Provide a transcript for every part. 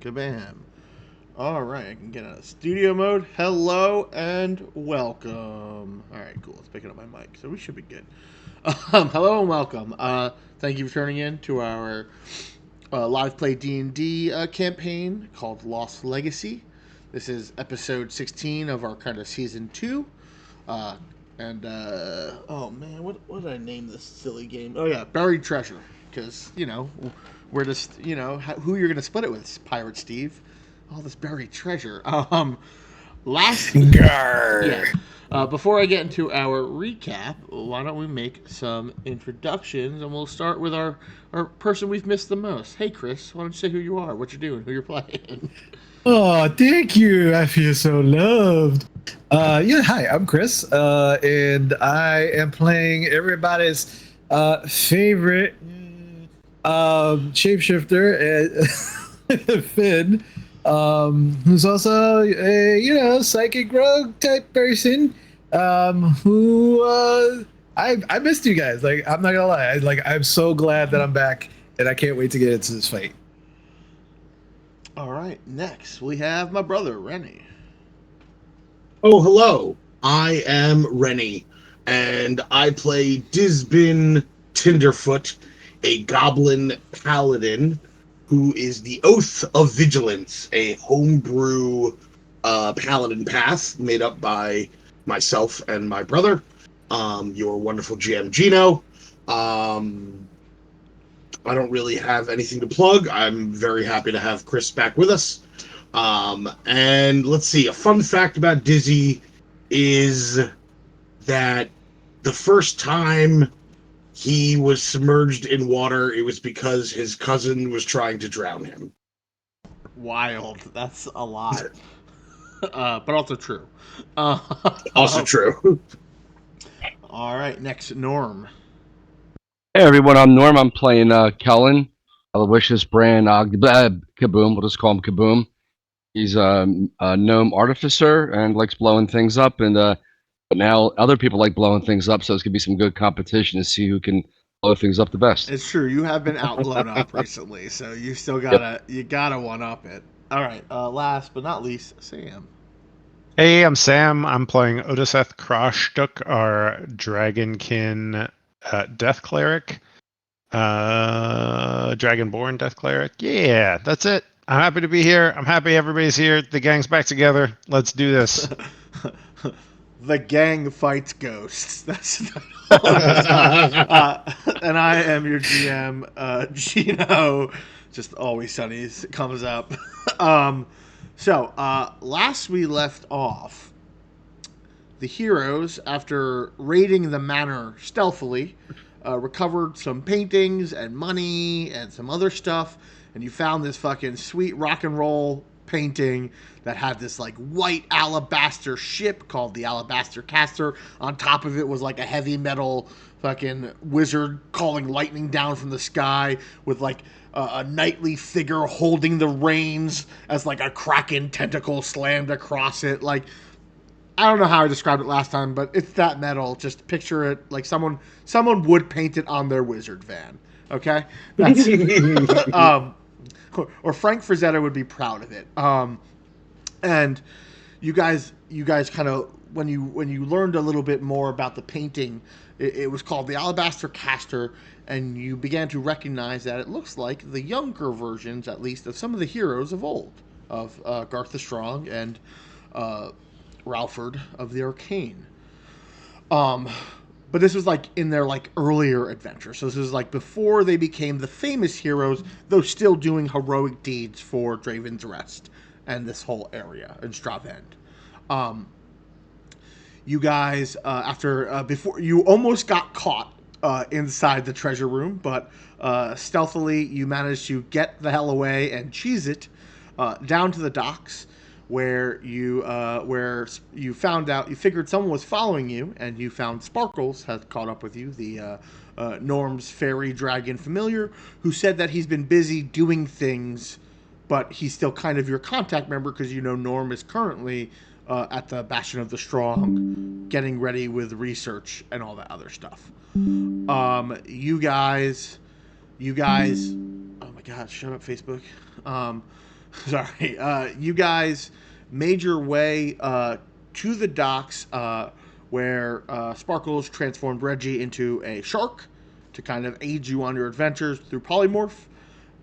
Kabam. All right, I can get out of studio mode. Hello and welcome. All right, cool. It's picking up my mic, so we should be good. Hello and welcome. Thank you for turning in to our live play D&D campaign called Lost Legacy. This is episode 16 of our kind of season 2. Uh, oh man, what did I name this silly game? Oh yeah, Buried Treasure. Because, we're just, who you're going to split it with, Pirate Steve. All this buried treasure. Last, yeah. Grr. Before I get into our recap, why don't we make some introductions, and we'll start with our person we've missed the most. Hey, Chris, why don't you say who you are, what you're doing, who you're playing? Oh, thank you. I feel so loved. Hi, I'm Chris, and I am playing everybody's favorite shapeshifter, Finn, who's also a psychic rogue type person. Who I missed you guys. Like, I'm not gonna lie. I'm so glad that I'm back, and I can't wait to get into this fight. All right, next we have my brother, Rennie. Oh, hello. I am Rennie, and I play Disbin Tinderfoot, a goblin paladin who is the Oath of Vigilance, a homebrew paladin path made up by myself and my brother, your wonderful GM Gino. I don't really have anything to plug. I'm very happy to have Chris back with us. And let's see, a fun fact about Dizzy is that the first time he was submerged in water, it was because his cousin was trying to drown him. Wild. That's a lot. But also true. Also true. All right, next, Norm. Hey everyone, I'm Norm. I'm playing Kellen, Aloysius Brand Kaboom. We'll just call him Kaboom. He's a gnome artificer and likes blowing things up. But now other people like blowing things up, so it's gonna be some good competition to see who can blow things up the best. It's true. You have been out blown up recently, so you still gotta one up it. All right. Last but not least, Sam. Hey, I'm Sam. I'm playing Odyseth Kroshtuk, our Dragonkin Death Cleric. Dragonborn Death Cleric. Yeah, that's it. I'm happy to be here. I'm happy everybody's here. The gang's back together. Let's do this. The gang fights ghosts. That's and I am your GM, Gino. Just always sunny comes up. Last we left off, the heroes, after raiding the manor stealthily, recovered some paintings and money and some other stuff, and you found this fucking sweet rock and roll painting that had this like white alabaster ship called the Alabaster Caster. On top of it was like a heavy metal fucking wizard calling lightning down from the sky with like a knightly figure holding the reins as like a kraken tentacle slammed across it. Like, I don't know how I described it last time, but it's that metal. Just picture it like someone would paint it on their wizard van. Okay, that's or Frank Frazetta would be proud of it. And you guys kind of when you learned a little bit more about the painting, it was called the Alabaster Caster, and you began to recognize that it looks like the younger versions, at least, of some of the heroes of old, of Garth the Strong and Ralford of the Arcane. But this was like in their like earlier adventure. So this is like before they became the famous heroes, though still doing heroic deeds for Draven's Rest and this whole area in Stravend. You guys, before you almost got caught inside the treasure room, but stealthily you managed to get the hell away and cheese it down to the docks, where you figured someone was following you, and you found Sparkles had caught up with you, the Norm's fairy dragon familiar, who said that he's been busy doing things, but he's still kind of your contact member because Norm is currently at the Bastion of the Strong, getting ready with research and all that other stuff. You guys, oh my God, shut up, Facebook. Sorry. You guys made your way to the docks where Sparkles transformed Reggie into a shark to kind of aid you on your adventures through polymorph.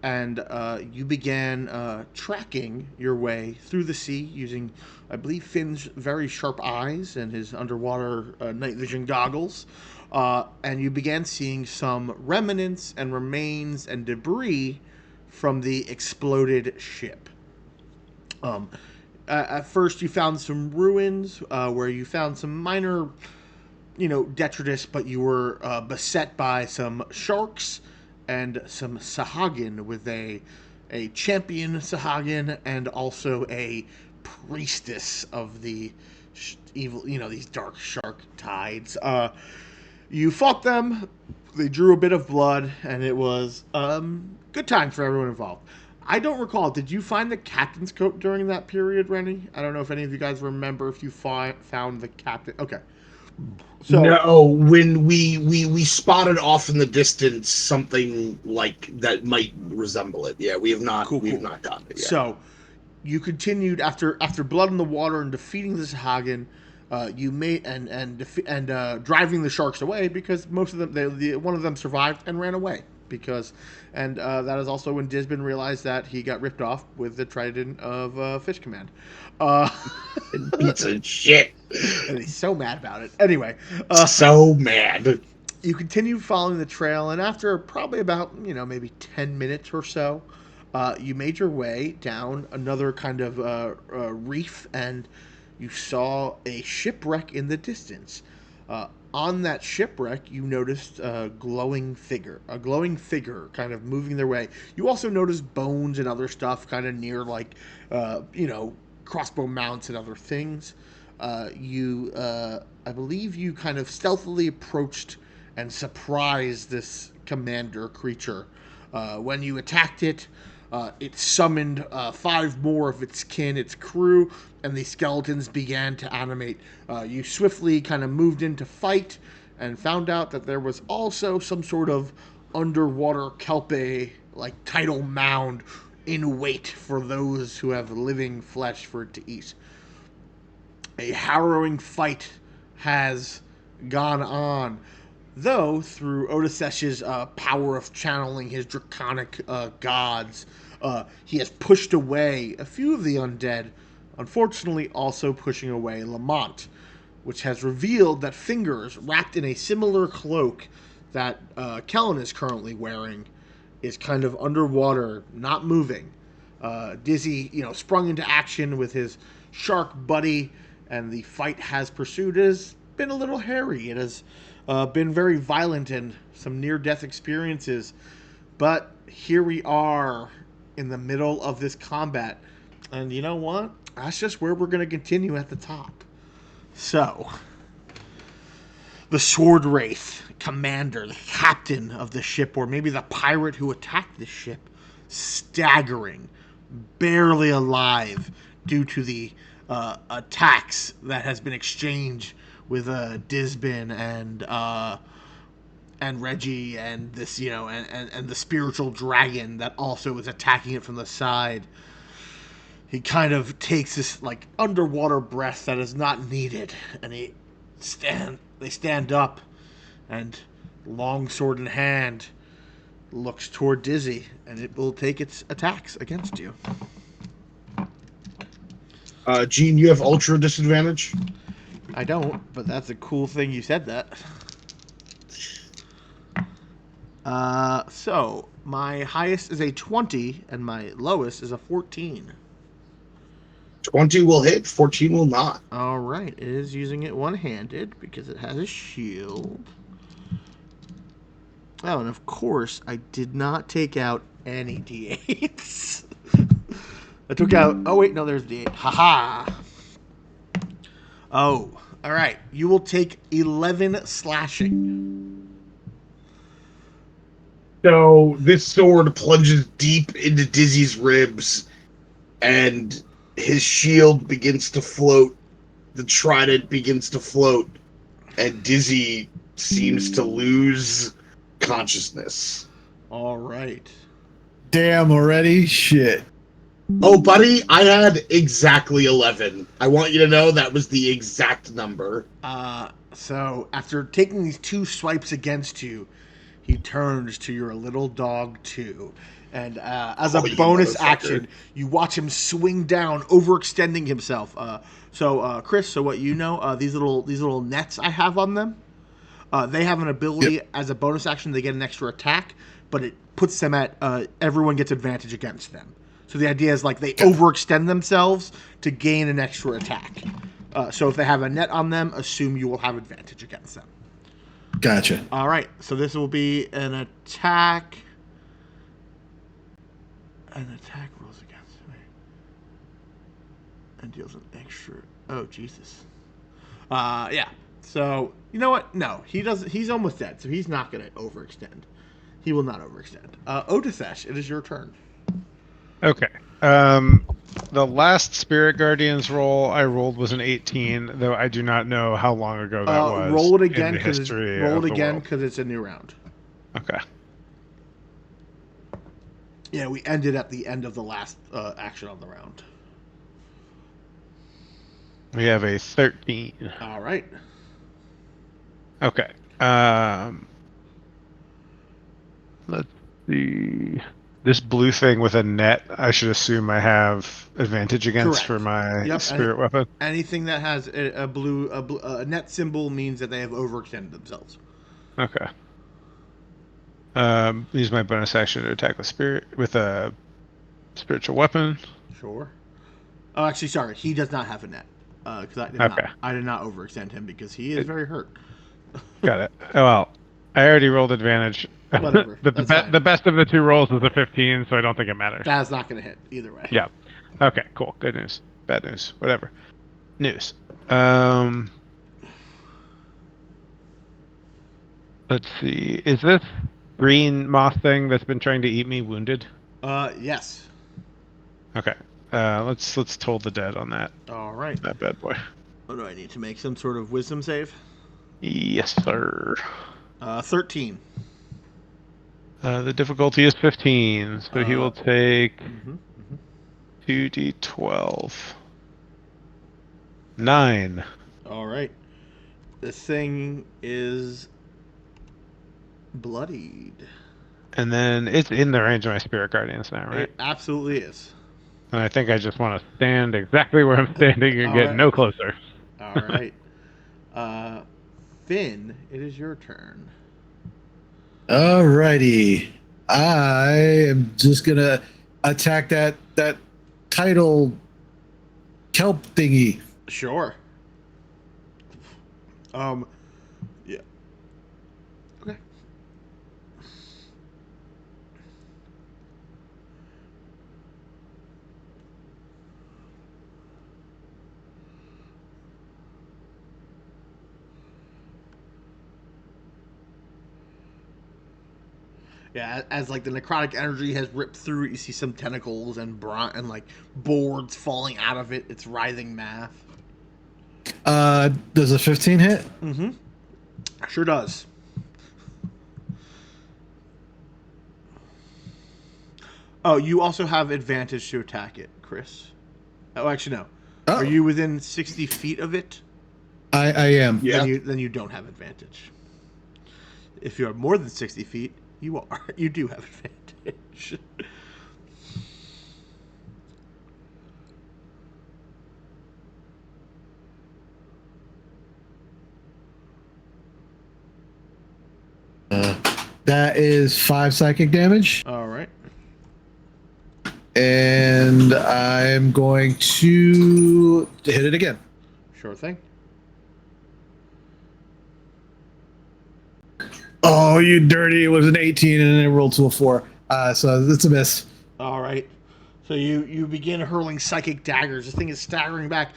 And you began tracking your way through the sea using, I believe, Finn's very sharp eyes and his underwater night vision goggles. And you began seeing some remnants and remains and debris from the exploded ship. Um, at first, you found some ruins where you found some minor, detritus, but you were beset by some sharks and some Sahagin with a champion Sahagin and also a priestess of the evil, these dark shark tides. You fought them. They drew a bit of blood, and it was good time for everyone involved. I don't recall. Did you find the captain's coat during that period, Rennie? I don't know if any of you guys remember if you found the captain. Okay. So No, when we spotted off in the distance something like that might resemble it. Yeah, we have not gotten it yet. So you continued after blood in the water and defeating the Sahagin. You made and driving the sharks away because most of them, one of them survived and ran away because, and that is also when Disbin realized that he got ripped off with the trident of Fish Command. Piece of shit. And he's so mad about it. Anyway, so mad. You continue following the trail, and after probably about maybe 10 minutes or so, you made your way down another kind of reef, and you saw a shipwreck in the distance. On that shipwreck, you noticed a glowing figure kind of moving their way. You also noticed bones and other stuff kind of near, like, crossbow mounts and other things. I believe you kind of stealthily approached and surprised this commander creature. When you attacked it, it summoned 5 more of its kin, its crew, and the skeletons began to animate. You swiftly kind of moved in to fight and found out that there was also some sort of underwater kelpe, like tidal mound, in wait for those who have living flesh for it to eat. A harrowing fight has gone on, though through Odysseus' power of channeling his draconic gods, he has pushed away a few of the undead, unfortunately also pushing away Lamont, which has revealed that Fingers, wrapped in a similar cloak that Kellen is currently wearing, is kind of underwater, not moving. Dizzy, sprung into action with his shark buddy, and the fight has pursued. It has been a little hairy. It has been very violent and some near-death experiences. But here we are in the middle of this combat. And you know what? That's just where we're going to continue at the top. So, the Sword Wraith commander, the captain of the ship, or maybe the pirate who attacked the ship, staggering, barely alive due to the attacks that has been exchanged with Disbin and Reggie and this, and the spiritual dragon that also is attacking it from the side. He kind of takes this like underwater breath that is not needed, and they stand up, and long sword in hand looks toward Dizzy, and it will take its attacks against you. Gene, you have ultra disadvantage? I don't, but that's a cool thing you said that. So my highest is a 20, and my lowest is a 14. 20 will hit, 14 will not. All right, it is using it one-handed because it has a shield. Oh, and of course, I did not take out any D8s. I took out... Oh, wait, no, there's D8. Haha. Oh, all right. You will take 11 slashing. So this sword plunges deep into Dizzy's ribs, and his shield begins to float. The trident begins to float, and Dizzy seems to lose consciousness. All right. Damn already? Shit. Oh, buddy, I had exactly 11. I want you to know that was the exact number. So after taking these 2 swipes against you, he turns to your little dog 2. And as a Oh, you bonus motherfucker. action, you watch him swing down, overextending himself. Chris, so what you know, these little nets I have on them, they have an Yep. ability as a bonus action. They get an extra attack, but it puts them at everyone gets advantage against them. So the idea is like they overextend themselves to gain an extra attack. So if they have a net on them, assume you will have advantage against them. Gotcha. All right, so this will be an attack. An attack rolls against me and deals an extra. Oh Jesus. Yeah. So you know what? No, he doesn't. He's almost dead, so he's not going to overextend. He will not overextend. Otithesh, it is your turn. Okay. The last Spirit Guardians roll I rolled was an 18, though I do not know how long ago that was Roll it in again the because history roll of it the again world. because it's a new round. Okay. Yeah, we ended at the end of the last action on the round. We have a 13. All right. Okay. Let's see. This blue thing with a net, I should assume I have advantage against Correct. for my Yep. spirit weapon. Anything that has a net symbol means that they have overextended themselves. Okay. Use my bonus action to attack with a spiritual weapon. Sure. Oh, actually, sorry. He does not have a net. Because Okay. I did not overextend him because he is very hurt. Got it. Oh, well, I already rolled advantage. Whatever. That's fine. The best of the 2 rolls is a 15, so I don't think it matters. That's not going to hit either way. Yeah. Okay, cool. Good news. Bad news. Whatever. News. Let's see. Is this green moth thing that's been trying to eat me wounded? Yes. Okay. Let's toll the dead on that. All right. That bad boy. What do I need to make? Some sort of wisdom save? Yes, sir. 13. The difficulty is 15, so he will take 2d12. 9. All right. This thing is bloodied. And then it's in the range of my spirit guardians now, right? It absolutely is. And I think I just want to stand exactly where I'm standing and get no closer. All right. Finn, it is your turn. Alrighty. I am just gonna attack that title kelp thingy. Sure. Yeah. Okay. Yeah, as like the necrotic energy has ripped through it, you see some tentacles and like boards falling out of it. It's writhing mass. Does a 15 hit? Mm-hmm. Sure does. Oh, you also have advantage to attack it, Chris. Oh, actually, no. Oh. Are you within 60 feet of it? I am. Yeah. Then you don't have advantage. If you are more than 60 feet, you are. You do have advantage. That is 5 psychic damage. All right. And I'm going to hit it again. Sure thing. Oh, you dirty. It was an 18 and then it rolled to a 4. So it's a miss. All right. So you begin hurling psychic daggers. This thing is staggering back.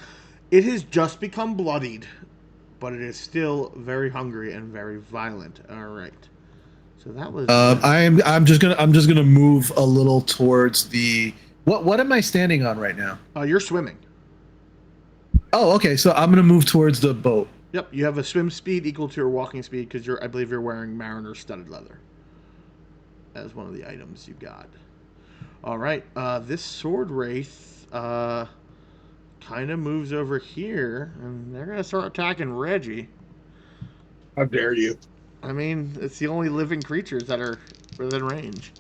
It has just become bloodied, but it is still very hungry and very violent. All right. So that was. I'm just gonna move a little towards the. What am I standing on right now? You're swimming. Oh, okay. So I'm gonna move towards the boat. Yep. You have a swim speed equal to your walking speed because I believe you're wearing Mariner studded leather. As one of the items you got. All right. This sword wraith kind of moves over here, and they're gonna start attacking Reggie. How dare you? I mean, it's the only living creatures that are within range.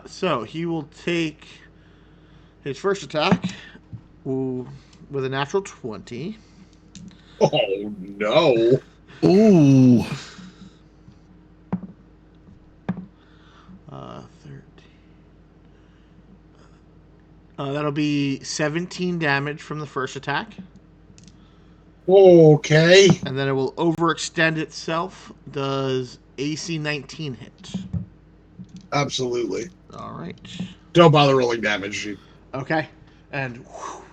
So he will take his first attack with a natural 20. Oh no! Ooh. 13. That'll be 17 damage from the first attack. Okay. And then it will overextend itself. Does AC 19 hit? Absolutely. All right. Don't bother rolling damage. Okay. And whew,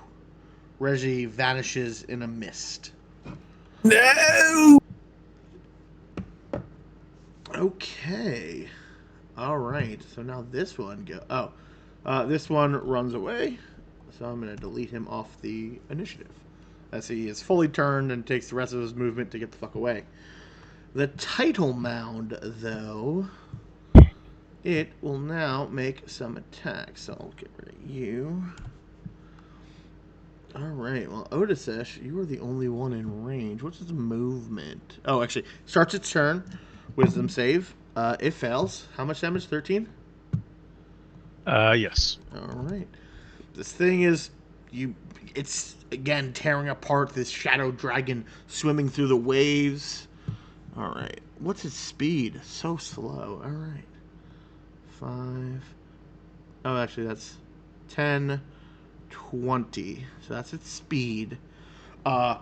Reggie vanishes in a mist. No. Okay. All right. So now this one go. This one runs away. So I'm going to delete him off the initiative. As he is fully turned and takes the rest of his movement to get the fuck away. The title mound, though, it will now make some attacks. So I'll get rid of you. Alright, well, Otisesh, you are the only one in range. What's its movement? Oh, actually, starts its turn. Wisdom save. It fails. How much damage? 13? Yes. Alright. This thing is... It's, again, tearing apart this shadow dragon swimming through the waves. Alright. What's its speed? So slow. Alright. 5... Oh, actually, that's 10... 20. So that's its speed. A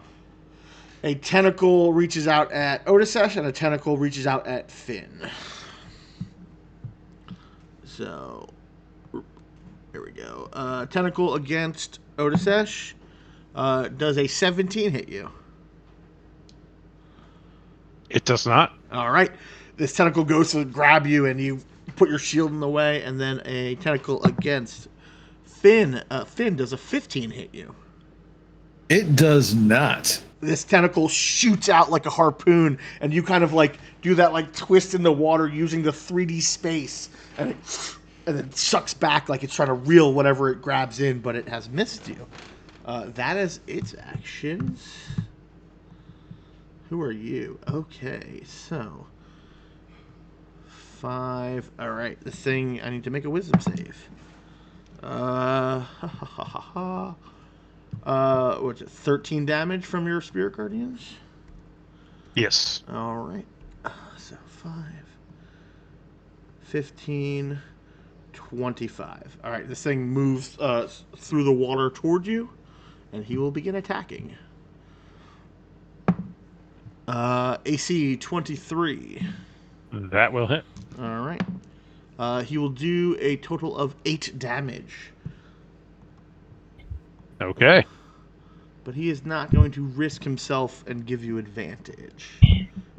tentacle reaches out at Otisesh, and a tentacle reaches out at Finn. So, here we go. Tentacle against Otisesh. Does a 17 hit you? It does not. All right. This tentacle goes to grab you, and you put your shield in the way, and then a tentacle against Finn. Finn, does a 15 hit you? It does not. This tentacle shoots out like a harpoon, and you kind of like do that like twist in the water using the 3D space, and then sucks back like it's trying to reel whatever it grabs in, but it has missed you. That is its actions. Who are you? Okay, so 5. All right, this thing, I need to make a wisdom save. What's it? 13 damage from your spirit guardians? Yes. All right. So 5, 15, 25. All right, this thing moves through the water toward you, and he will begin attacking. AC 23. That will hit. All right. He will do a total of 8 damage. Okay. But he is not going to risk himself and give you advantage.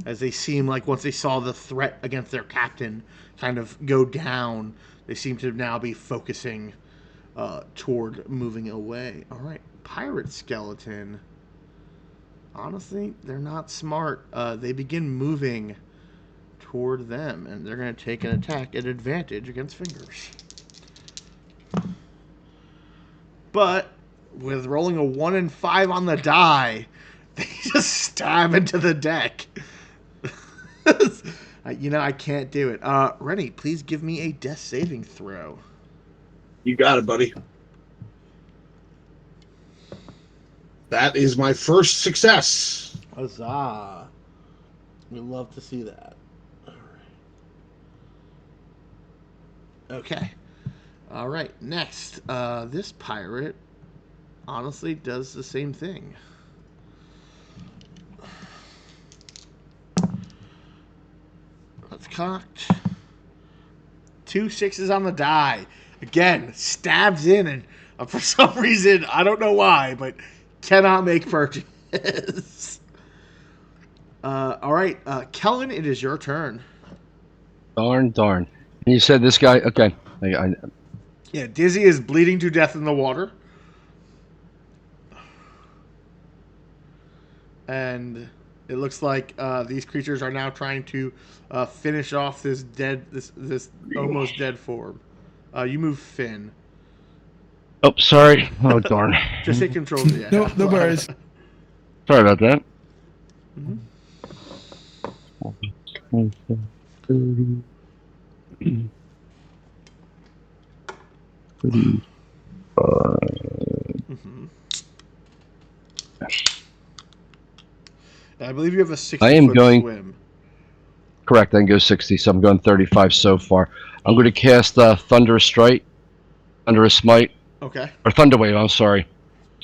As they seem like once they saw the threat against their captain kind of go down, they seem to now be focusing toward moving away. All right. Pirate skeleton. Honestly, they're not smart. They begin moving toward them, and they're going to take an attack at advantage against fingers. But with rolling a 1 and 5 on the die, they just stab into the deck. I can't do it. Rennie, please give me a death saving throw. You got it, buddy. That is my first success. Huzzah. We love to see that. All right. Okay. All right. Next, this pirate honestly does the same thing. That's cocked. 2 6s on the die. Again, stabs in, and for some reason, I don't know why, but cannot make purchase. All right, Kellen, it is your turn. Darn. And you said this guy. Okay. Yeah, Dizzy is bleeding to death in the water. And it looks like these creatures are now trying to finish off this almost dead form. You move Finn. Oh, sorry. Oh, darn. Just hit control. Yeah. No worries. Sorry about that. Mhm. Mhm. I believe you have a I am 60-foot going. swim. Correct. I can go 60, so I'm going 35 so far. I'm going to cast Thunderous Strike, Thunderous Smite, Okay. or Thunder Wave. I'm sorry.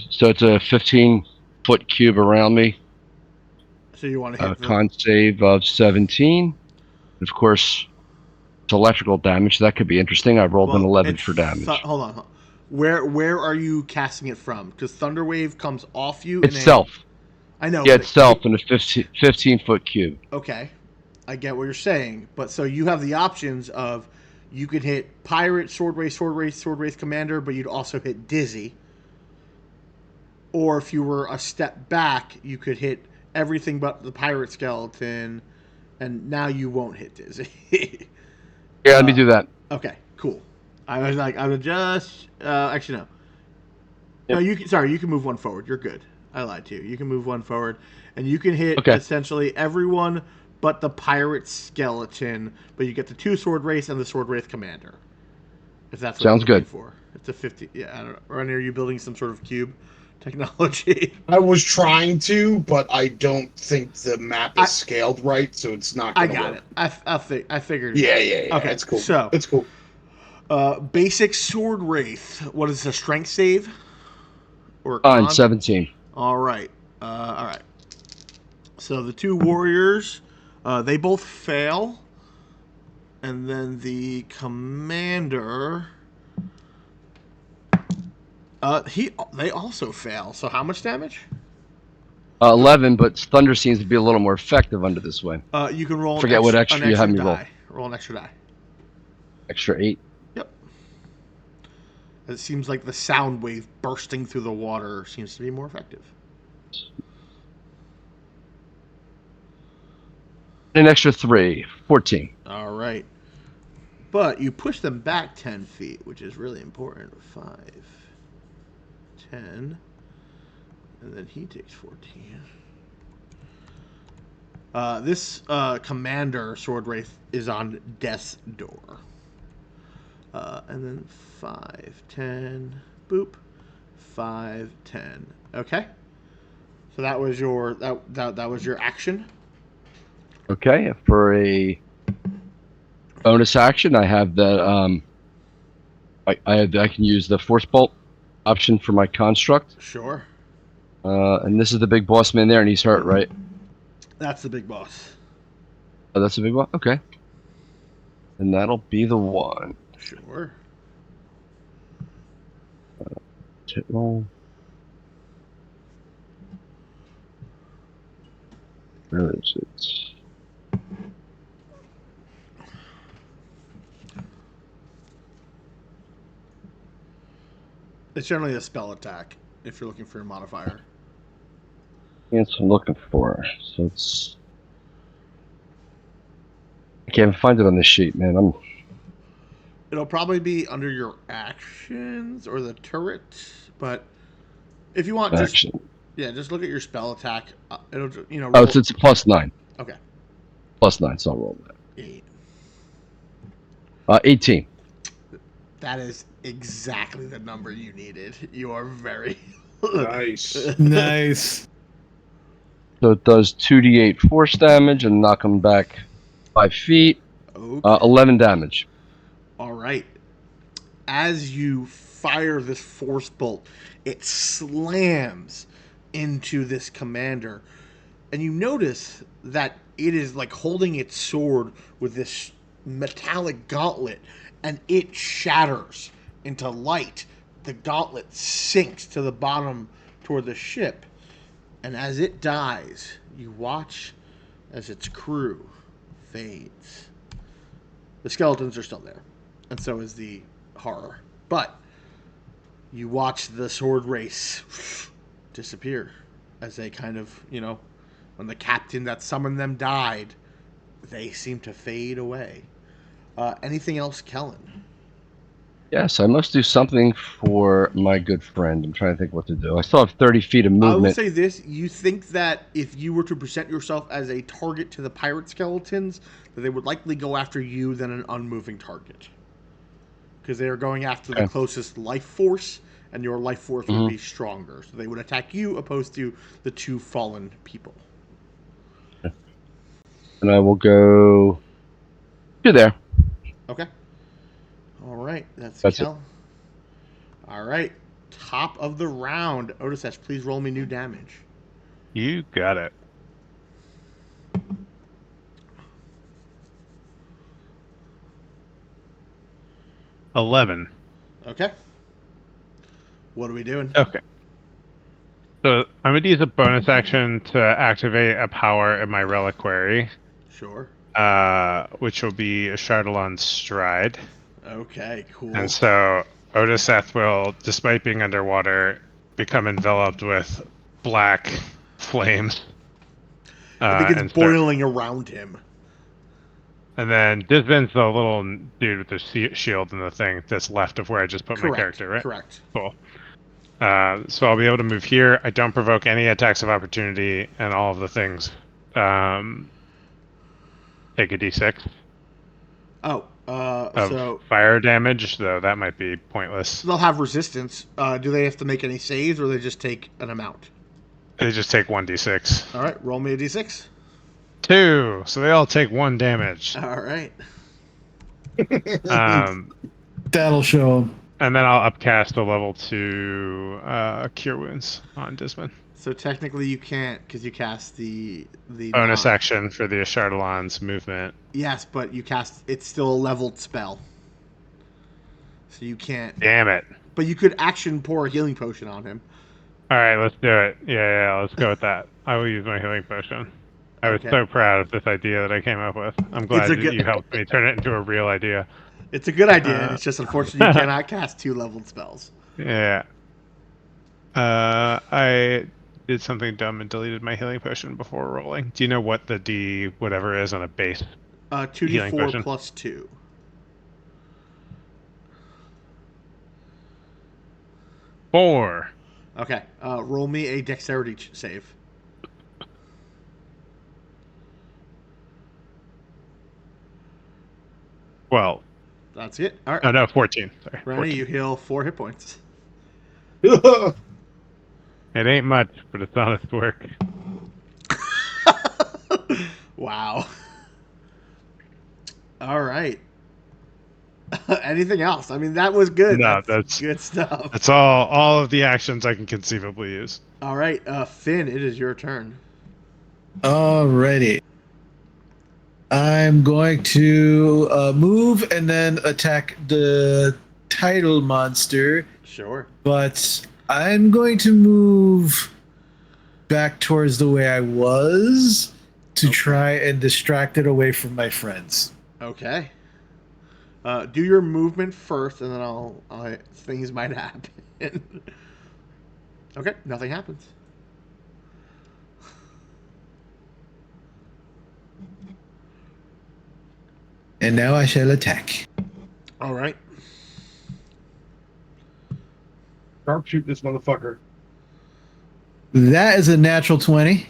So it's a 15-foot cube around me. So you want to hit the. Con save of 17. Of course, it's electrical damage. That could be interesting. I rolled an Well, 11 it's for damage. hold on. Where are you casting it from? Because Thunder Wave comes off you in a. Itself. I know, Yeah, but itself in a 15-foot cube. okay, I get what you're saying, but so you have the options of you could hit Pirate, Sword Wraith, Sword Wraith, Sword Wraith Commander, but you'd also hit Dizzy. Or if you were a step back, you could hit everything but the Pirate Skeleton, and now you won't hit Dizzy. Yeah, let me do that. Okay, cool. I would just actually no. No, Yep. you can. Sorry, you can move one forward. You're good. I lied to you. You can move one forward, and you can hit Okay. essentially everyone but the pirate skeleton. But you get the 2 sword wraiths and the sword wraith commander. If that's what Sounds you're looking good. for. It's a 50. Yeah, I don't know. Ronnie, are you building some sort of cube technology? I was trying to, but I don't think the map is I- scaled right, so it's not I going to got work. it. I figured. Yeah. Okay, It's cool. so It's cool. basic sword wraith. What is a strength save or a Con con? 17. All right. All right. So the 2 warriors, they both fail, and then the commander, they also fail. So how much damage? 11, but Thunder seems to be a little more effective under this way. You can roll Forget what an extra you extra had me roll. die. Roll an extra die. Extra 8. Yep. It seems like the sound wave bursting through the water seems to be more effective. An extra 3. 14. All right. But you push them back 10 feet, which is really important. 5, 10, and then he takes 14. This commander sword wraith is on death's door. And then 5, 10, boop, 5, 10. Okay. So that was your that was your action. Okay, for a bonus action, I have the I can use the Force Bolt option for my construct. Sure. And this is the big boss man there, and he's hurt, right? That's the big boss. Oh, that's a big one? Okay. And that'll be the one. Sure. Hit roll. Where is it? It's generally a spell attack if you're looking for a modifier. That's what I'm looking for. So it's. I can't even find it on this sheet, man. It'll probably be under your actions or the turret, but if you want, Action. just look at your spell attack. It'll Oh, roll. it's plus 9. Okay. Plus 9, so I'll roll that. 8. 18. That is exactly the number you needed. You are very Nice. Nice. So it does 2d8 force damage and knock him back 5 feet. Okay. 11 damage. All right. As you fire this force bolt, it slams into this commander, and you notice that it is like holding its sword with this metallic gauntlet, and it shatters into light. The gauntlet sinks to the bottom toward the ship, and as it dies, you watch as its crew fades. The skeletons are still there, and so is the horror. But you watch the sword race disappear as they kind of, when the captain that summoned them died, they seem to fade away. Anything else, Kellen? Yes, I must do something for my good friend. I'm trying to think what to do. I still have 30 feet of I will movement. say this: you think that if you were to present yourself as a target to the pirate skeletons, that they would likely go after you than an unmoving target, because they are going after the Okay. closest life force, and your life force would Mhm. be stronger, so they would attack you opposed to the two fallen people. And I will go to there. Okay. All right, that's That's it. Kel. All right, top of the round. Otis, please roll me new damage. You got it. $11. Okay. What are we doing? Okay. So I'm going to use a bonus action to activate a power in my reliquary, Sure. which will be a Chardalon Stride. Okay, cool. And so Odiseth will, despite being underwater, become enveloped with black flames. It begins And start. boiling around him. And then Disvin's the little dude with the shield and the thing that's left of where I just put my Correct. character, right? Correct. Cool. So I'll be able to move here. I don't provoke any attacks of opportunity, and all of the things take a d6 Oh, of so fire damage, though that might be pointless. they'll have resistance. Do they have to make any saves, or they just take an amount? They just take 1d6. All right, roll me a d6. 2, so they all take 1 damage. All right. Um, That'll show him. and then I'll upcast a level 2 Cure Wounds on Disman. So technically you can't because you cast the Bonus action for the Chardalon's movement. Yes, but you cast it's still a leveled spell, so you can't. Damn it. But you could action pour a healing potion on him. All right, let's do it. Yeah, let's go with that. I will use my healing potion. I was Okay. so proud of this idea that I came up with. I'm glad a that good- you helped me turn it into a real idea. It's a good idea. It's just unfortunate you cannot cast 2 leveled spells. Yeah. I did something dumb and deleted my healing potion before rolling. Do you know what the D whatever is on a base? 2d4 Healing potion. plus 2. Four. Okay. Roll me a dexterity save. Well, That's it. All right. oh no, 14. Sorry, Rennie, 14. you heal 4 hit points. It ain't much, but it's honest work. Wow. All right. Anything else? I mean, that was good. No, that's good stuff. That's all of the actions I can conceivably use. All right, Finn, it is your turn. Alrighty. I'm going to move and then attack the title monster, Sure. but I'm going to move back towards the way I was to try and distract it away from my friends. Okay. Do your movement first, and then I'll things might happen. Okay, nothing happens. And now I shall attack. All right. Sharpshoot this motherfucker. That is a natural 20.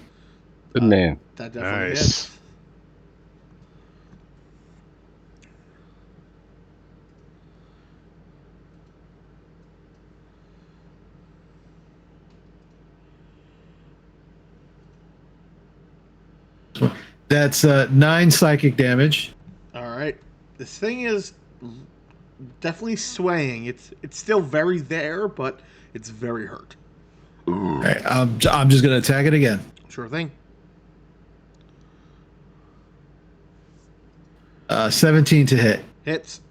Good man. That definitely Nice. is. That's 9 psychic damage. All right. This thing is definitely swaying. It's still very there, but it's very hurt. All right, I'm just going to attack it again. Sure thing. 17 to hit. Hits.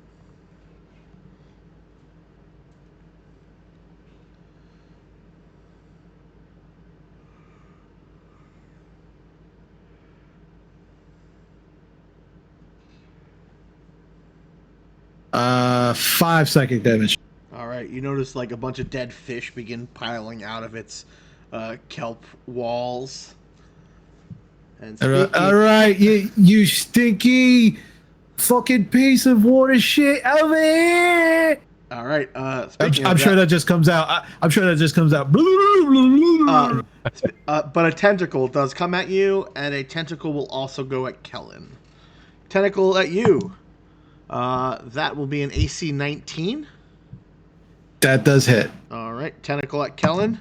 Five psychic damage. All right. You notice like a bunch of dead fish begin piling out of its kelp walls. And All right, you stinky fucking piece of water shit over here. All right. I'm sure that just comes out. I'm sure that just comes out. But a tentacle does come at you, and a tentacle will also go at Kellen. Tentacle at you. That will be an AC 19. That does hit. All right. Tentacle at Kellen.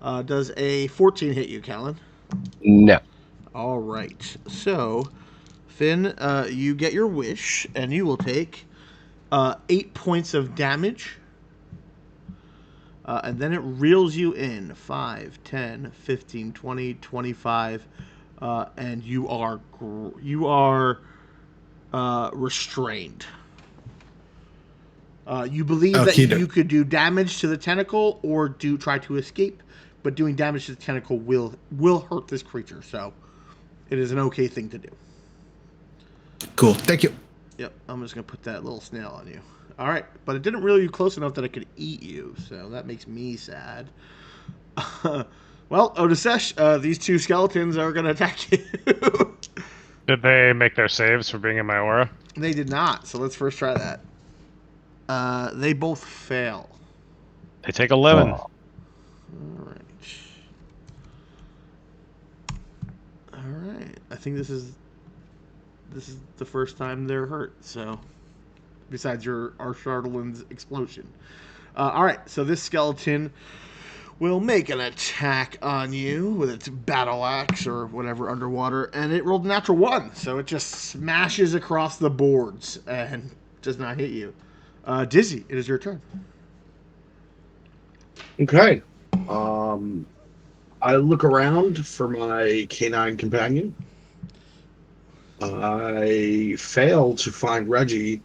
Does a 14 hit you, Kellen? No. All right. So, Finn, you get your wish, and you will take 8 points of damage. And then it reels you in 5, 10, 15, 20, 25, and you are restrained. You believe that you could do damage to the tentacle or try to escape, but doing damage to the tentacle will hurt this creature. So it is an okay thing to do. Cool. Thank you. Yep, I'm just gonna put that little snail on you. All right, but it didn't reel you close enough that it could eat you, so that makes me sad. Well, Odisesh, these two skeletons are gonna attack you. Did they make their saves for being in my aura? They did not, so let's first try that. They both fail. They take 11. All right. All right. I think this is the first time they're hurt. So, besides our Chardelin's explosion. All right. So this skeleton will make an attack on you with its battle axe or whatever underwater, and it rolled a natural 1, so it just smashes across the boards and does not hit you. Dizzy, it is your turn. Okay. I look around for my canine companion. I fail to find Reggie.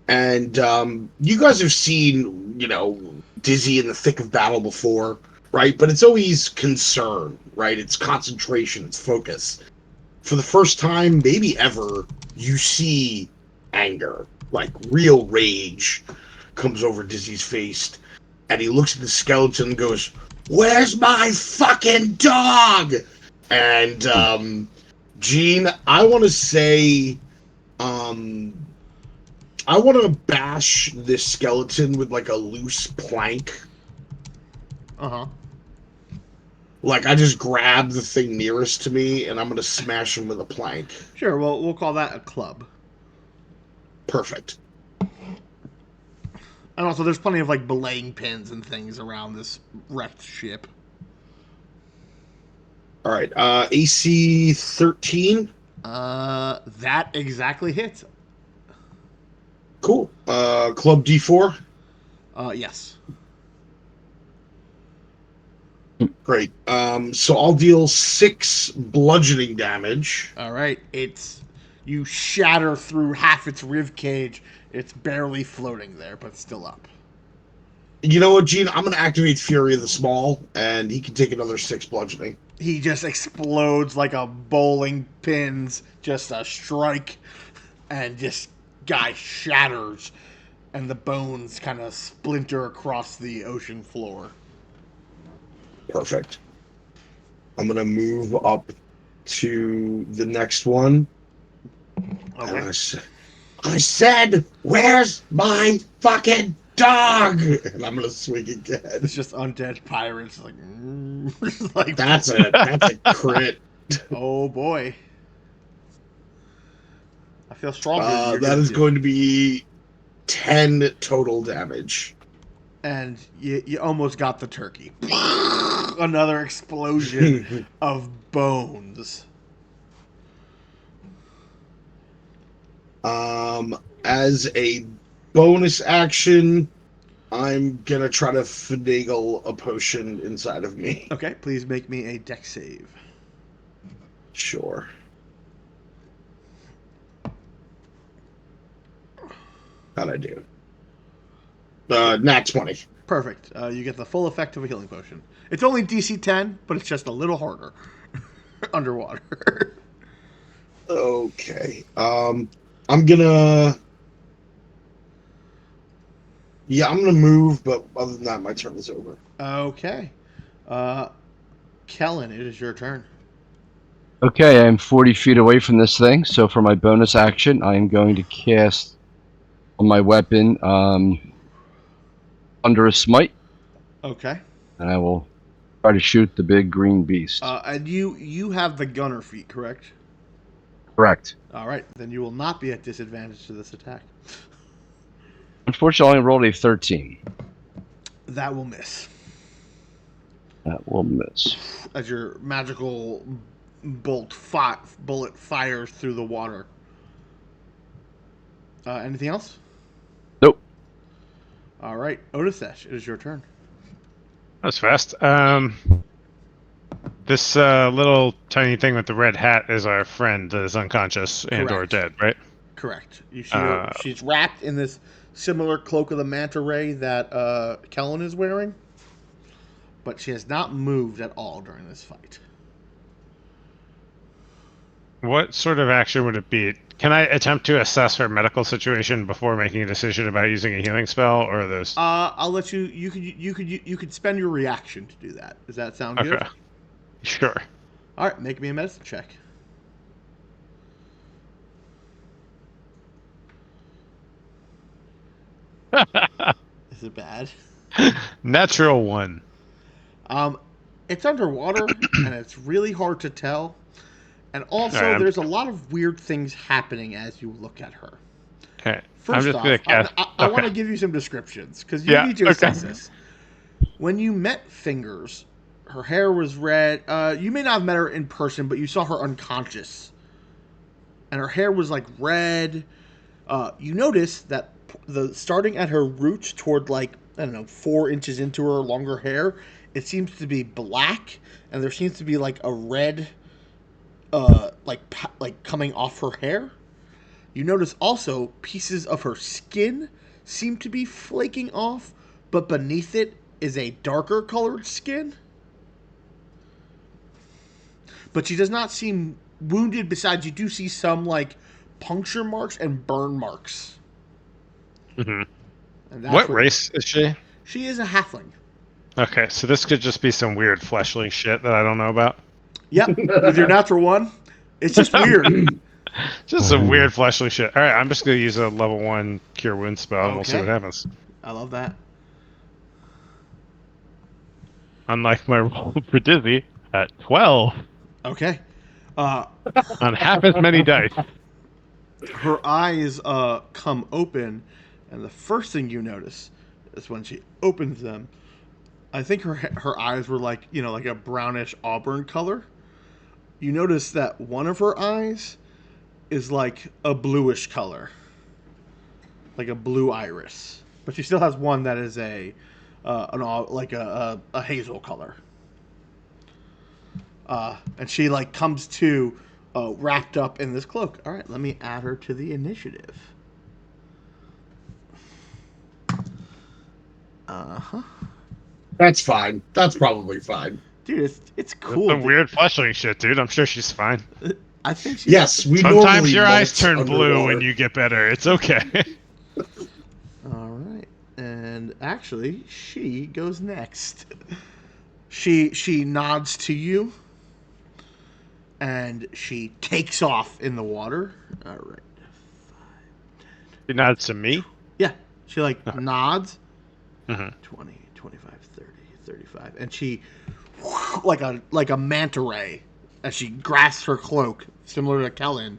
And you guys have seen, Dizzy in the thick of battle before, right? But it's always concern, right? It's concentration, it's focus. For the first time, maybe ever, you see anger, like real rage comes over Dizzy's face. And he looks at the skeleton and goes, "Where's my fucking dog?" And Gene, I want to say, I want to bash this skeleton with like a loose plank. Uh-huh. Like I just grab the thing nearest to me and I'm going to smash him with a plank. Sure, well, we'll call that a club. Perfect. And also, there's plenty of, belaying pins and things around this wrecked ship. All right, AC 13. That exactly hits. Cool. Club D4. Yes. Great. So I'll deal 6 bludgeoning damage. All right, you shatter through half its rib cage. It's barely floating there, but still up. You know what, Gene? I'm going to activate Fury of the Small, and he can take another 6 bludgeoning. He just explodes like a bowling pin's just a strike, and this guy shatters, and the bones kind of splinter across the ocean floor. Perfect. I'm going to move up to the next one. Okay. And I said, "Where's my fucking dog?" And I'm going to swing again. It's just undead pirates, like That's a crit. Oh boy. I feel stronger. That is going to be 10 total damage. And you almost got the turkey. Another explosion of bones. As a bonus action, I'm gonna try to finagle a potion inside of me. Okay, please make me a dex save. Sure. How'd I do? Nat 20. Perfect. You get the full effect of a healing potion. It's only DC 10, but it's just a little harder underwater. Okay. I'm gonna move, but other than that, my turn is over. Okay. Kellen, it is your turn. Okay, I'm 40 feet away from this thing, so for my bonus action, I am going to cast on my weapon under a smite, Okay. and I will try to shoot the big green beast. And you have the gunner feat, correct? Correct. All right, then you will not be at disadvantage to this attack. Unfortunately, I only rolled a 13. That will miss. That will miss. As your magical bullet fires through the water. Anything else? Nope. All right, Otisesh, it is your turn. That was fast. This little tiny thing with the red hat is our friend that is unconscious and or Correct. dead, right? Correct. You see her, she's wrapped in this similar cloak of the manta ray that Kellen is wearing, but she has not moved at all during this fight. What sort of action would it be? Can I attempt to assess her medical situation before making a decision about using a healing spell, or are those? I'll let you. You could spend your reaction to do that. Does that sound good? Okay. Sure. All right, make me a medicine check. Is it bad? Natural one. It's underwater and it's really hard to tell. And also, Alright, there's a lot of weird things happening as you look at her. Okay. First just off, gonna cast. I want to give you some descriptions because you need to assess this. When you met Fingers, her hair was red. You may not have met her in person, but you saw her unconscious, and her hair was like red. You notice that starting at her roots toward like, I don't know, 4 inches into her longer hair, it seems to be black, and there seems to be like a red, like coming off her hair. You notice also pieces of her skin seem to be flaking off, but beneath it is a darker colored skin. But she does not seem wounded. Besides, you do see some like puncture marks and burn marks. Mm-hmm. And that's What race is she? She is a halfling. Okay, so this could just be some weird fleshling shit that I don't know about. Yep, with your natural one, it's just weird. Just some weird fleshling shit. All right, I'm just gonna use a level 1 cure wound spell, and we'll see Okay. what happens. I love that. Unlike my roll for Dizzy at 12 Okay. on half as many dice. Her eyes come open, and the first thing you notice is when she opens them. I think her eyes were like, you know, like a brownish auburn color. You notice that one of her eyes is like a bluish color, like a blue iris, but she still has one that is a hazel color. And she like comes to wrapped up in this cloak. All right, let me add her to the initiative. Uh-huh. That's fine. That's probably fine. Dude, it's cool. Some weird fleshling shit, dude. I'm sure she's fine. I think she's... Yes, we Sometimes normally your eyes molt turn blue underwater. when you get better. It's okay. All right. And actually, she goes next. She nods to you, and she takes off in the water. All right. She nods to me. Yeah. She like nods. Mm-hmm. 20, 25, 30, 35. And she, like a manta ray, as she grasps her cloak, similar to Kellen,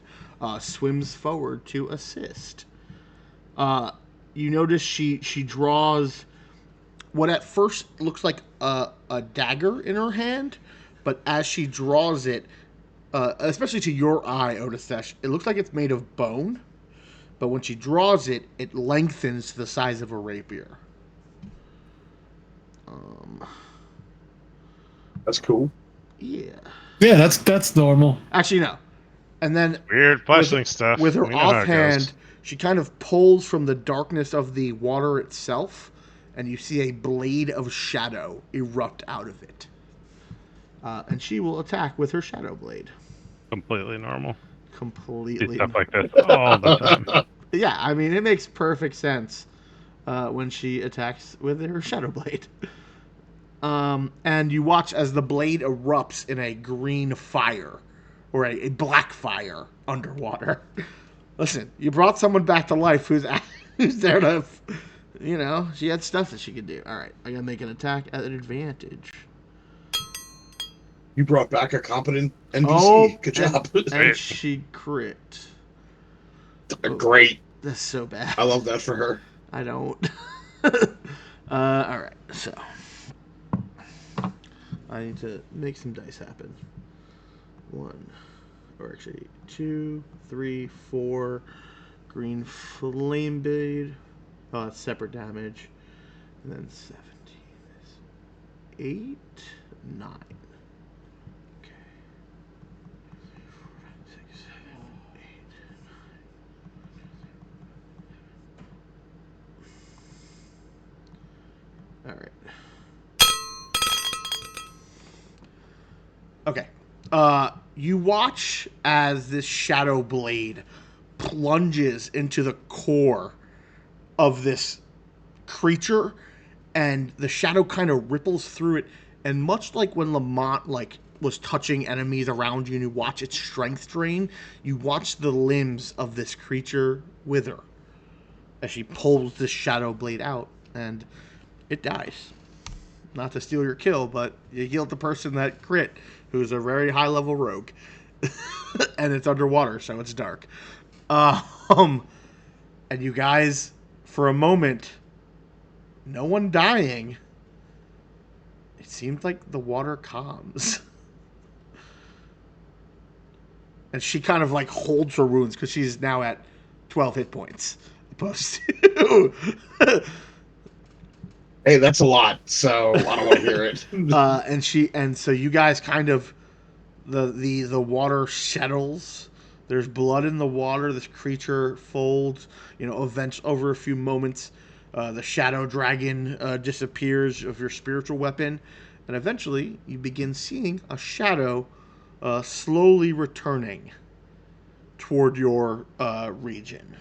swims forward to assist. You notice she draws what at first looks like a dagger in her hand, but as she draws it, especially to your eye, Otisesh, it looks like it's made of bone, but when she draws it, it lengthens to the size of a rapier. That's cool. Yeah. Yeah, that's normal. Actually, no. And then Weird fleshling stuff. with her We know how it offhand, goes. she kind of pulls from the darkness of the water itself, and you see a blade of shadow erupt out of it. And she will attack with her shadow blade. Completely normal. Do Completely. stuff like this all the time. Yeah, I mean, it makes perfect sense when she attacks with her shadow blade. And you watch as the blade erupts in a green fire, or a black fire underwater. Listen, you brought someone back to life who's there to You know, she had stuff that she could do. All right, I gotta make an attack at an advantage. You brought back a competent Oh, NPC. Good job. and she crit. Oh, Great. that's so bad. I love that for her. I don't. All right, so I need to make some dice happen. 1, or actually 2, 3, 4. Green flame blade. Oh, that's separate damage. And then 17 is 8, 9. Okay. 6, 7, 8. All right. Okay. You watch as this shadow blade plunges into the core of this creature, and the shadow kind of ripples through it. And much like when Lamont was touching enemies around you, and you watch its strength drain, you watch the limbs of this creature wither as she pulls this shadow blade out, and it dies. Not to steal your kill, but you healed the person that crit, who's a very high level rogue. And it's underwater, so it's dark. And you guys, for a moment, no one dying. It seemed like the water calms. And she kind of holds her wounds because she's now at 12 hit points. Opposed to. Hey, that's a lot, so I don't want to hear it. And so you guys kind of, the water settles. There's blood in the water. This creature folds. Over a few moments, the shadow dragon disappears of your spiritual weapon, and eventually you begin seeing a shadow slowly returning toward your region.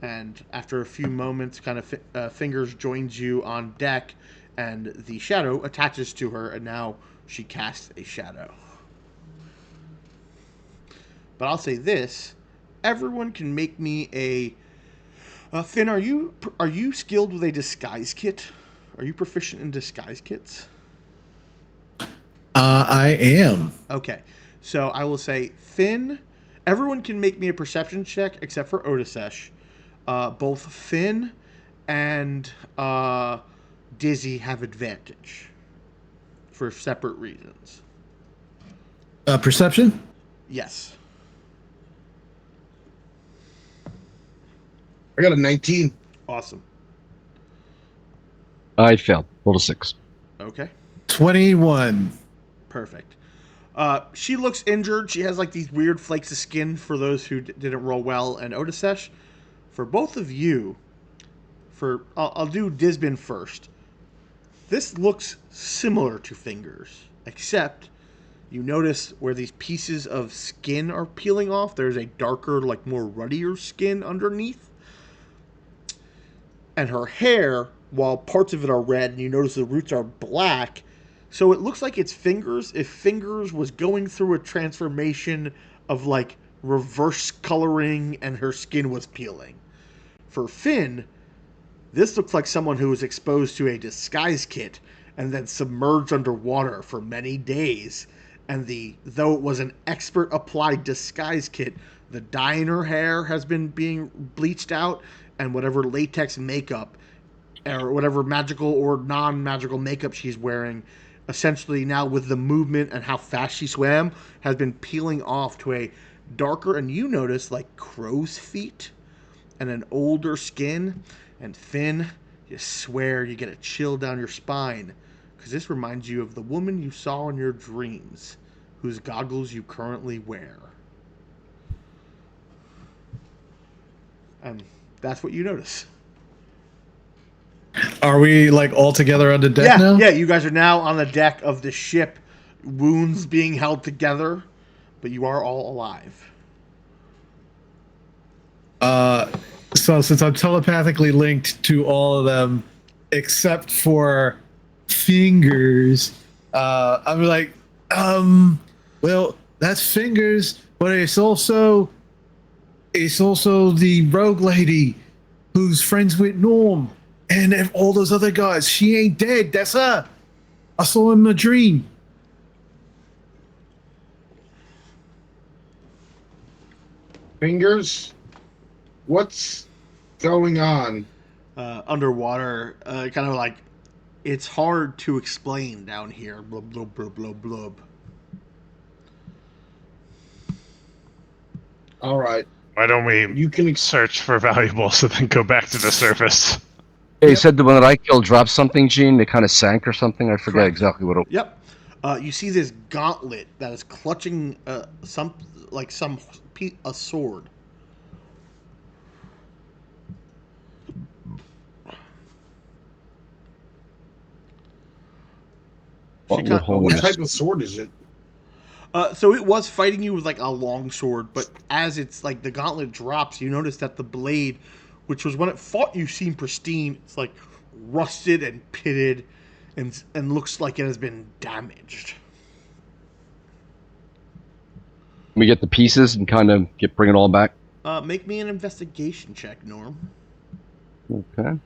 And after a few moments, kind of Fingers joins you on deck, and the shadow attaches to her, and now she casts a shadow. But I'll say this: everyone can make me a. Finn, are you skilled with a disguise kit? Are you proficient in disguise kits? I am. Okay, so I will say, Finn. Everyone can make me a perception check except for Otisesh. Both Finn and Dizzy have advantage for separate reasons. Perception? Yes. I got a 19. Awesome. I failed. Roll a 6. Okay. 21. Perfect. She looks injured. She has these weird flakes of skin for those who didn't roll well. And Otisesh, for both of you, I'll do Disbin first. This looks similar to Fingers, except you notice where these pieces of skin are peeling off, there's a darker, more ruddier skin underneath. And her hair, while parts of it are red, and you notice the roots are black, so it looks like it's Fingers if Fingers was going through a transformation of reverse coloring and her skin was peeling. For Finn, this looks like someone who was exposed to a disguise kit and then submerged underwater for many days. And though it was an expert applied disguise kit, the dye in her hair has been being bleached out, and whatever latex makeup or whatever magical or non-magical makeup she's wearing, essentially now with the movement and how fast she swam, has been peeling off to a darker, and you notice crow's feet and an older skin. And Finn, you swear you get a chill down your spine, because this reminds you of the woman you saw in your dreams, whose goggles you currently wear. And that's what you notice. Are we all together on the deck now? Yeah, you guys are now on the deck of the ship, wounds being held together, but you are all alive. So since I'm telepathically linked to all of them, except for Fingers, I'm well, that's Fingers, but it's also the rogue lady who's friends with Norm and all those other guys. She ain't dead. That's her. I saw him in a dream. Fingers, what's going on? Underwater, kind of like it's hard to explain down here. Blub blub blub blub blub. All right, Why don't we you can. search for valuables and then go back to the surface? Hey, you Yep. said the one that I killed dropped something, Gene. They kind of sank or something. I forget Correct. exactly what it. Yep. You see this gauntlet that is clutching a sword. What She we're cut- holding What this- type of sword is it? So it was fighting you with like a long sword, but as it's like the gauntlet drops, you notice that the blade, which was when it fought you, seemed pristine. It's like rusted and pitted, and looks like it has been damaged. we get the pieces and kind of bring it all back. Make me an investigation check, Norm. Okay.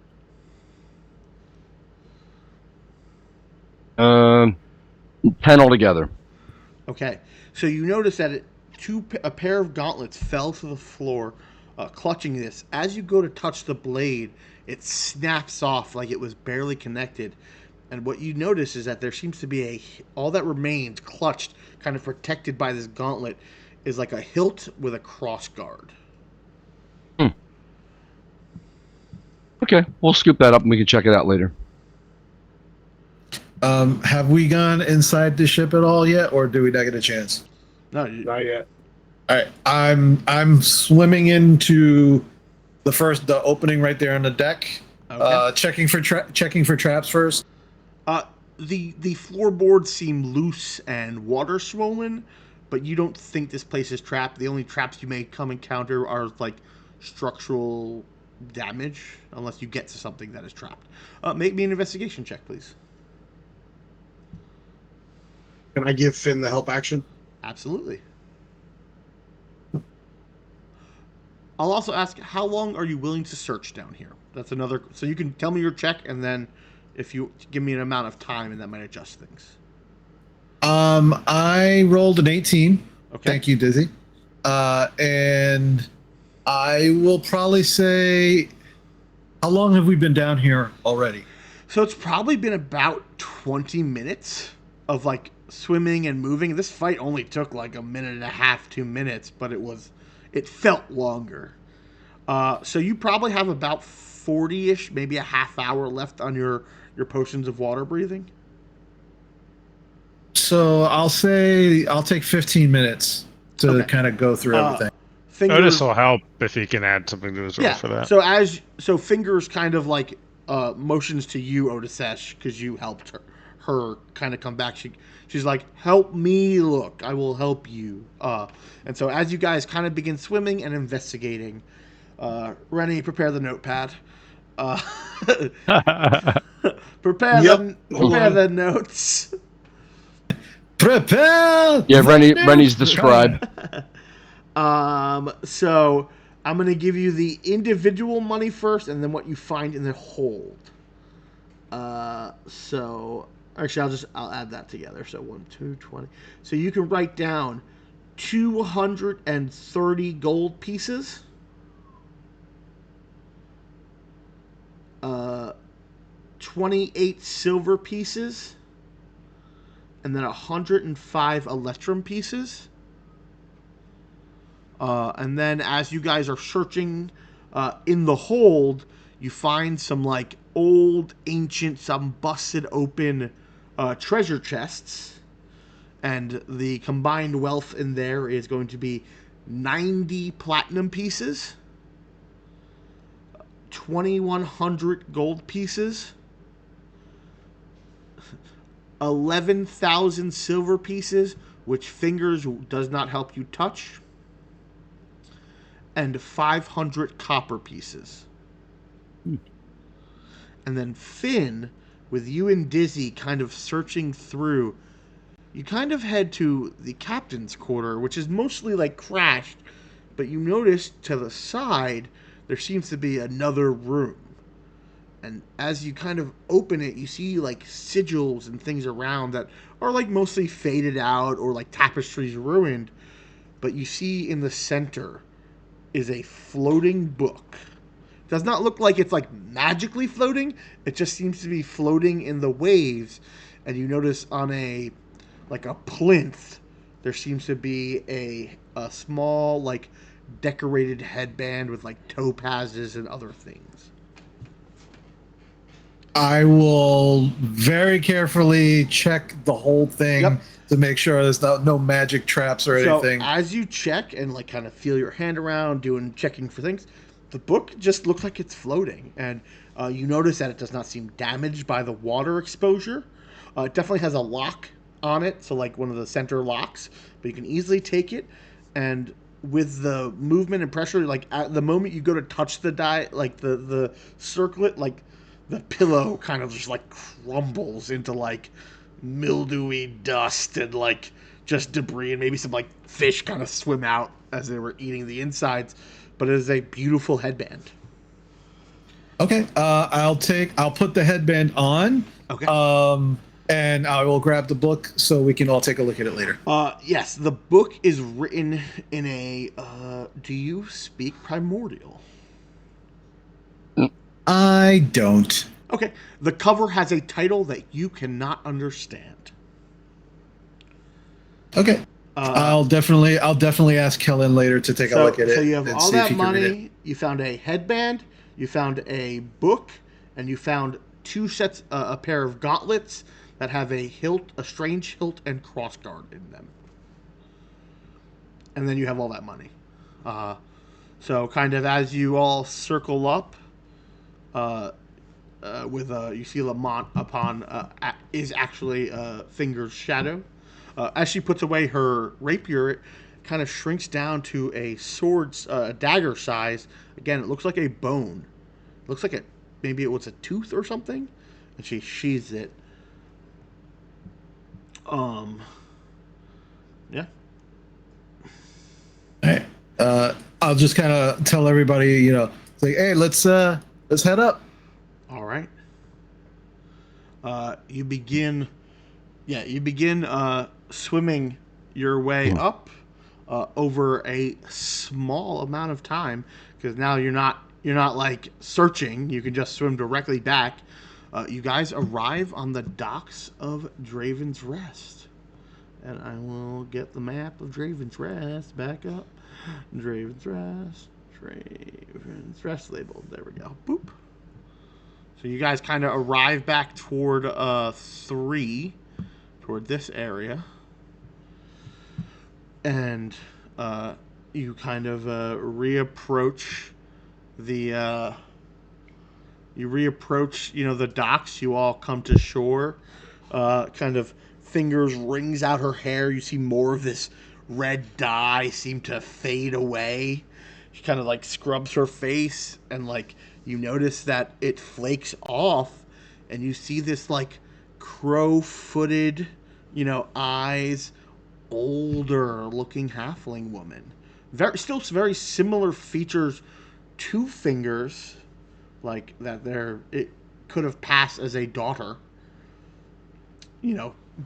10 altogether. Okay, so you notice that a pair of gauntlets fell to the floor, clutching this. As you go to touch the blade, it snaps off like it was barely connected. And what you notice is that there seems to be all that remains clutched, kind of protected by this gauntlet, is like a hilt with a cross guard. Okay, we'll scoop that up and we can check it out later. Have we gone inside the ship at all yet, or do we not get a chance? No, Not yet. All right, I'm swimming into the opening right there on the deck. okay. Checking for traps first. The floorboards seem loose and water swollen, but you don't think this place is trapped. The only traps you may encounter are like structural damage, unless you get to something that is trapped. Make me an investigation check, please. Can I give Finn the help action? Absolutely. I'll also ask, how long are you willing to search down here? That's another. So you can tell me your check, and then if you give me an amount of time, and that might adjust things. I rolled an 18. Okay. Thank you, Dizzy. And I will probably say, how long have we been down here already? So it's probably been about 20 minutes of like swimming and moving. This fight only took like a minute and a half, 2 minutes, but it felt longer. So you probably have about 40-ish, maybe a half hour left on your potions of water breathing. So I'll say I'll take 15 minutes to Okay. kind of go through everything. Otis will help if he can add something to his roll for that. So Fingers kind of like motions to you, Otisesh, because you helped her kind of come back. She's like, help me look, I will help you. And so as you guys kind of begin swimming and investigating, Rennie, prepare the notepad. Prepare the notes. Prepare. Yeah, Rennie's the scribe. So I'm gonna give you the individual money first, and then what you find in the hold. So actually, I'll add that together. So 1, 2, 20. So you can write down 230 gold pieces. 28 silver pieces, and then 105 electrum pieces. And then as you guys are searching in the hold, you find some like old, ancient, some busted open treasure chests. And the combined wealth in there is going to be 90 platinum pieces, 2,100 gold pieces, 11,000 silver pieces, which Fingers does not help you touch, and 500 copper pieces. And then Finn, with you and Dizzy kind of searching through, you kind of head to the captain's quarter, which is mostly like crashed, but you notice to the side there seems to be another room. And as you kind of open it, you see like sigils and things around that are like mostly faded out or like tapestries ruined. But you see in the center is a floating book. Does not look like it's like magically floating. It just seems to be floating in the waves. And you notice on a like a plinth, there seems to be a small like decorated headband with like topazes and other things. I will very carefully check the whole thing Yep. to make sure there's no magic traps or So anything. as you check and like kind of feel your hand around doing checking for things, the book just looks like it's floating, and you notice that it does not seem damaged by the water exposure. It definitely has a lock on it, so like one of the center locks, but you can easily take it. And with the movement and pressure, like at the moment you go to touch the like the circlet, like the pillow kind of just like crumbles into like mildewy dust and like just debris, and maybe some like fish kind of swim out as they were eating the insides. But it is a beautiful headband. Okay, I'll put the headband on. Okay. And I will grab the book so we can all take a look at it later. Yes, the book is written in a. Do you speak Primordial? I don't. Okay. The cover has a title that you cannot understand. Okay. I'll definitely ask Kellen later to take a look at it. So you have and all see if that he can read it. money. You found a headband. You found a book, and you found two sets, a pair of gauntlets that have a hilt, a strange hilt, and crossguard in them. And then you have all that money. So kind of as you all circle up, with you see Lamont upon is actually Finger's shadow. As she puts away her rapier, it kind of shrinks down to a dagger size. Again, it looks like a bone. It looks like maybe it was a tooth or something. And she sheathes it. Yeah. All right. I'll just kind of tell everybody, like, hey, let's head up. All right. You begin swimming your way up over a small amount of time, because now you're not like searching. You can just swim directly back. You guys arrive on the docks of Draven's Rest, and I will get the map of Draven's Rest back up. Draven's Rest label. There we go. Boop. So you guys kind of arrive back toward 3, toward this area, and you kind of reapproach the the docks. You all come to shore. Kind of Fingers wrings out her hair. You see more of this red dye seem to fade away. She kind of like scrubs her face, and like you notice that it flakes off, and you see this like crow-footed, eyes, older looking halfling woman. Still very similar features to Fingers, like that it could have passed as a daughter,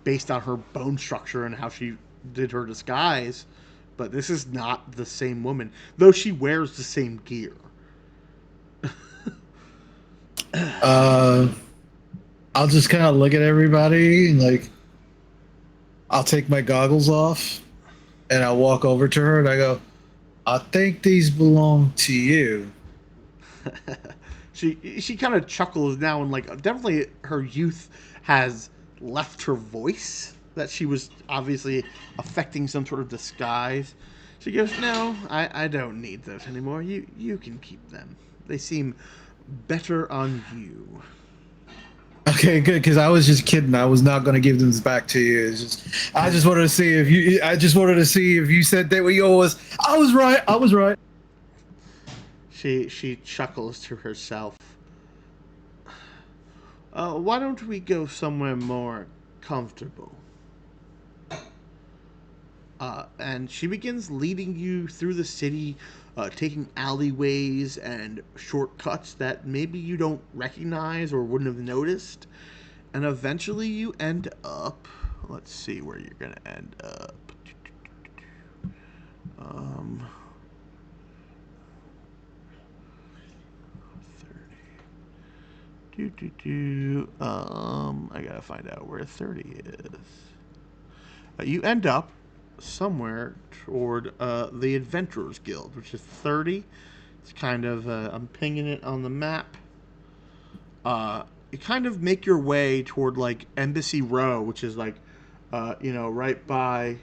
based on her bone structure and how she did her disguise. But this is not the same woman, though she wears the same gear. I'll just kind of look at everybody and like, I'll take my goggles off and I'll walk over to her and I go, I think these belong to you. She kind of chuckles now, and like definitely her youth has left her voice, that she was obviously affecting some sort of disguise. She goes, no, I don't need those anymore. You can keep them. They seem better on you. Okay, good, because I was just kidding. I was not going to give them back to you. I just wanted to see if you said that were yours. I was right. She chuckles to herself. Why don't we go somewhere more comfortable? And she begins leading you through the city, taking alleyways and shortcuts that maybe you don't recognize or wouldn't have noticed. And eventually you end up. Let's see where you're going to end up. Um, 30. I gotta find out where 30 is. You end up somewhere toward the Adventurers Guild, which is 30. It's kind of, I'm pinging it on the map. You kind of make your way toward like Embassy Row, which is like, right by,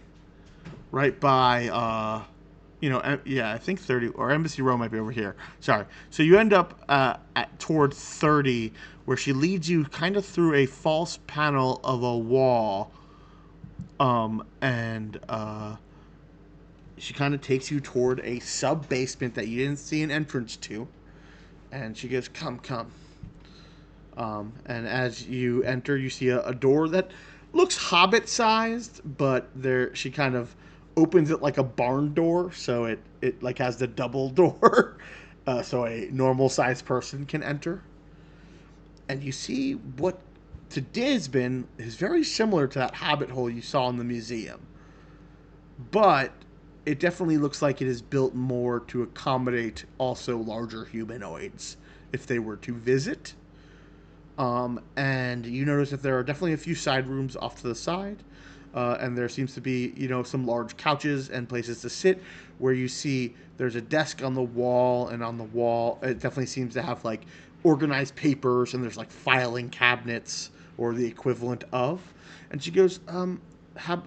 yeah, I think 30 or Embassy Row might be over here. Sorry. So you end up toward 30, where she leads you kind of through a false panel of a wall, and she kind of takes you toward a sub basement that you didn't see an entrance to, and she goes, "Come, come." And as you enter, you see a door that looks hobbit-sized, but there she kind of opens it like a barn door, so it like has the double door, so a normal-sized person can enter. And you see what to Disbin is very similar to that hobbit hole you saw in the museum, but it definitely looks like it is built more to accommodate also larger humanoids if they were to visit. And you notice that there are definitely a few side rooms off to the side, and there seems to be, some large couches and places to sit. Where you see there's a desk on the wall, and on the wall it definitely seems to have like organized papers, and there's like filing cabinets or the equivalent of. And she goes,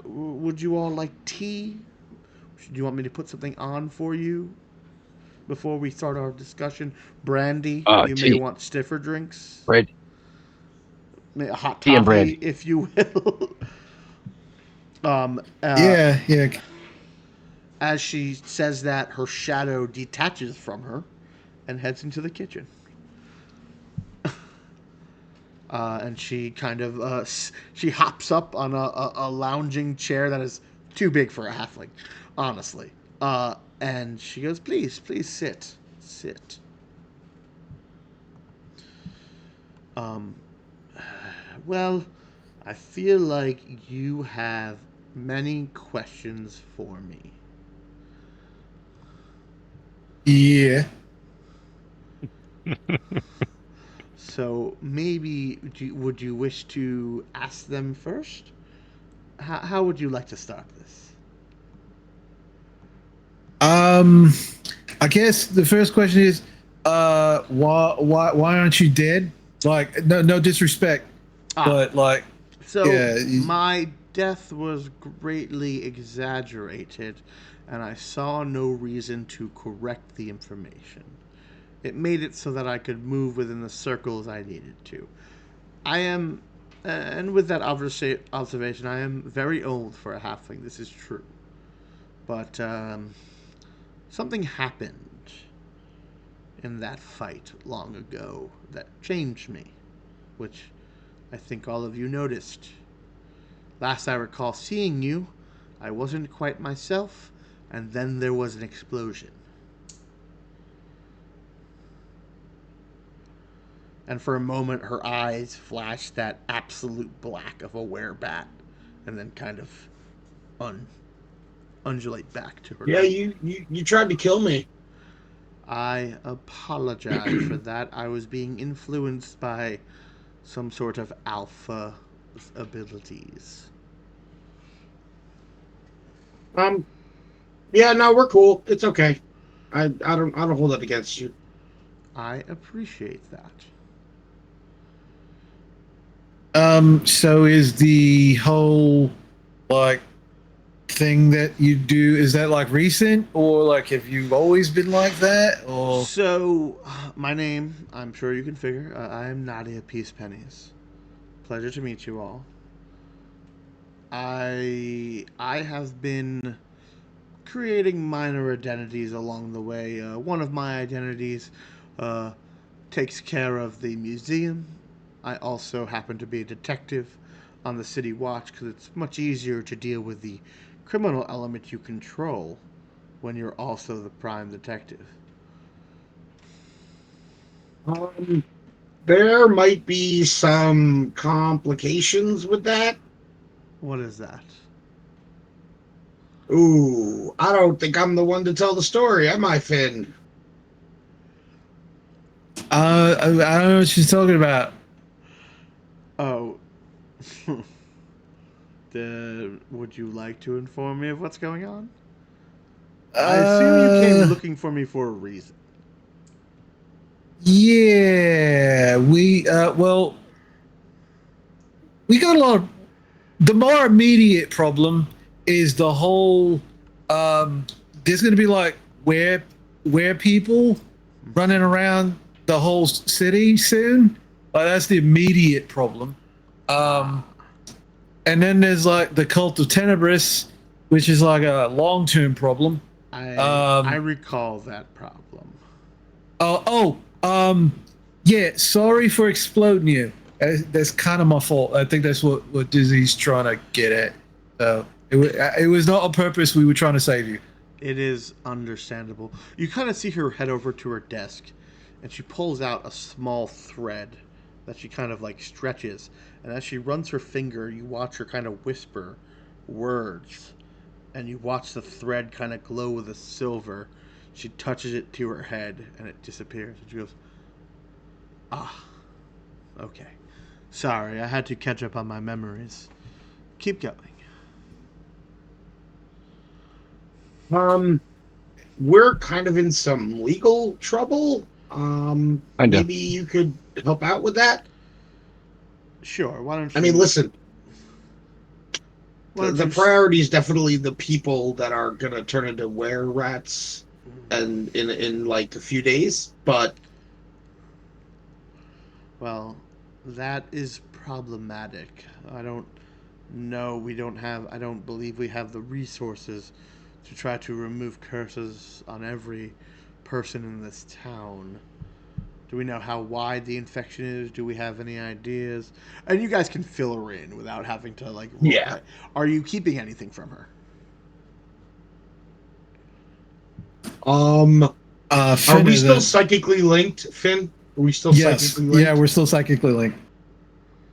would you all like tea? Do you want me to put something on for you before we start our discussion? Brandy? You may Tea, want stiffer drinks. bread, A hot tea and bread. toffee, if you will. um, uh, Yeah, yeah. as she says that, her shadow detaches from her and heads into the kitchen. And she kind of she hops up on a lounging chair that is too big for a halfling, honestly. And she goes, "Please, please sit." Um, well, I feel like you have many questions for me. Yeah. So maybe would you wish to ask them first? How would you like to start this? Um, I guess the first question is, why aren't you dead? Like, no disrespect, Ah, but like, so yeah, my death was greatly exaggerated, and I saw no reason to correct the information. It made it so that I could move within the circles I needed to. I am, and with that observation, I am very old for a halfling. This is true, but something happened in that fight long ago that changed me, which I think all of you noticed. Last I recall seeing you, I wasn't quite myself, and then there was an explosion. And for a moment, her eyes flashed that absolute black of a werebat, and then kind of undulate back to her Yeah, normal. you tried to kill me. I apologize for that. I was being influenced by some sort of alpha abilities. Um, yeah, no, we're cool. It's okay. I don't hold that against you. I appreciate that. so is the whole like thing that you do, is that like recent, or like have you always been like that, or? So, my name, I'm sure you can figure. I am Nadia Peacepennies. Pleasure to meet you all. I have been creating minor identities along the way. One of my identities uh, takes care of the museum. I also happen to be a detective on the city watch because it's much easier to deal with the criminal element you control when you're also the prime detective. Um, there might be some complications with that. What is that? Ooh, I don't think I'm the one to tell the story, am I, Finn? I don't know what she's talking about. Oh, would you like to inform me of what's going on? I assume you came Uh, looking for me for a reason. yeah, well, we got a lot of. The more immediate problem is the whole. Um, there's going to be like where people running around the whole city soon. Like that's the immediate problem. Um, and then there's like the cult of Tenebris, which is like a long term problem. I Um, recall that problem. oh, yeah. Sorry for exploding you. That's kind of my fault. I think that's what Disney's trying to get at. So it was not on purpose. We were trying to save you. It is understandable. You kind of see her head over to her desk, and she pulls out a small thread that she kind of like stretches. And as she runs her finger, you watch her kind of whisper words, and you watch the thread kind of glow with a silver. She touches it to her head, and it disappears. And she goes, "Ah, okay. Sorry, I had to catch up on my memories. Keep going." Um, we're kind of in some legal trouble. Kinda. Maybe you could help out with that. Sure. Why don't I mean, you? listen, Why don't the you? priority is definitely the people that are gonna turn into were rats, and in like a few days. But Well, that is problematic. I don't know. We don't have. I don't believe we have the resources to try to remove curses on every person in this town. Do we know how wide the infection is? Do we have any ideas? And you guys can fill her in without having to like role yeah, play. Are you keeping anything from her? um, are Finn we still isn't. psychically linked, Finn? Are we still Yes, psychically yeah, linked? we're still psychically linked.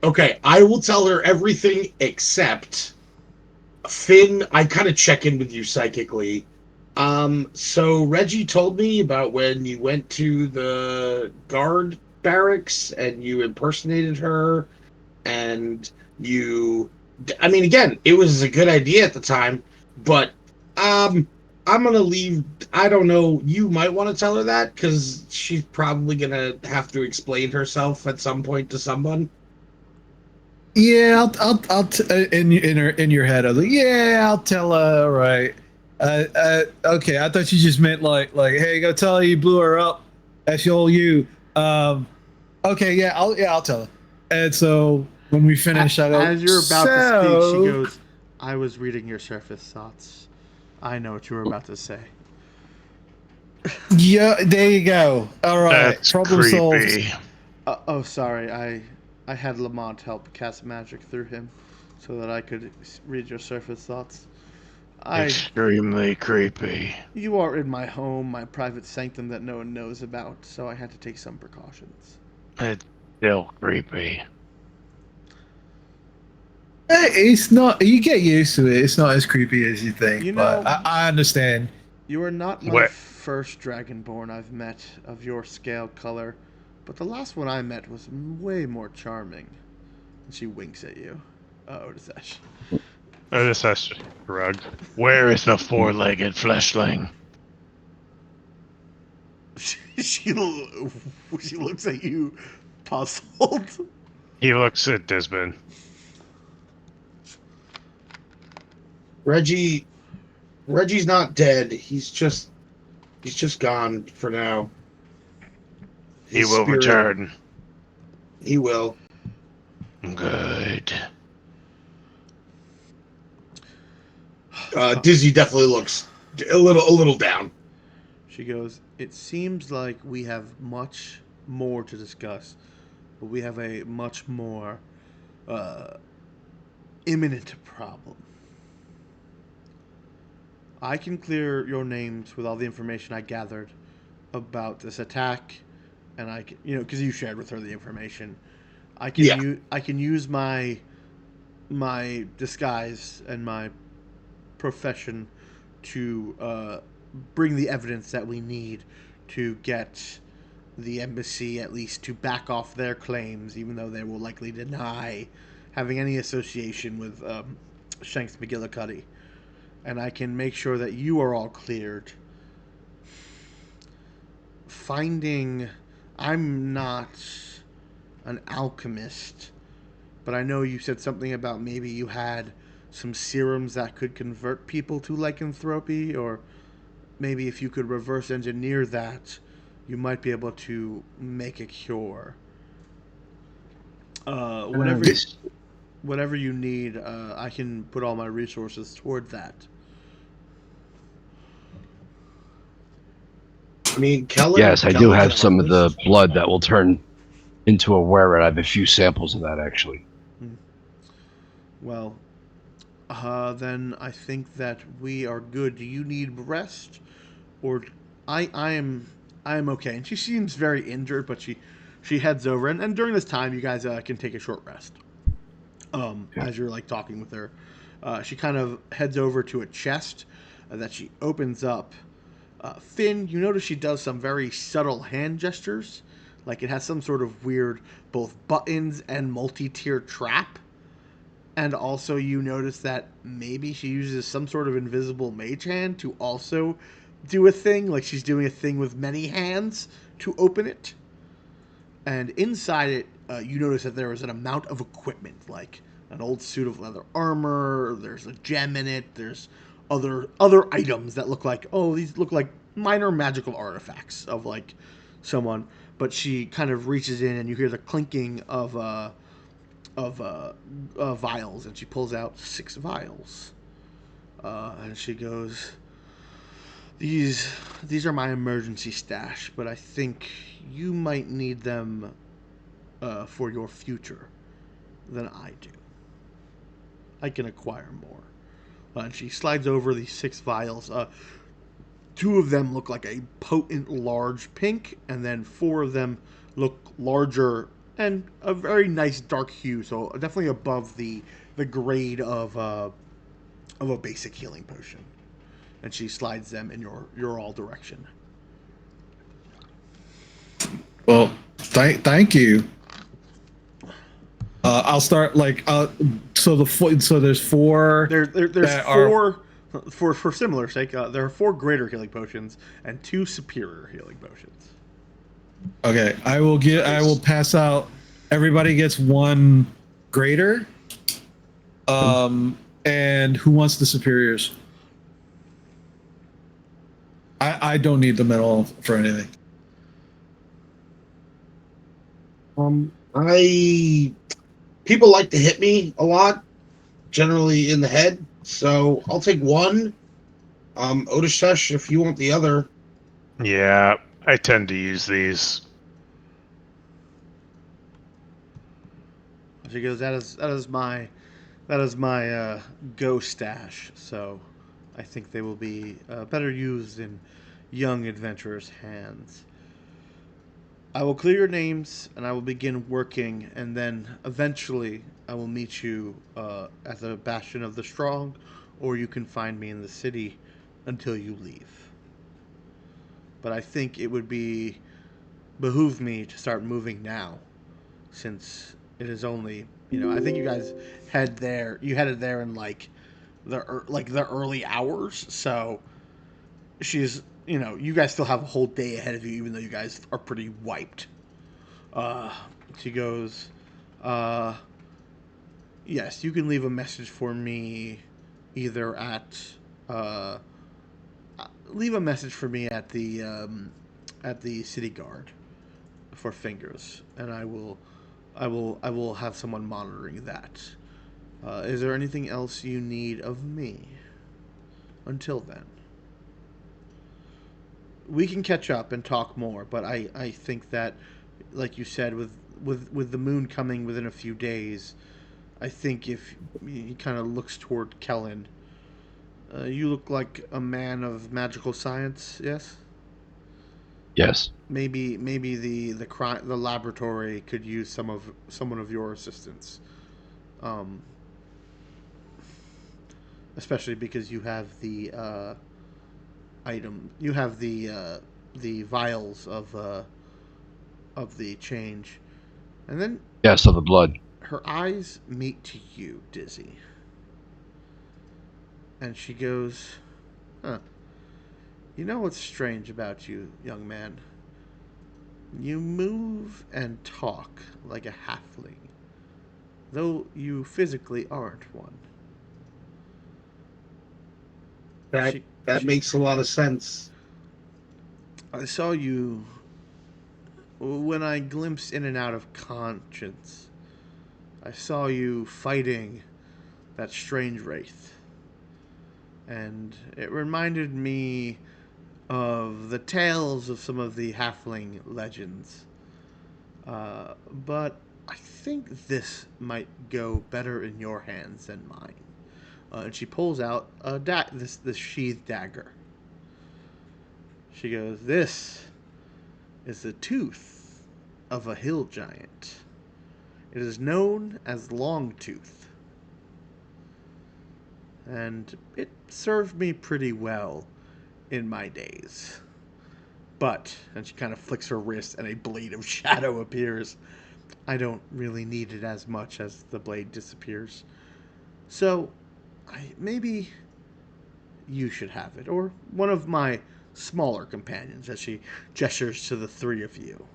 Okay, I will tell her everything except Finn. I kind of check in with you psychically. So Reggie told me about when you went to the guard barracks and you impersonated her, and you. I mean, again, it was a good idea at the time, but um, I'm gonna leave. I don't know. You might want to tell her that because she's probably gonna have to explain herself at some point to someone. Yeah, in your head. I was like, yeah, I'll tell her. All right. Okay. I thought you just meant like, hey, go tell her you blew her up. That's all you. Um, okay, I'll tell her. And so when we finish, I go, As you're about to speak, she so goes, "I was reading your surface thoughts. I know what you were about to say." yeah, there you go. All right, That's problem solved. creepy. Oh, sorry. I had Lamont help cast magic through him, so that I could read your surface thoughts. I, Extremely creepy. you are in my home, my private sanctum that no one knows about, so I had to take some precautions. It's still creepy. It's not. You get used to it. It's not as creepy as you think, You but know, I understand. you are not my What? first dragonborn I've met of your scale color, but the last one I met was way more charming. And she winks at you. Oh, does that? Oh, this has to shrug. Where is the four-legged fleshling? she she looks at you, puzzled. He looks at Disbin. Reggie, Reggie's not dead. He's just gone for now. He His will spirit, return. he will. Good. Dizzy definitely looks a little down. She goes, "It seems like we have much more to discuss, but we have a much more uh, imminent problem. I can clear your names with all the information I gathered about this attack, and I can, because you shared with her the information. Yeah. I can use my disguise and my profession to bring the evidence that we need to get the embassy at least to back off their claims, even though they will likely deny having any association with Shanks McGillicuddy. And I can make sure that you are all cleared. Finding. I'm not an alchemist, but I know you said something about maybe you had some serums that could convert people to lycanthropy, or maybe if you could reverse engineer that, you might be able to make a cure. Uh, whatever, This, whatever you need, I can put all my resources toward that. I mean, Kellen. yes, I do Kellen can have help some of the us. blood that will turn into a were-rat. I have a few samples of that actually. Well, then I think that we are good. Do you need rest, or I am okay? And she seems very injured, but she heads over, and during this time, you guys can take a short rest. Yeah. As you're like talking with her, she kind of heads over to a chest that she opens up. Finn, you notice she does some very subtle hand gestures, like it has some sort of weird both buttons and multi-tier trap. And also, you notice that maybe she uses some sort of invisible mage hand to also do a thing, like she's doing a thing with many hands to open it. And inside it, you notice that there is an amount of equipment, like an old suit of leather armor. There's a gem in it. There's other items that look like, oh, these look like minor magical artifacts of like someone. But she kind of reaches in, and you hear the clinking of vials, and she pulls out 6 vials, and she goes, "These are my emergency stash, but I think you might need them for your future than I do. I can acquire more." And she slides over these 6 vials. 2 of them look like a potent large pink, and then 4 of them look larger and a very nice dark hue. So definitely above the grade of a basic healing potion. And she slides them in your all direction. Well, thank you. I'll start like so there's 4 There's that are 4 for similar sake. There are 4 greater healing potions and 2 superior healing potions. okay. I will pass out. Everybody gets 1 greater. And who wants the superiors? I don't need them at all for anything. I people like to hit me a lot, generally in the head. So I'll take 1. Odyssesh, if you want the other. Yeah, I tend to use these. She goes, that is my go stash. So I think they will be better used in young adventurers' hands. I will clear your names and I will begin working, and then eventually I will meet you at the Bastion of the Strong, or you can find me in the city until you leave. But I think it would behoove me to start moving now, since it is only, I think you guys headed there in like the early hours, so she's, you guys still have a whole day ahead of you, even though you guys are pretty wiped. Uh, she goes, uh, yes, you can leave a message for me either uh, leave a message for me at the city guard for fingers, and I will have someone monitoring that. Is there anything else you need of me? Until then, we can catch up and talk more. But I think that, like you said, with the moon coming within a few days, I think if he kind of looks toward Kellen, You look like a man of magical science. Yes. Yes. Maybe the laboratory could use someone of your assistance. Um, especially because you have the you have the vials of the change, and then Yes, of the blood. her eyes meet to you, Dizzy, and she goes, "Huh? You know what's strange about you, young man? You move and talk like a halfling, though you physically aren't one." That She, that she makes a lot of sense. I saw you when I glimpsed in and out of conscience. I saw you fighting that strange wraith, and it reminded me of the tales of some of the halfling legends. But I think this might go better in your hands than mine. And she pulls out this sheathed dagger. She goes, "This is the tooth of a hill giant. It is known as Longtooth, and it served me pretty well in my days. But," and she kind of flicks her wrist and a blade of shadow appears, "I don't really need it as much as the blade disappears. So, maybe you should have it, or one of my smaller companions," as she gestures to the three of you.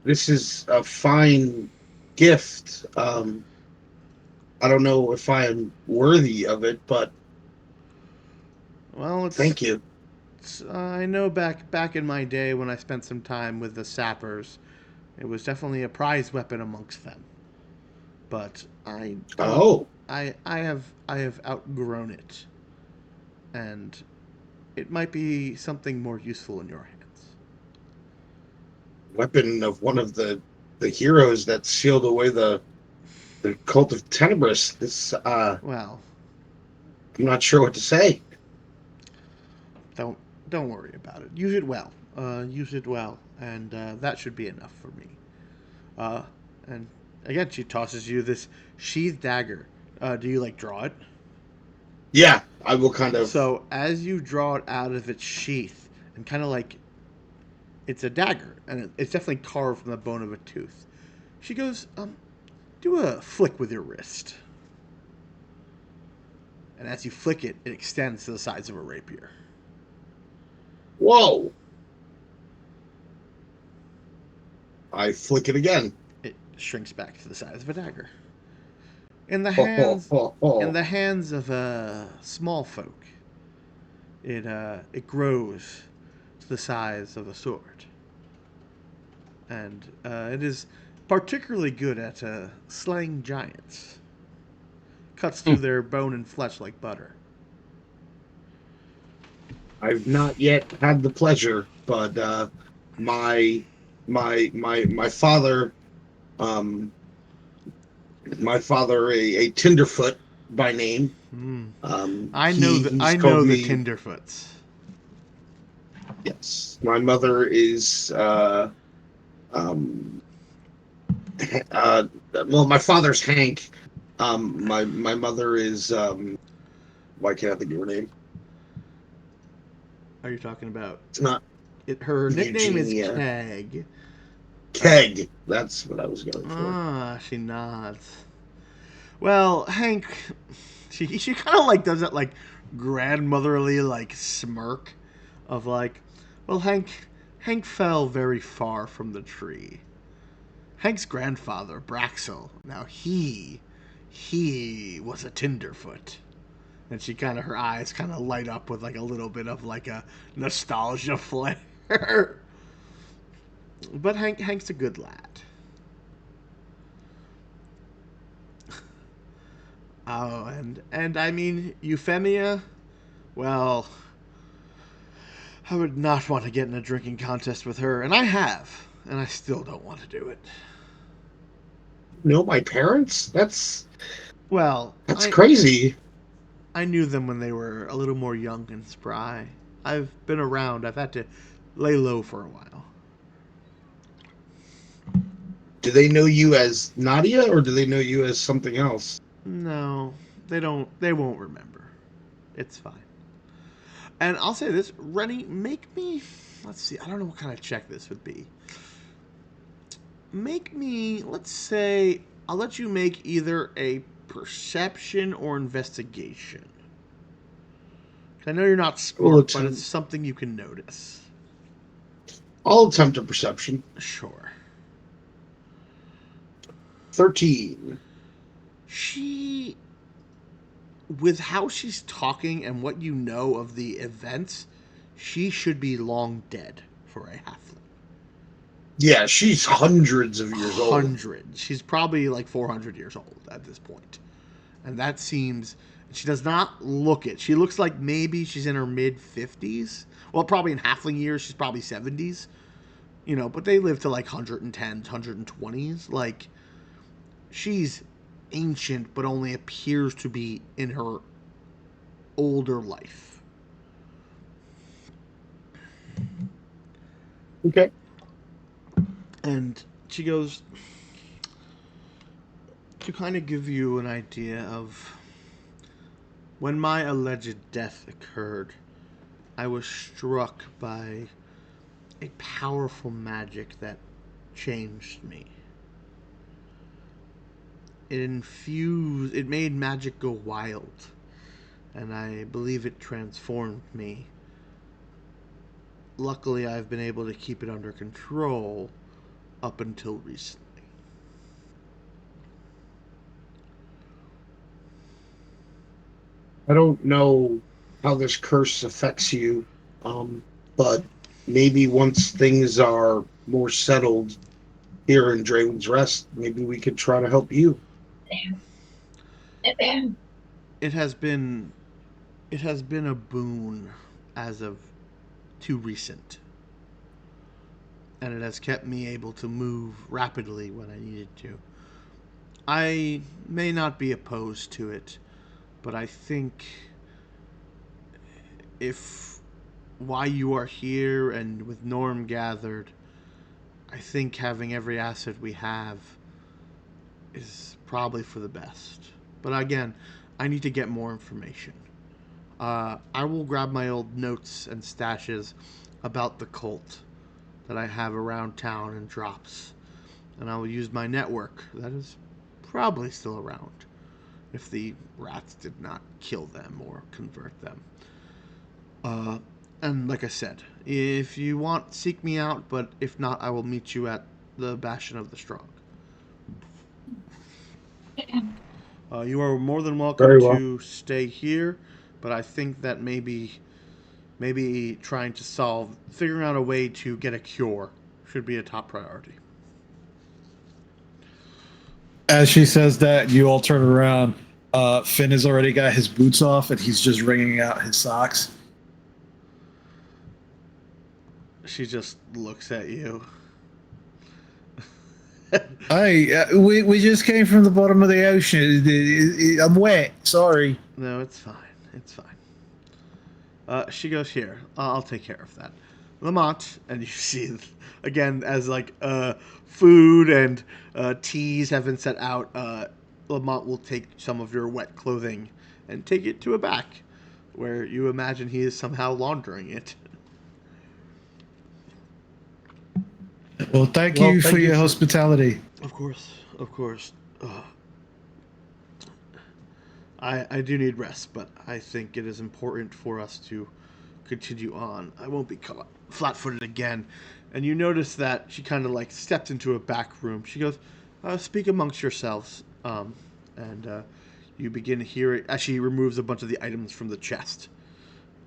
This is a fine gift. I don't know if I am worthy of it, but Well, thank you. I know back in my day when I spent some time with the sappers, it was definitely a prized weapon amongst them. But I don't. Oh, I have outgrown it, and it might be something more useful in your hands. weapon of one of the heroes that sealed away the cult of Tenebris. This Well, I'm not sure what to say. don't don't worry about it. Use it well. Use it well, and that should be enough for me. Uh, and again, she tosses you this sheathed dagger. Do you like draw it? Yeah, I will kind of. So as you draw it out of its sheath, and kind of like it's a dagger, and it's definitely carved from the bone of a tooth. She goes, do a flick with your wrist. And as you flick it, it extends to the size of a rapier. Whoa! I flick it again. It shrinks back to the size of a dagger. In the Ho, ho, hands, ho, in ho. the hands of small folk, it grows to the size of a sword, and it is particularly good at slaying giants. Cuts Hmm. through their bone and flesh like butter. I've not yet had the pleasure, but my my father, um, my father, a tenderfoot by name. Mm. He's I called know the me. Tenderfoots. Yes, my mother is. Um, well, my father's Hank. My mother is. Why can't I think of her name? Are you talking about It's not her nickname is Eugenia. Keg. Uh, Keg. That's what I was going for. she nods. Well, Hank, she kind of like does that like grandmotherly like smirk of like, well, Hank fell very far from the tree. Hank's grandfather, Braxel, now he was a tenderfoot. And she kind of her eyes kind of light up with like a little bit of like a nostalgia flair. But Hank's a good lad. Oh, and I mean Euphemia. Well, I would not want to get in a drinking contest with her, and I have, and I still don't want to do it. No, my parents. Well, That's crazy. I knew them when they were a little more young and spry. I've been around. I've had to lay low for a while. Do they know you as Nadia, or do they know you as something else? No, they don't. They won't remember. It's fine. And I'll say this, Rennie, make me. Let's see. I don't know what kind of check this would be. Make me. Let's say I'll let you make either a perception or investigation. I know you're not smart, but it's something you can notice. I'll attempt a perception. Sure. 13. She, with how she's talking and what you know of the events, she should be long dead for a halfling. Yeah, she's hundreds of years old. Hundreds. She's probably like 400 years old at this point. And that seems. She does not look it. She looks like maybe she's in her mid 50s. Well, probably in halfling years, she's probably 70s. You know, but they live to like 110s, 120s. Like, she's ancient, but only appears to be in her older life. Okay. And she goes, to kind of give you an idea of when my alleged death occurred, I was struck by a powerful magic that changed me. It made magic go wild, and I believe it transformed me. Luckily, I've been able to keep it under control up until recently. I don't know how this curse affects you, but maybe once things are more settled here in Draven's Rest, maybe we could try to help you. It has been a boon as of too recent. And it has kept me able to move rapidly when I needed to. I may not be opposed to it, but I think if why you are here and with Norm gathered, I think having every asset we have is probably for the best. But again, I need to get more information. I will grab my old notes and stashes about the cult that I have around town and drops, and I will use my network that is probably still around if the rats did not kill them or convert them. And like I said, if you want, seek me out, but if not, I will meet you at the Bastion of the Strong. You are more than welcome to stay here, but I think that maybe trying to figuring out a way to get a cure should be a top priority. As she says that, you all turn around. Finn has already got his boots off, and he's just wringing out his socks. She just looks at you. We just came from the bottom of the ocean. I'm wet. Sorry. No, it's fine. It's fine. She goes, here. I'll take care of that. Lamont, and you see, again, as like food and teas have been set out, Lamont will take some of your wet clothing and take it to a back, where you imagine he is somehow laundering it. Well, thank you for your hospitality. Of course. I do need rest, but I think it is important for us to continue on. I won't be caught flat-footed again. And you notice that she kind of like stepped into a back room. She goes, speak amongst yourselves. And you begin to hear it as she removes a bunch of the items from the chest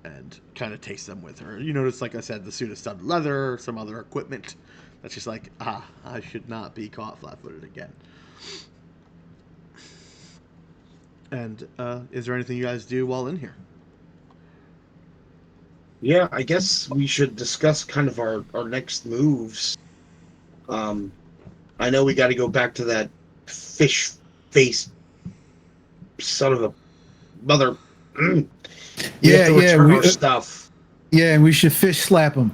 and kind of takes them with her. You notice, like I said, the suit of studded leather, some other equipment. That's just like, I should not be caught flat-footed again. And is there anything you guys do while in here? Yeah, I guess we should discuss kind of our next moves. I know we got to go back to that fish face son of a mother. We have Yeah, to yeah, return our stuff. yeah, and we should fish slap him.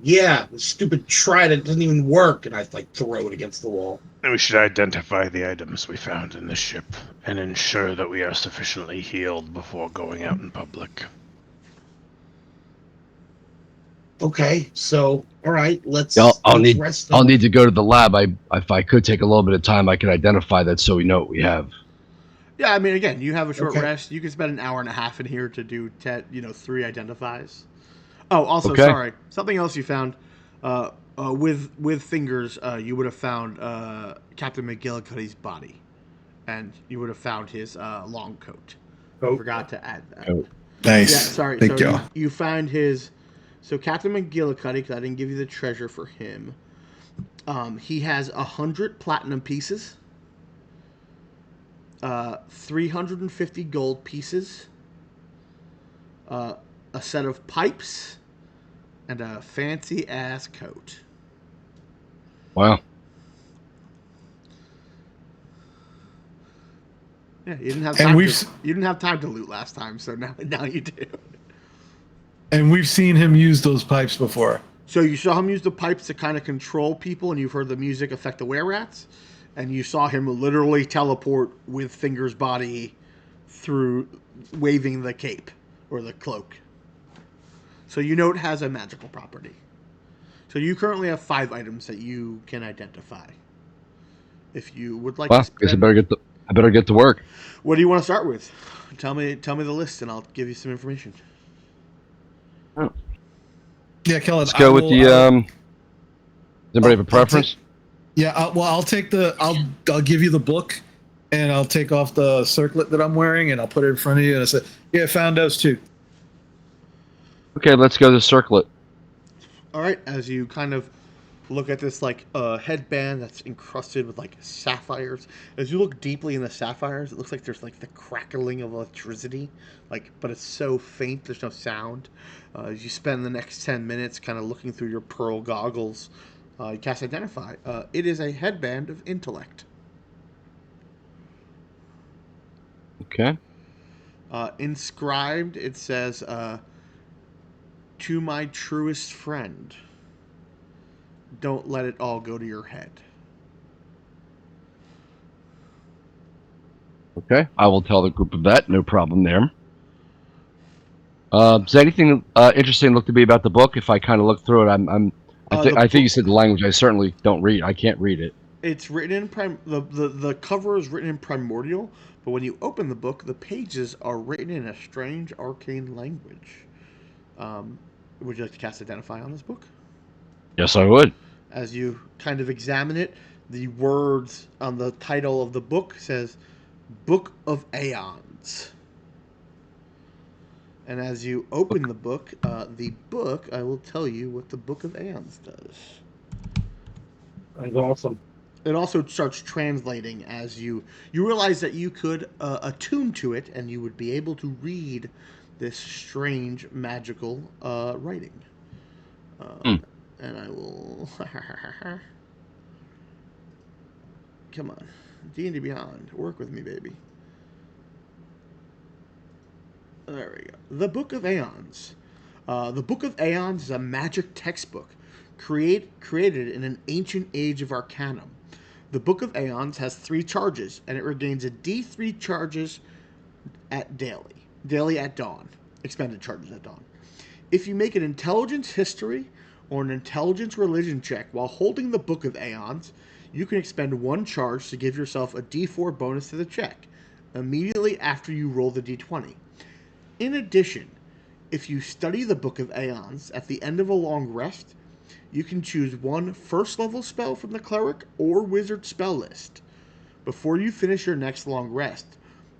Yeah, the stupid trident doesn't even work, and I like throw it against the wall. And we should identify the items we found in the ship and ensure that we are sufficiently healed before going out in public. Okay, so all right, let's Yeah, I'll need rest I'll up. need to go to the lab. If I could take a little bit of time, I could identify that so we know what we have. Yeah, I mean, again, you have a short Okay. rest. You can spend an hour and a half in here to do 3 identifies. Oh, also, Okay. sorry, something else you found. With fingers, you would have found Captain McGillicuddy's body, and you would have found his long coat. Oh, Forgot to add that. Oh. Nice. Yeah, sorry. Thank so y'all. you find his. So Captain McGillicuddy, because I didn't give you the treasure for him. He has 100 platinum pieces, 350 gold pieces, a set of pipes, and a fancy ass coat. Wow. Yeah, you didn't have And time. we've You didn't have time to loot last time, so now you do. and we've seen him use those pipes before. So you saw him use the pipes to kind of control people, and you've heard the music affect the were-rats, and you saw him literally teleport with Finger's body through waving the cape or the cloak. So you know it has a magical property. So you currently have 5 items that you can identify. If you would like Well, to guess spend, I better get to work. what do you want to start with? Tell me the list, and I'll give you some information. Yeah, Kellen. Let's go with the. Does anybody have a preference? I'll take the. I'll give you the book, and I'll take off the circlet that I'm wearing, and I'll put it in front of you, and I say, "Yeah, found those too." Okay, let's go to circlet. All right, as you kind of look at this headband that's encrusted with sapphires. As you look deeply in the sapphires, it looks like there's the crackling of electricity, but it's so faint there's no sound. As you spend the next 10 minutes kind of looking through your pearl goggles, you cast identify. It is a headband of intellect. Okay. Inscribed, it says, "To my truest friend, don't let it all go to your head." Okay, I will tell the group of that. No problem there. Does anything interesting look to be about the book? If I kind of look through it, I think you said the language. I certainly don't read. I can't read it. It's written in the cover is written in primordial, but when you open the book, the pages are written in a strange arcane language. Would you like to cast identify on this book? Yes, I would. As you kind of examine it, the words on the title of the book says "Book of Aeons." And as you open the book, I will tell you what the Book of Aeons does. that's awesome. It also starts translating as you realize that you could attune to it, and you would be able to read this strange magical writing. And I will come on, D&D Beyond, work with me, baby. There we go. The Book of Aeons. The Book of Aeons is a magic textbook created in an ancient age of Arcanum. The Book of Aeons has 3 charges, and it regains a D3 charges at daily at dawn, expended charges at dawn. If you make an intelligence history or an intelligence religion check while holding the Book of Aeons, you can expend 1 charge to give yourself a D4 bonus to the check immediately after you roll the D20. In addition, if you study the Book of Aeons at the end of a long rest, you can choose 1 first-level spell from the cleric or wizard spell list. Before you finish your next long rest,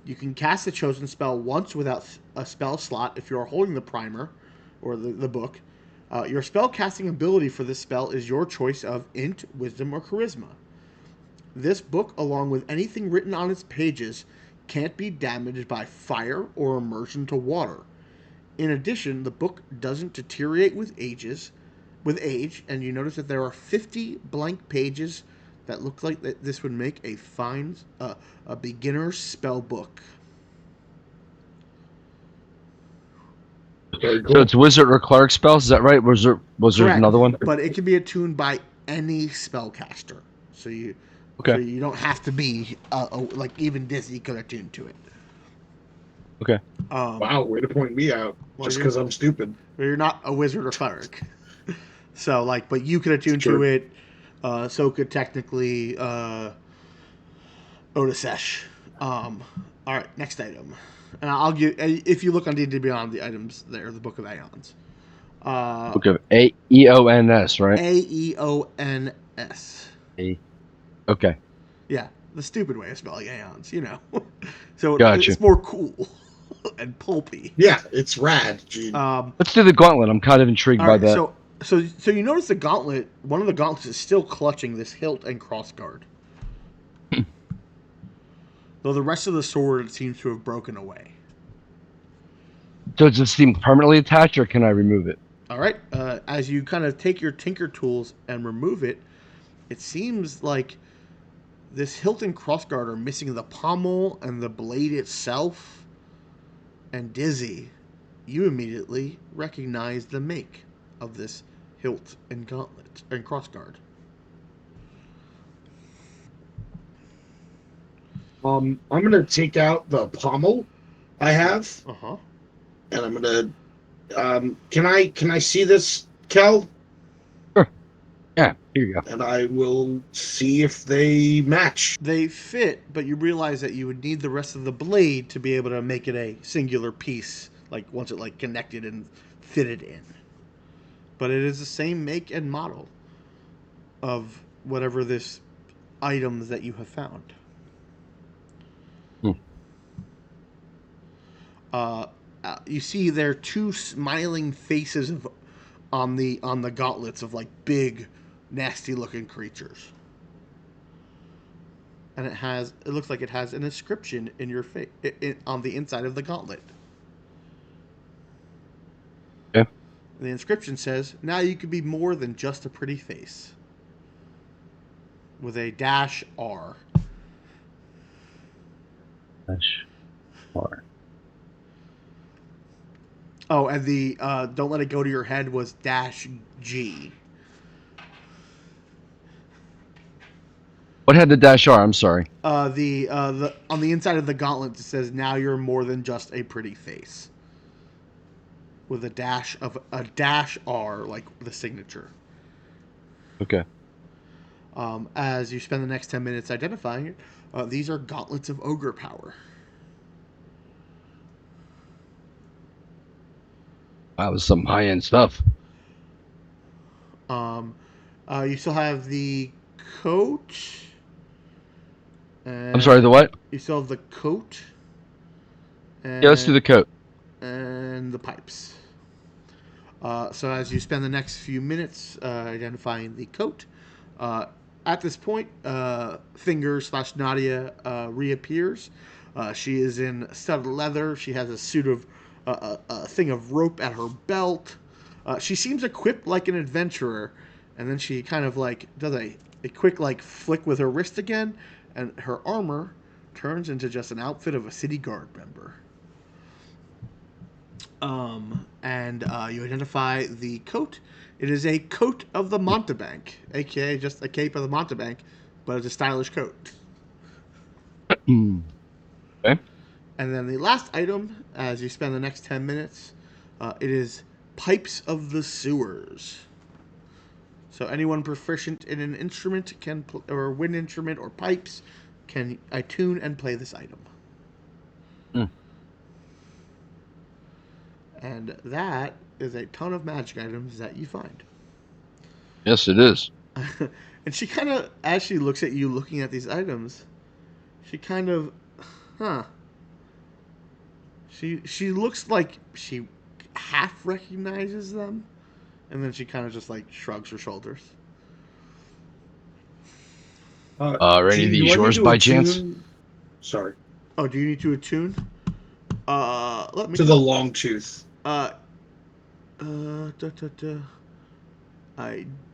you can cast the chosen spell once without a spell slot if you are holding the primer or the book. Your spell casting ability for this spell is your choice of Int, Wisdom, or Charisma. This book, along with anything written on its pages, can't be damaged by fire or immersion to water. In addition, the book doesn't deteriorate with age, and you notice that there are 50 blank pages that looked like that this would make a fine a beginner's spell book. Very So cool. it's wizard or cleric spells. Is that right? Was there Correct. another one? But it can be attuned by any spellcaster. So Okay. you don't have to be like even Disney could attune to it. Okay. Wow, way to point me out. Well, Just because I'm stupid. you're not a wizard or cleric. So like, but you could attune Sure. to it. So could technically Odasesh. All right, next item. And I'll give if you look on D&D Beyond the items there, the Book of Aeons. Book of Aeons, right? Aeons. A. Okay. Yeah, the stupid way of spelling aeons, you know. So Gotcha. it's more cool and pulpy. Yeah, it's rad, Gene. Let's do the gauntlet. I'm kind of intrigued All by right, that. so you notice the gauntlet. One of the gauntlets is still clutching this hilt and crossguard, though the rest of the sword seems to have broken away. So does this seem permanently attached, or can I remove it? All right, as you kind of take your tinker tools and remove it, it seems like this hilt and crossguard are missing the pommel and the blade itself. And Dizzy, you immediately recognize the make of this hilt and gauntlet and crossguard. I'm gonna take out the pommel I have, Uh-huh. and I'm gonna. Can I see this, Kel? Yeah. Here you go. And I will see if they match. They fit, but you realize that you would need the rest of the blade to be able to make it a singular piece, like once it like connected and fitted in. But it is the same make and model of whatever this items that you have found. Hmm. You see there are two smiling faces on the gauntlets of like big, nasty looking creatures, and it looks like it has an inscription in your face on the inside of the gauntlet. Okay. The inscription says, "Now you can be more than just a pretty face." With a -R. R. Oh, and the "Don't let it go to your head" was -G. What had the -R? I'm sorry. The on the inside of the gauntlet it says, "Now you're more than just a pretty face." With a -R, like the signature. Okay. As you spend the next 10 minutes identifying it, these are gauntlets of ogre power. That was some high-end stuff. You still have the coat. I'm sorry, the what? You still have the coat. And, Yeah, let's do the coat. And the pipes. So as you spend the next few minutes identifying the coat, at this point, Finger/Nadia reappears. She is in studded leather. She has a suit of a thing of rope at her belt. She seems equipped like an adventurer, and then she kind of like does a quick like flick with her wrist again, and her armor turns into just an outfit of a city guard member. And you identify the coat. It is a coat of the Montebank, aka just a cape of the Montebank, but it's a stylish coat. Okay. And then the last item, as you spend the next 10 minutes, it is Pipes of the Sewers. So anyone proficient in an instrument or wind instrument or pipes can attune and play this item. Hmm. And that is a ton of magic items that you find. Yes, it is. And she kind of, as she looks at you looking at these items, she kind of, She looks like she half recognizes them, and then she kind of just like shrugs her shoulders. Are any of Gene, do these I need yours to by attune- chance? Sorry. Oh, do you need to attune? Let me. To the long tooth. I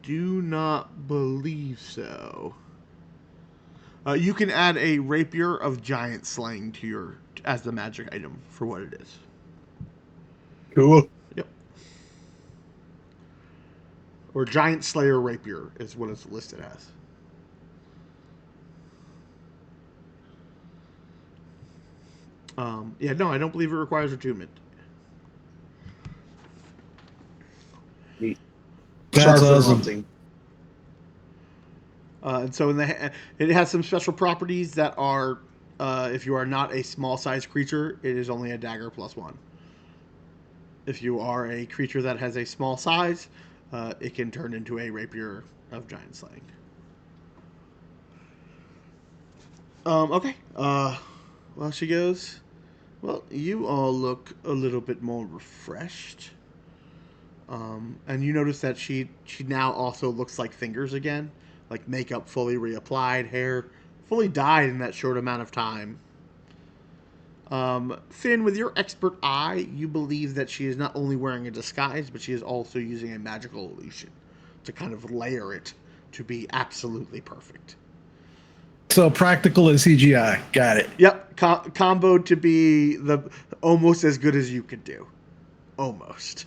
do not believe so. You can add a rapier of giant slaying to your as the magic item for what it is. Cool. Yep. Or giant slayer rapier is what it's listed as. Yeah, no, I don't believe it requires attunement. Neat. That's Sorry for awesome. interrupting. And so it has some special properties that are, if you are not a small sized creature, it is only a dagger +1. If you are a creature that has a small size, it can turn into a rapier of giant slaying. Okay. Well, she goes, well, you all look a little bit more refreshed. And you notice that she now also looks like fingers again, like makeup fully reapplied, hair fully dyed in that short amount of time. Finn, with your expert eye, you believe that she is not only wearing a disguise, but she is also using a magical illusion to kind of layer it to be absolutely perfect. So practical as CGI. Got it. Yep, comboed to be the almost as good as you could do, almost.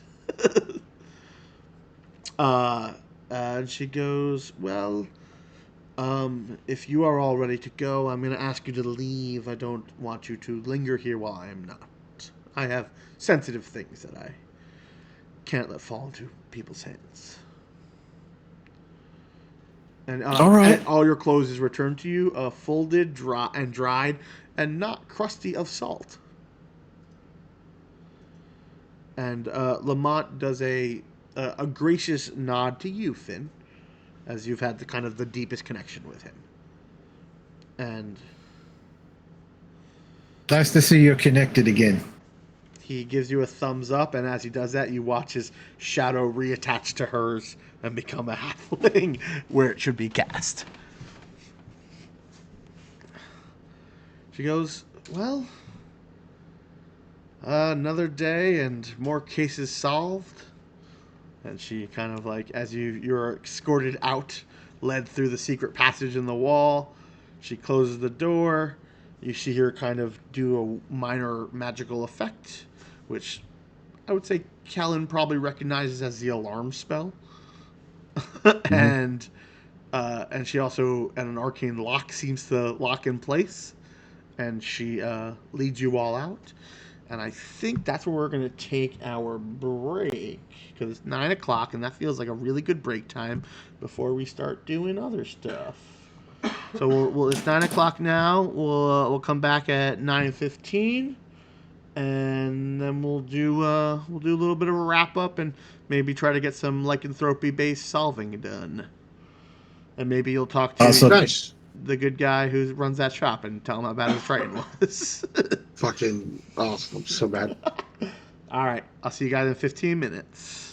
And she goes, well, if you are all ready to go, I'm going to ask you to leave. I don't want you to linger here while I am not. I have sensitive things that I can't let fall into people's hands. All right. And all your clothes is returned to you, folded, dried, and not crusty of salt. And Lamont does a gracious nod to you, Finn, as you've had the deepest connection with him. And Nice to see you're connected again. he gives you a thumbs up, and as he does that, you watch his shadow reattach to hers and become a halfling where it should be cast. She goes, well, another day and more cases solved. And she kind of like, as you're escorted out, led through the secret passage in the wall, she closes the door. You see her kind of do a minor magical effect, which I would say Kellen probably recognizes as the alarm spell. and she also, and an arcane lock seems to lock in place. And she leads you all out. And I think that's where we're going to take our break because it's 9 o'clock, and that feels like a really good break time before we start doing other stuff. So it's 9 o'clock now. We'll come back at 9:15, and then we'll do a little bit of a wrap up and maybe try to get some lycanthropy based solving done. And maybe you'll talk to Awesome. Nice. the good guy who runs that shop and tell him how bad his Triton was. Fucking awesome. So bad. All right. I'll see you guys in 15 minutes.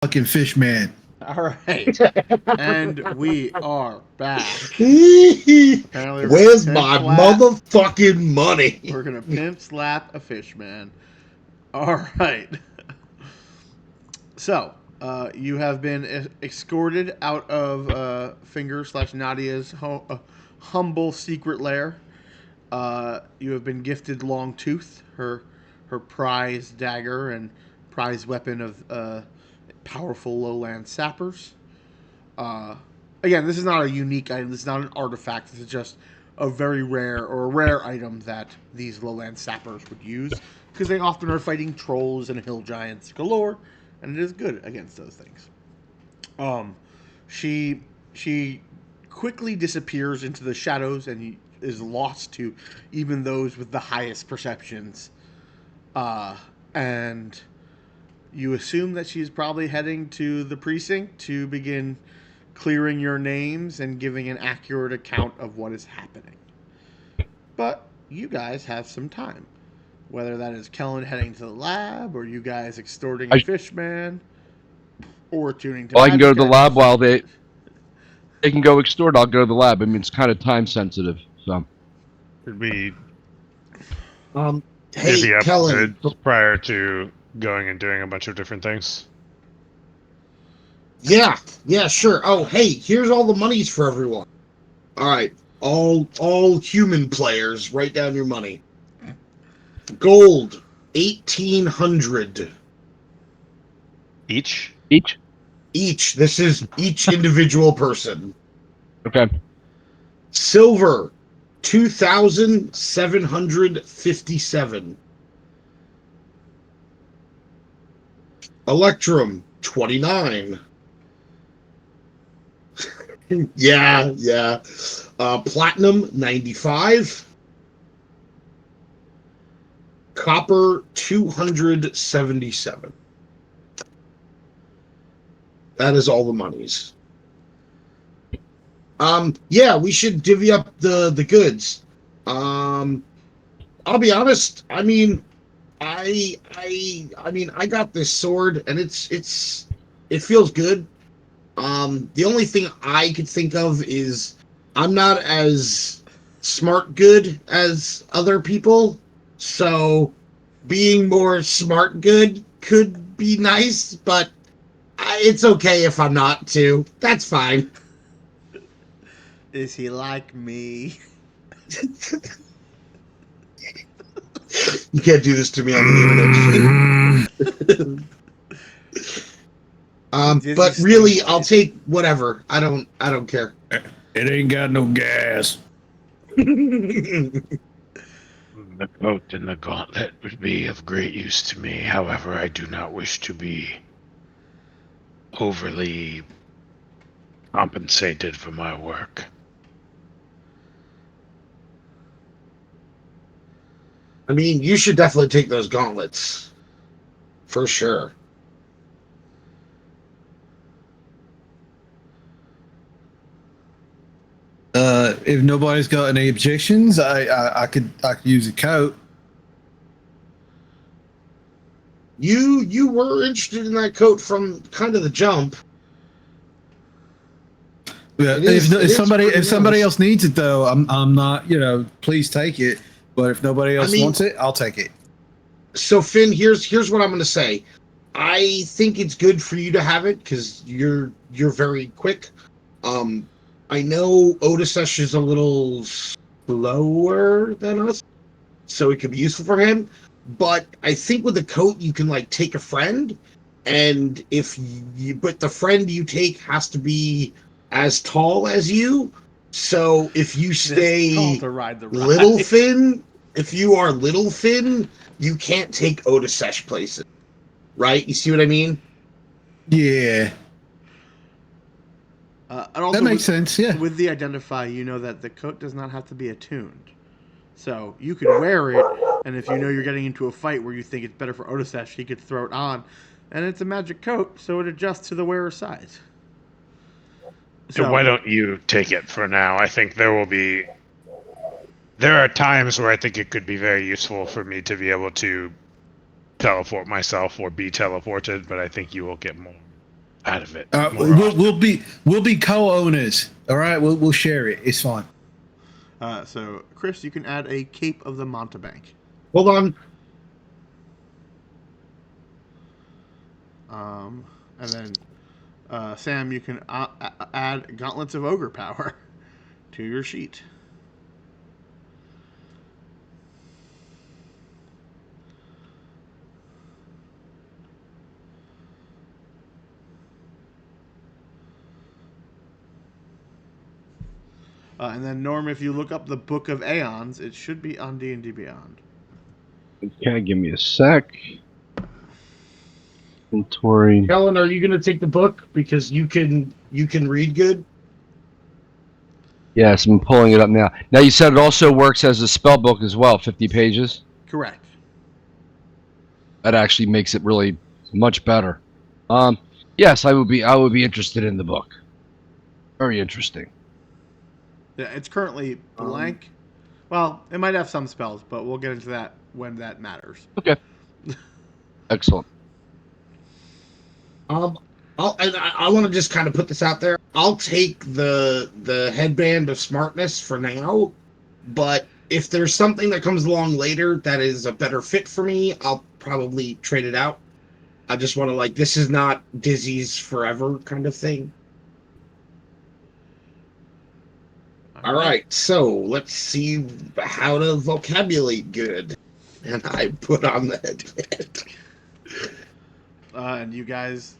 fucking fish man. All right, and we are back. Apparently, we're Where's gonna my pimp slap. motherfucking money? We're gonna pimp slap a fish man. All right. So, you have been escorted out of Finger / Nadia's humble secret lair. You have been gifted Long Tooth, her prized dagger and prized weapon of powerful lowland sappers. Uh, Again, this is not a unique item. This is not an artifact. This is just a very rare or a rare item that these lowland sappers would use because they often are fighting trolls and hill giants galore, and it is good against those things. She quickly disappears into the shadows and is lost to even those with the highest perceptions. And you assume that she's probably heading to the precinct to begin clearing your names and giving an accurate account of what is happening. But you guys have some time. Whether that is Kellen heading to the lab, or you guys extorting a fish man, or tuning to Well, I can go to magic the lab items. while they can go extort. I'll go to the lab. I mean, it's kind of time sensitive, so. Should we Hey, divvy up Kellen. goods prior to going and doing a bunch of different things? Yeah, sure. Oh, hey, here's all the monies for everyone. All right, all human players, write down your money. Gold, 1,800 Each? each. This is each individual person. Okay. Silver, 2,757. Electrum, 29. Yeah. Platinum, 95. Copper, 277. That is all the monies. Yeah, we should divvy up the goods. I'll be honest. I mean, I got this sword, and it feels good. The only thing I could think of is I'm not as smart good as other people, so being more smart good could be nice, but it's okay if I'm not too. That's fine. Is he like me? You can't do this to me on the internet. But really, I'll take whatever. I don't care. It ain't got no gas. The coat and the gauntlet would be of great use to me. However, I do not wish to be overly compensated for my work. I mean, you should definitely take those gauntlets. For sure. If nobody's got any objections, I could use a coat. You were interested in that coat from kind of the jump. Yeah, if somebody else needs it though, I'm not, please take it. But if nobody else wants it, I'll take it. So Finn, here's what I'm gonna say. I think it's good for you to have it because you're very quick. I know Otisesh is a little slower than us, so it could be useful for him. But I think with the coat, you can like take a friend, and but the friend you take has to be as tall as you. So if you stay to ride the ride. Little Finn, if you are Little Finn, you can't take Otisesh places, right? You see what I mean? Yeah. And also that makes sense, yeah. With the Identify, you know that the coat does not have to be attuned. So you could wear it, and if you know you're getting into a fight where you think it's better for Otisesh, he could throw it on. And it's a magic coat, so it adjusts to the wearer's size. So why don't you take it for now? I think there are times where I think it could be very useful for me to be able to teleport myself or be teleported, but I think you will get more out of it. We'll be co-owners. All right, we'll share it. It's fine. So, Chris, you can add a Cape of the Montebank. Hold on. And then, Sam, you can add Gauntlets of Ogre Power to your sheet. And then, Norm, if you look up the Book of Aeons, it should be on D&D Beyond. Okay, give me a sec. Inventory. Helen, are you going to take the book because you can read good? Yes, I'm pulling it up now. Now you said it also works as a spell book as well, 50 pages. Correct. That actually makes it really much better. Yes, I would be interested in the book. Very interesting. Yeah, it's currently blank. Well, it might have some spells, but we'll get into that when that matters. Okay. Excellent. I want to just kind of put this out there. I'll take the headband of smartness for now, but if there's something that comes along later that is a better fit for me, I'll probably trade it out. I just want to this is not Dizzy's forever kind of thing. All right, so let's see how to vocabulate good. And I put on the headband. And you guys,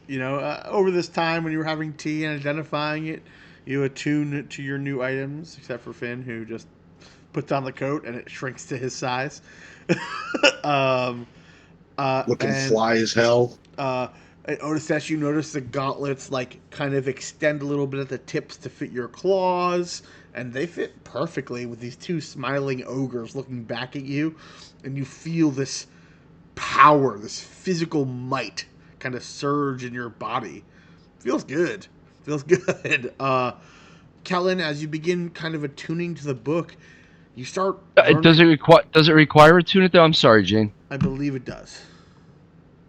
over this time when you were having tea and identifying it, you attune to your new items, except for Finn, who just puts on the coat and it shrinks to his size. Looking fly as hell. At Otis, you notice the gauntlets kind of extend a little bit at the tips to fit your claws, and they fit perfectly with these two smiling ogres looking back at you, and you feel this power, this physical might kind of surge in your body. Feels good. Kellen, as you begin kind of attuning to the book, you start learning. Does it require a tune it though? I'm sorry, Jane. I believe it does.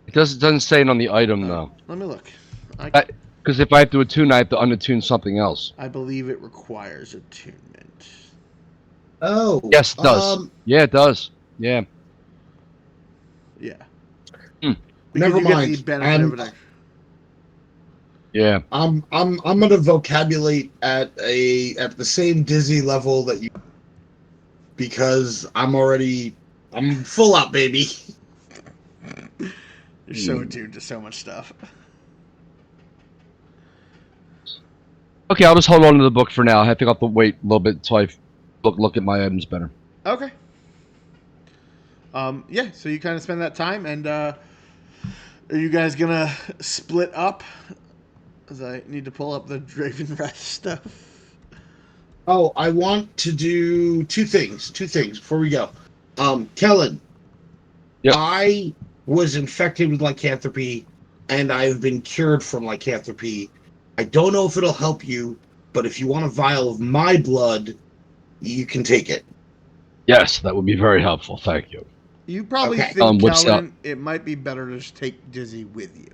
It doesn't say it on the item though. Let me look. Because if I have to attune, I have to unattune something else. I believe it requires attunement. Oh. Yes, it does. Yeah, it does. Yeah. Yeah. Never mind. Yeah. I'm gonna vocabulate at the same Dizzy level that you, because I'm full up, baby. You're so attuned to so much stuff. Okay, I'll just hold on to the book for now. I think I'll have to wait a little bit until I look at my items better. Okay. Yeah, so you kind of spend that time, and are you guys gonna split up? As I need to pull up the Draven Rest stuff. Oh, I want to do two things before we go. Kellen, yep. I was infected with lycanthropy, and I've been cured from lycanthropy. I don't know if it'll help you, but if you want a vial of my blood, you can take it. Yes, that would be very helpful. Thank you. You probably think, Kellen, it might be better to just take Dizzy with you.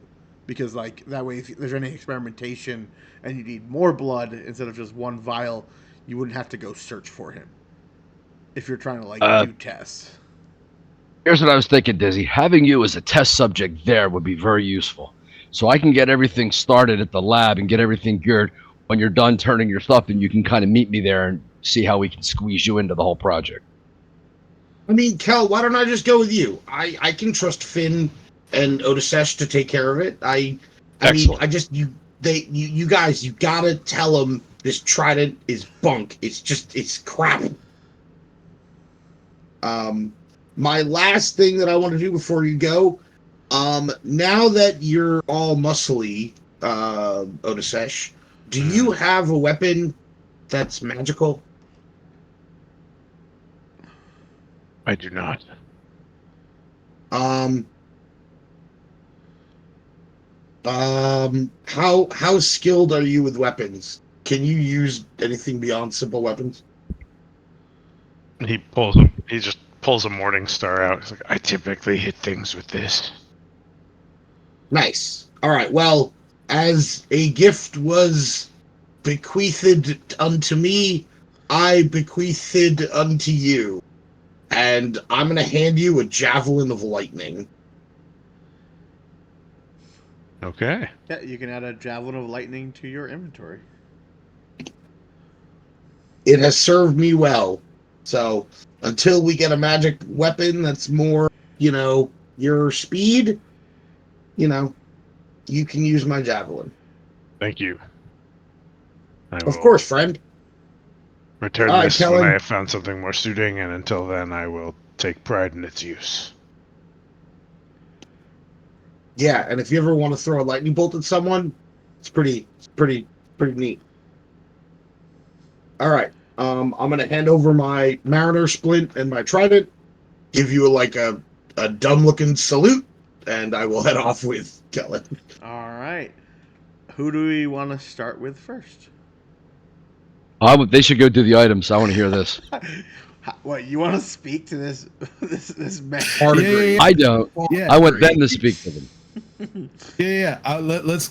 Because, that way, if there's any experimentation and you need more blood instead of just one vial, you wouldn't have to go search for him. If you're trying to, do tests. Here's what I was thinking, Dizzy. Having you as a test subject there would be very useful. So I can get everything started at the lab and get everything geared. When you're done turning your stuff in, you can kind of meet me there and see how we can squeeze you into the whole project. I mean, Kel, why don't I just go with you? I can trust Finn and Otisesh to take care of it. I mean, you guys, you gotta tell them this trident is bunk. It's crap. My last thing that I want to do before you go, now that you're all muscly, Otisesh, do you have a weapon that's magical? I do not. How skilled are you with weapons? Can you use anything beyond simple weapons? He just pulls a morning star out. He's like, I typically hit things with this. Nice. All right. Well, as a gift was bequeathed unto me, I bequeathed unto you. And I'm going to hand you a javelin of lightning. Okay. Yeah, you can add a javelin of lightning to your inventory. It has served me well. So until we get a magic weapon that's more, your speed, you can use my javelin. Thank you. I Of will course, friend. return All right, this when I Kellen. have found something more suiting, and until then, I will take pride in its use. Yeah, and if you ever want to throw a lightning bolt at someone, it's pretty neat. All right. I'm gonna hand over my mariner splint and my trident, give you a dumb looking salute, and I will head off with Kellen. All right. Who do we want to start with first? They should go do the items. I want to hear this. What, you want to speak to this this man? Hard agree. Yeah. I don't. Yeah. I want them to speak to them. Yeah. Let's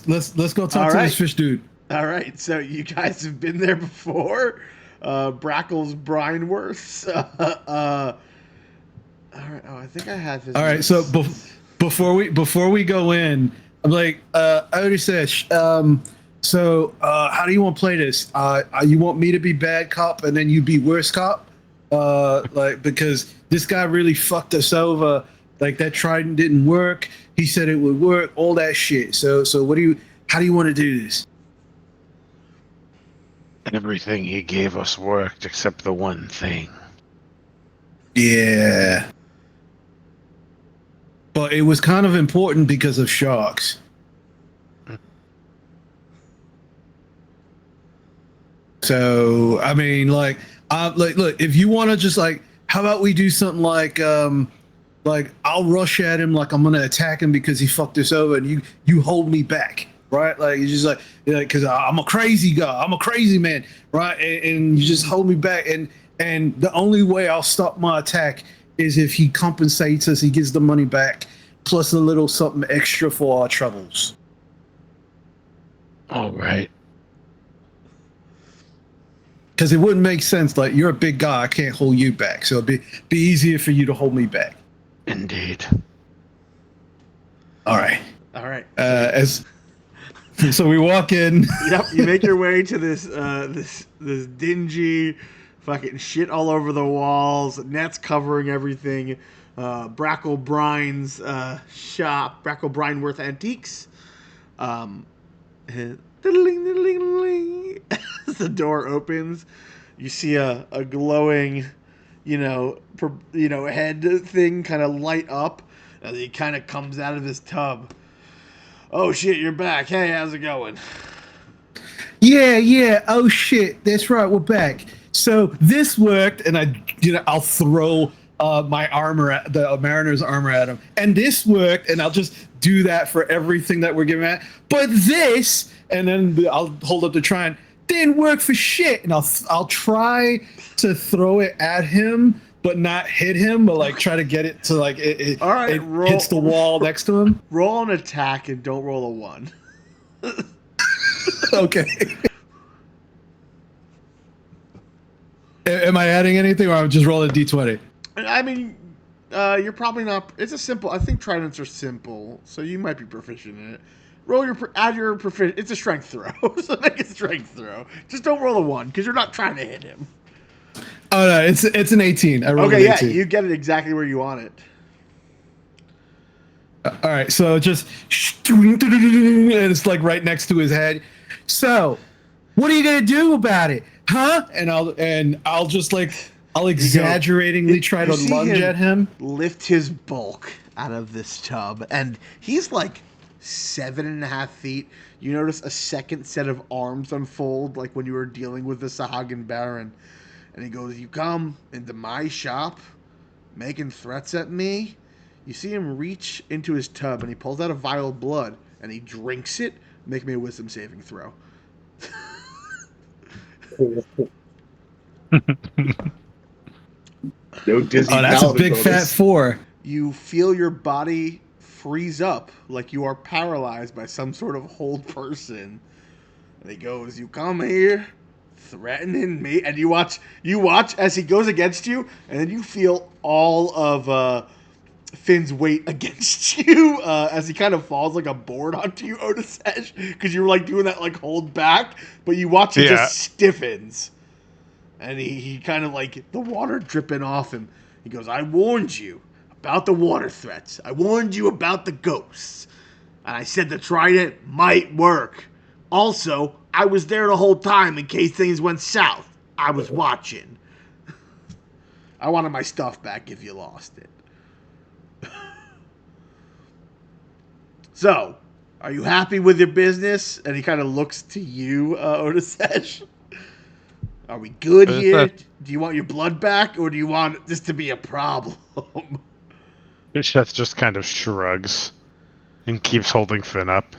go talk All to right. this fish dude. All right, so you guys have been there before. Brackle's Brineworths. All right. Oh, I think I have his. All right. So before we go in, I'm like, I already said. So how do you want to play this? You want me to be bad cop and then you be worse cop? Because this guy really fucked us over. Like that trident didn't work. He said it would work. All that shit. So how do you want to do this? Everything he gave us worked except the one thing. Yeah. But it was kind of important because of sharks. So I mean, look, if you want to just how about we do something like I'll rush at him like I'm gonna attack him because he fucked us over, and you hold me back, right? Like you just because I'm a crazy guy, I'm a crazy man, right? And you just hold me back, and the only way I'll stop my attack is if he compensates us, he gives the money back, plus a little something extra for our troubles. All right. Because it wouldn't make sense. Like you're a big guy, I can't hold you back, so it'd be easier for you to hold me back. Indeed. All right. All right. So we walk in. Yep. You make your way to this this dingy, fucking shit all over the walls, nets covering everything. Brackle Brine's shop, Brackle Brineworth Antiques. As the door opens, you see a glowing, head thing kind of light up as he kind of comes out of his tub. Oh shit, you're back. Hey, how's it going? Yeah. Oh shit, that's right. We're back. So this worked, and I'll throw my armor at the mariner's armor at him, and this worked, and I'll just do that for everything that we're giving at. But this, and then I'll hold up the trident. Didn't work for shit, and I'll try to throw it at him, but not hit him, but try to get it to it. All right, it hits the wall next to him. Roll an attack and don't roll a 1. Okay. Am I adding anything, or I'm just rolling a d20? I mean, you're probably not. It's a simple. I think tridents are simple, so you might be proficient in it. Add your proficient. It's a strength throw, so make a strength throw. Just don't roll a 1 because you're not trying to hit him. Oh no, it's an 18. I rolled Okay, an 18. yeah, you get it exactly where you want it. All right, so just and it's right next to his head. So, what are you gonna do about it, huh? And I'll just I'll exaggeratingly try to lunge at him. Lift his bulk out of this tub, and he's 7.5 feet. You notice a second set of arms unfold, like when you were dealing with the Sahagin Baron. And he goes, "You come into my shop, making threats at me?" You see him reach into his tub, and he pulls out a vial of blood, and he drinks it. Make me a wisdom saving throw. No Disney. Oh, that's a big fat 4. You feel your body freeze up like you are paralyzed by some sort of hold person. And he goes, "You come here threatening me," and you watch as he goes against you, and then you feel all of Finn's weight against you as he kind of falls like a board onto you, Otis Edge, because you were like doing that like hold back, but you watch he just stiffens, and he kind of like the water dripping off him. He goes, "I warned you about the water threats. I warned you about the ghosts, and I said the trident might work. Also, I was there the whole time in case things went south. I was watching. I wanted my stuff back if you lost it." So, are you happy with your business? And he kind of looks to you, Otis Edge. Are we good here? Do you want your blood back, or do you want this to be a problem? Seth just kind of shrugs and keeps holding Finn up.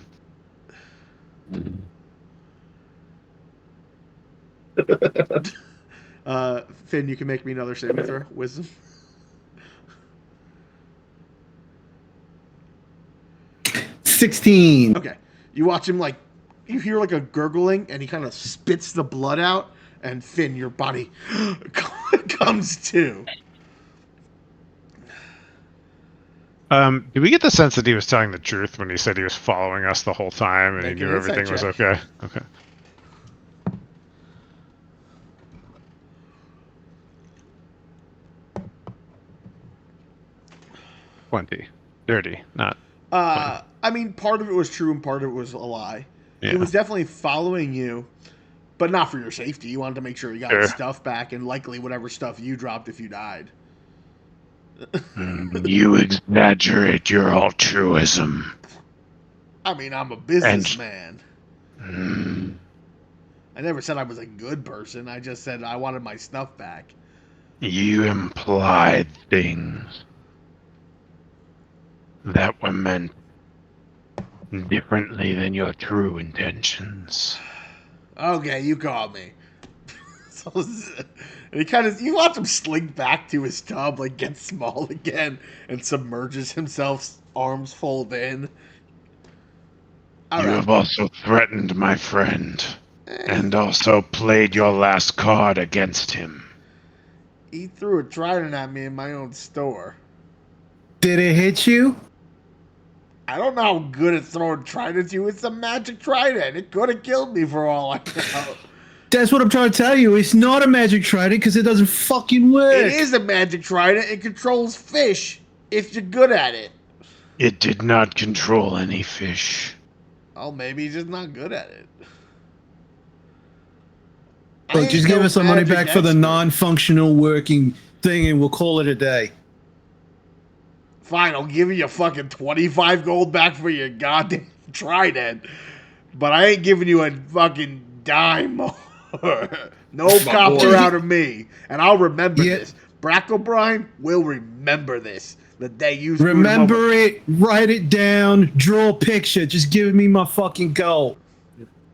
Finn, you can make me another saving throw. Wisdom. 16. Okay. You watch him you hear like a gurgling, and he kind of spits the blood out, and Finn, your body comes to. Did we get the sense that he was telling the truth when he said he was following us the whole time and Make he an knew insight everything was check. okay? Okay. 20. Dirty. Not. I mean, part of it was true and part of it was a lie. Yeah. He was definitely following you, but not for your safety. He wanted to make sure he got his stuff back and likely whatever stuff you dropped if you died. You exaggerate your altruism. I mean, I'm a businessman. I never said I was a good person. I just said I wanted my stuff back. You implied things that were meant differently than your true intentions. Okay, you called me. So, and he kind of, you watch him slink back to his tub, like get small again, and submerges himself, arms fold in. All You right. have also threatened my friend, and also played your last card against him. He threw a trident at me in my own store. Did it hit you? I don't know how good at throwing tridents you. It's a magic trident. It could have killed me for all I know. That's what I'm trying to tell you. It's not a magic trident because it doesn't fucking work. It is a magic trident. It controls fish if you're good at it. It did not control any fish. Oh, maybe he's just not good at it. Look, just give us some money back for the non-functional working thing and we'll call it a day. Fine, I'll give you your fucking 25 gold back for your goddamn trident. But I ain't giving you a fucking dime more. No copper out of me. And I'll remember this. Brack O'Brien will remember this. The day you remember it, write it down, draw a picture. Just give me my fucking gold.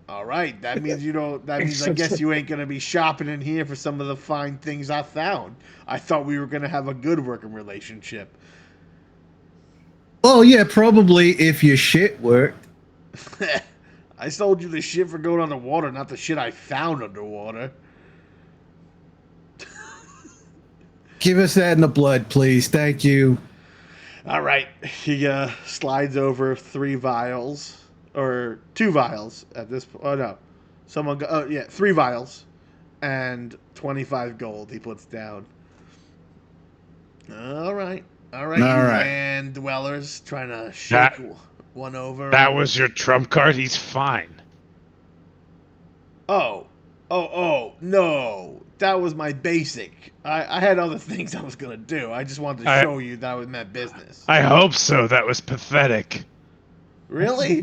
All right, that means you don't. That means I guess you ain't gonna be shopping in here for some of the fine things I found. I thought we were gonna have a good working relationship. Oh yeah, probably if your shit worked. I sold you the shit for going underwater, not the shit I found underwater. Give us that in the blood, please. Thank you. All right, he slides over 3 vials. Or 2 vials at this point. Oh, no. 3 vials. And 25 gold he puts down. All right. All right, land dwellers trying to shake one over. That was your trump card? He's fine. Oh, no. That was my basic. I had other things I was going to do. I just wanted to show you that was meant business. I hope so. That was pathetic. Really?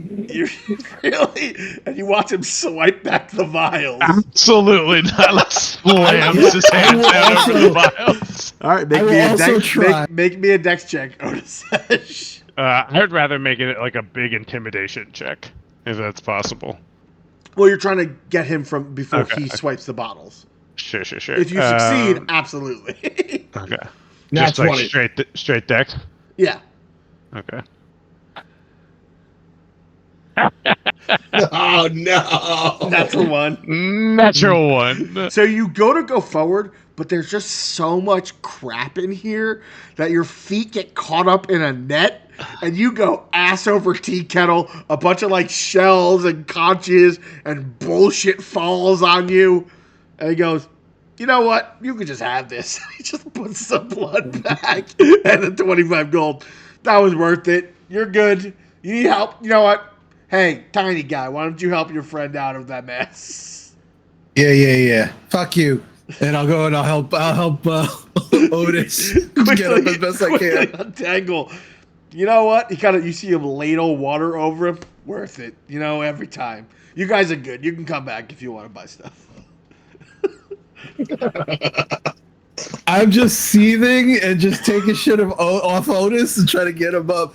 Really? And you watch him swipe back the vials. Absolutely not. Like slams his hand down over the vials. All right, make me a dex check, Otis. I'd rather make it like a big intimidation check, if that's possible. Well, you're trying to get him from before he swipes the bottles. Sure. If you succeed, absolutely. Okay. That's just like straight dex? Yeah. Okay. Oh no! Natural one. Natural one. So you go forward, but there's just so much crap in here that your feet get caught up in a net, and you go ass over tea kettle. A bunch of like shells and conches and bullshit falls on you, and he goes, "You know what? You could just have this." He just puts some blood back and the 25 gold. That was worth it. You're good. You need help. You know what? Hey, tiny guy, why don't you help your friend out of that mess? Yeah. Fuck you. And I'll go and I'll help Otis get up as best I can. Untangle. You know what? You see him ladle water over him. Worth it. You know, every time. You guys are good. You can come back if you want to buy stuff. I'm just seething and just taking shit off Otis and try to get him up.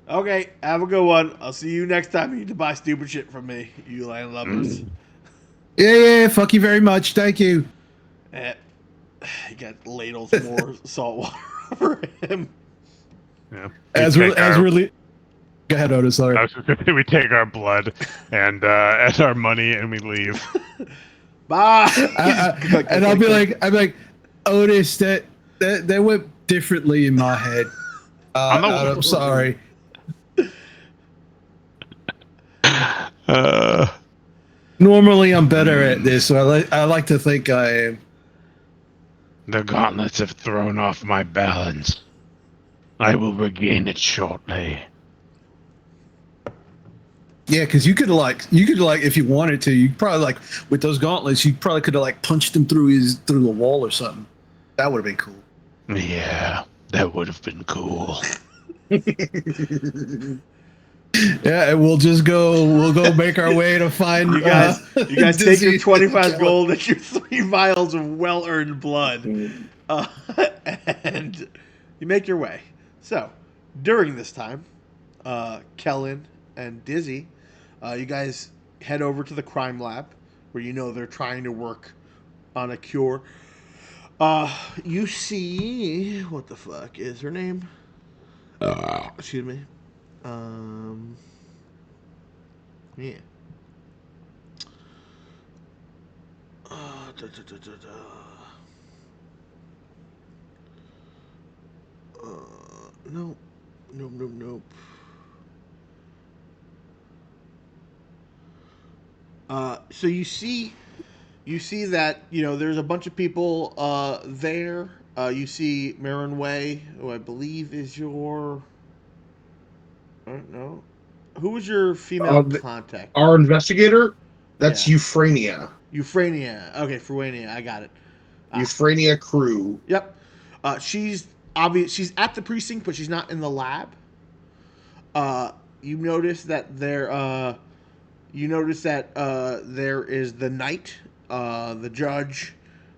Okay, have a good one. I'll see you next time you need to buy stupid shit from me, you landlubbers. Yeah. Fuck you very much. Thank you. Eh, he got ladles more salt water over him. Yeah. As really. Go ahead, Otis. Sorry. I was just gonna say we take our blood and our money and we leave. Bye. And I'll be like, Otis, that went differently in my head. I'm sorry. Normally, I'm better at this, so I like to think I am. The gauntlets have thrown off my balance. I will regain it shortly. Yeah, because you could if you wanted to, you probably like with those gauntlets, you probably could have like punched him through the wall or something. That would have been cool. Yeah, that would have been cool. Yeah, and we'll go make our way to find You guys take your Dizzy 25 gold and your 3 vials of well-earned blood, and you make your way. So, during this time, Kellen and Dizzy, you guys head over to the crime lab, where you know they're trying to work on a cure. You see, what the fuck is her name? Excuse me. Yeah. Da, da, da, da, da. Nope. Nope. So you see that there's a bunch of people there. You see Marin Way, who I believe is your. I don't know. Who was your female contact? Our investigator, that's Yeah. Euphranea. Euphranea. Okay, Euphranea. I got it. Euphranea Crew. Yep. She's obvious. She's at the precinct, but she's not in the lab. You notice that there. You notice that there is the knight, the judge.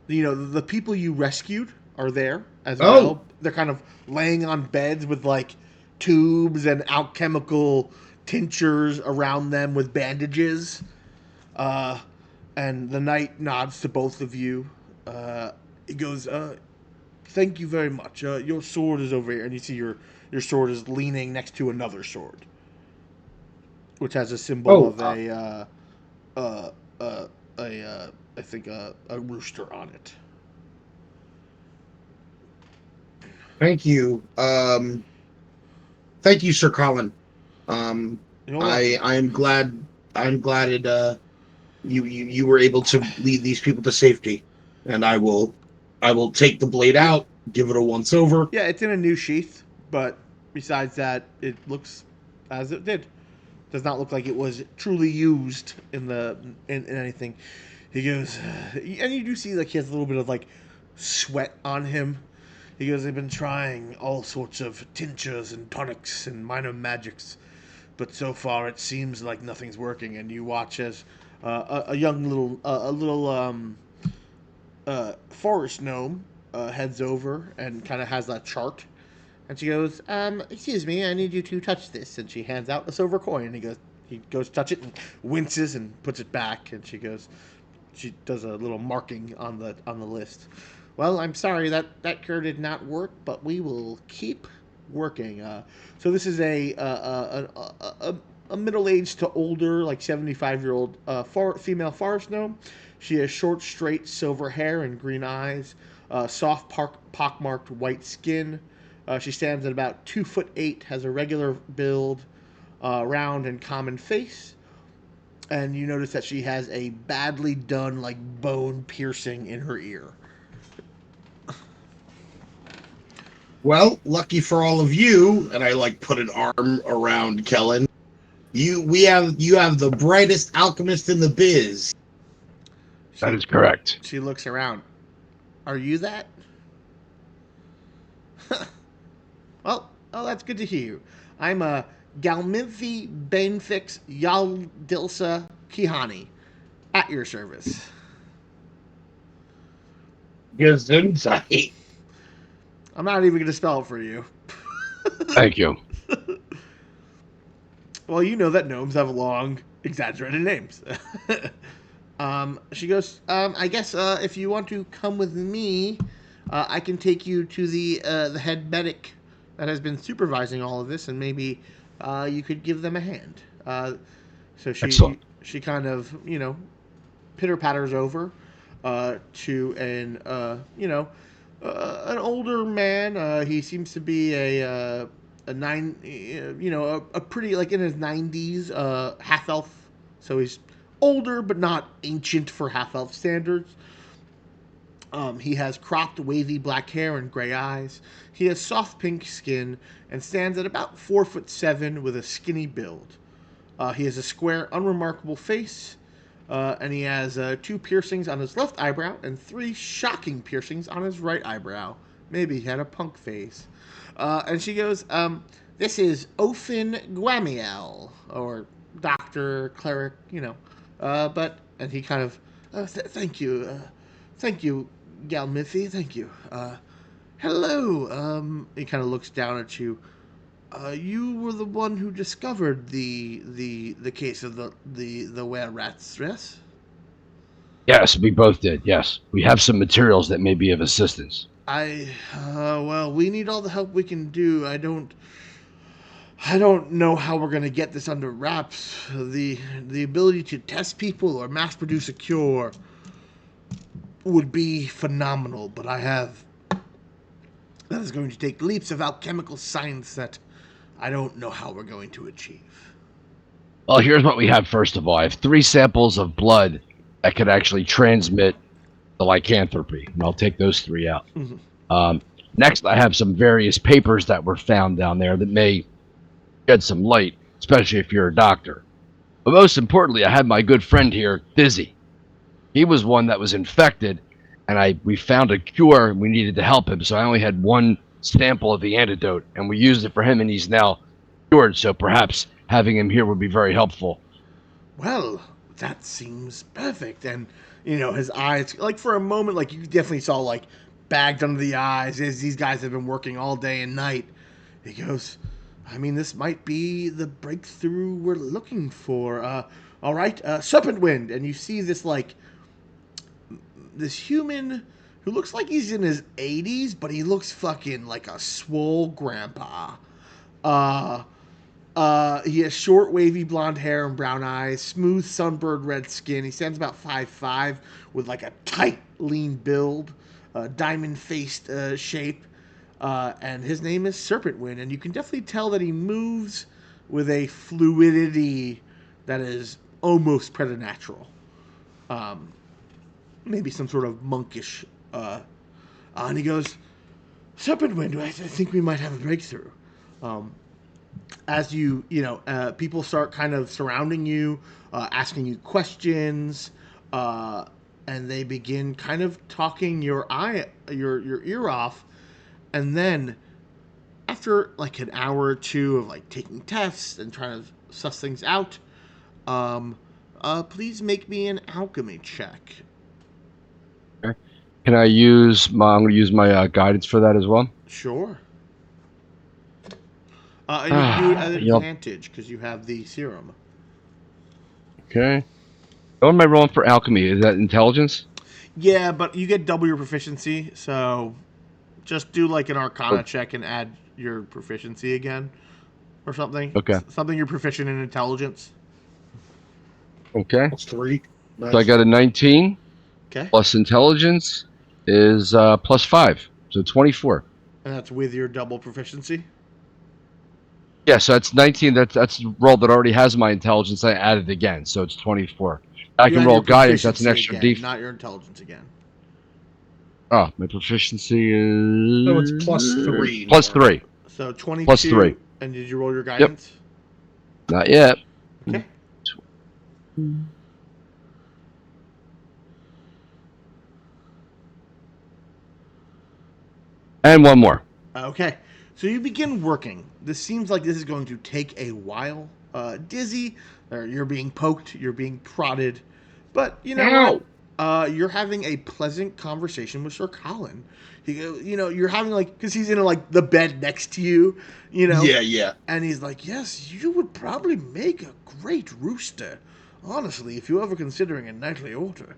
The people you rescued are there as well. They're kind of laying on beds with like tubes and alchemical tinctures around them with bandages. And the knight nods to both of you. He goes, "Thank you very much. Your sword is over here," and you see your sword is leaning next to another sword, which has a symbol of I think a rooster on it. Thank you. Thank you, Sir Colin. I'm glad it you were able to lead these people to safety, and I will take the blade out, give it a once over. Yeah, it's in a new sheath, but besides that, it looks as it did. Does not look like it was truly used in anything. He goes, and you do see like he has a little bit of like sweat on him. He goes, "I've been trying all sorts of tinctures and tonics and minor magics, but so far it seems like nothing's working." And you watch as a little forest gnome heads over and kind of has that chart. And she goes, "Excuse me, I need you to touch this." And she hands out a silver coin. And he goes touch it and winces and puts it back. And she does a little marking on the list. "Well, I'm sorry that cure did not work, but we will keep working. So this is a middle-aged to older, like 75-year-old female forest gnome. She has short, straight silver hair and green eyes, soft, pockmarked white skin. She stands at about 2'8", has a regular build, round and common face. And you notice that she has a badly done, like, bone piercing in her ear. Well, lucky for all of you, and I like put an arm around Kellen. You have the brightest alchemist in the biz. That is correct. She looks around. Are you that? Well, that's good to hear you. I'm a Galminthi Banefix Yaldilsa Kihani, at your service. Gesundheit. I'm not even going to spell it for you. Thank you. Well, you know that gnomes have long, exaggerated names. She goes, I guess if you want to come with me, I can take you to the head medic that has been supervising all of this, and maybe you could give them a hand. So Excellent. she kind of, pitter patters over to an older man. He seems to be a pretty, like, in his 90s, half elf. So he's older but not ancient for half elf standards. He has cropped, wavy black hair and gray eyes. He has soft pink skin and stands at about 4'7" with a skinny build. He has a square, unremarkable face, and he has 2 piercings on his left eyebrow and 3 shocking piercings on his right eyebrow. Maybe he had a punk face. And she goes, this is Ofin Guamiel, or doctor, cleric, and he kind of, thank you, Galmithy, thank you. Hello, he kind of looks down at you. You were the one who discovered the case of the were rats, yes? Yes, we both did. Yes, we have some materials that may be of assistance. Well, we need all the help we can do. I don't know how we're gonna get this under wraps. The ability to test people or mass produce a cure would be phenomenal, but that is going to take leaps of alchemical science that I don't know how we're going to achieve. Well, here's what we have first of all. I have 3 samples of blood that could actually transmit the lycanthropy, and I'll take those 3 out. Mm-hmm. Next, I have some various papers that were found down there that may shed some light, especially if you're a doctor. But most importantly, I had my good friend here, Dizzy. He was one that was infected, and we found a cure, and we needed to help him, so I only had 1 sample of the antidote, and we used it for him, and he's now cured, so perhaps having him here would be very helpful. Well, that seems perfect. And, his eyes, like, for a moment, like, you definitely saw, like, bagged under the eyes, as these guys have been working all day and night. He goes, I mean, this might be the breakthrough we're looking for. All right, Serpent Wind. And you see this, like, this human who looks like he's in his 80s, but he looks fucking like a swole grandpa. He has short, wavy blonde hair and brown eyes, smooth, sunburned red skin. He stands about 5'5", with like a tight, lean build, diamond-faced shape, and his name is Serpent Wind. And you can definitely tell that he moves with a fluidity that is almost preternatural. Maybe some sort of monkish. And he goes, Serpent Wind, I think we might have a breakthrough. As people start kind of surrounding you, asking you questions, and they begin kind of talking your ear off, and then after like an hour or 2 of like taking tests and trying to suss things out, please make me an alchemy check. Okay. Can I use I'm going to use my guidance for that as well. Sure. And you can do it at an advantage because you have the serum. Okay. What am I rolling for alchemy? Is that intelligence? Yeah, but you get double your proficiency, so just do like an Arcana check and add your proficiency again, or something. Okay. Something you're proficient in intelligence. Okay. Plus 3. So I got a 19 Okay, plus intelligence is plus 5, so 24. and that's with your double proficiency. Yeah, so that's 19. That's a roll that already has my intelligence. I added again, so it's 24. I You can add roll your guidance. That's an proficiency extra again, D. not your intelligence again. Oh, my proficiency is So it's plus 3. plus Norm. 3. So Plus 3. 22. And did you roll your Yep. guidance? Not yet. Okay. And one more. Okay. So you begin working. This seems like this is going to take a while. Dizzy, you're being poked, you're being prodded, but you know Ow! what? You're having a pleasant conversation with Sir Colin. You're having because he's in like the bed next to you, Yeah. and he's like, "Yes, you would probably make a great rooster. Honestly, if you're ever considering a knightly order,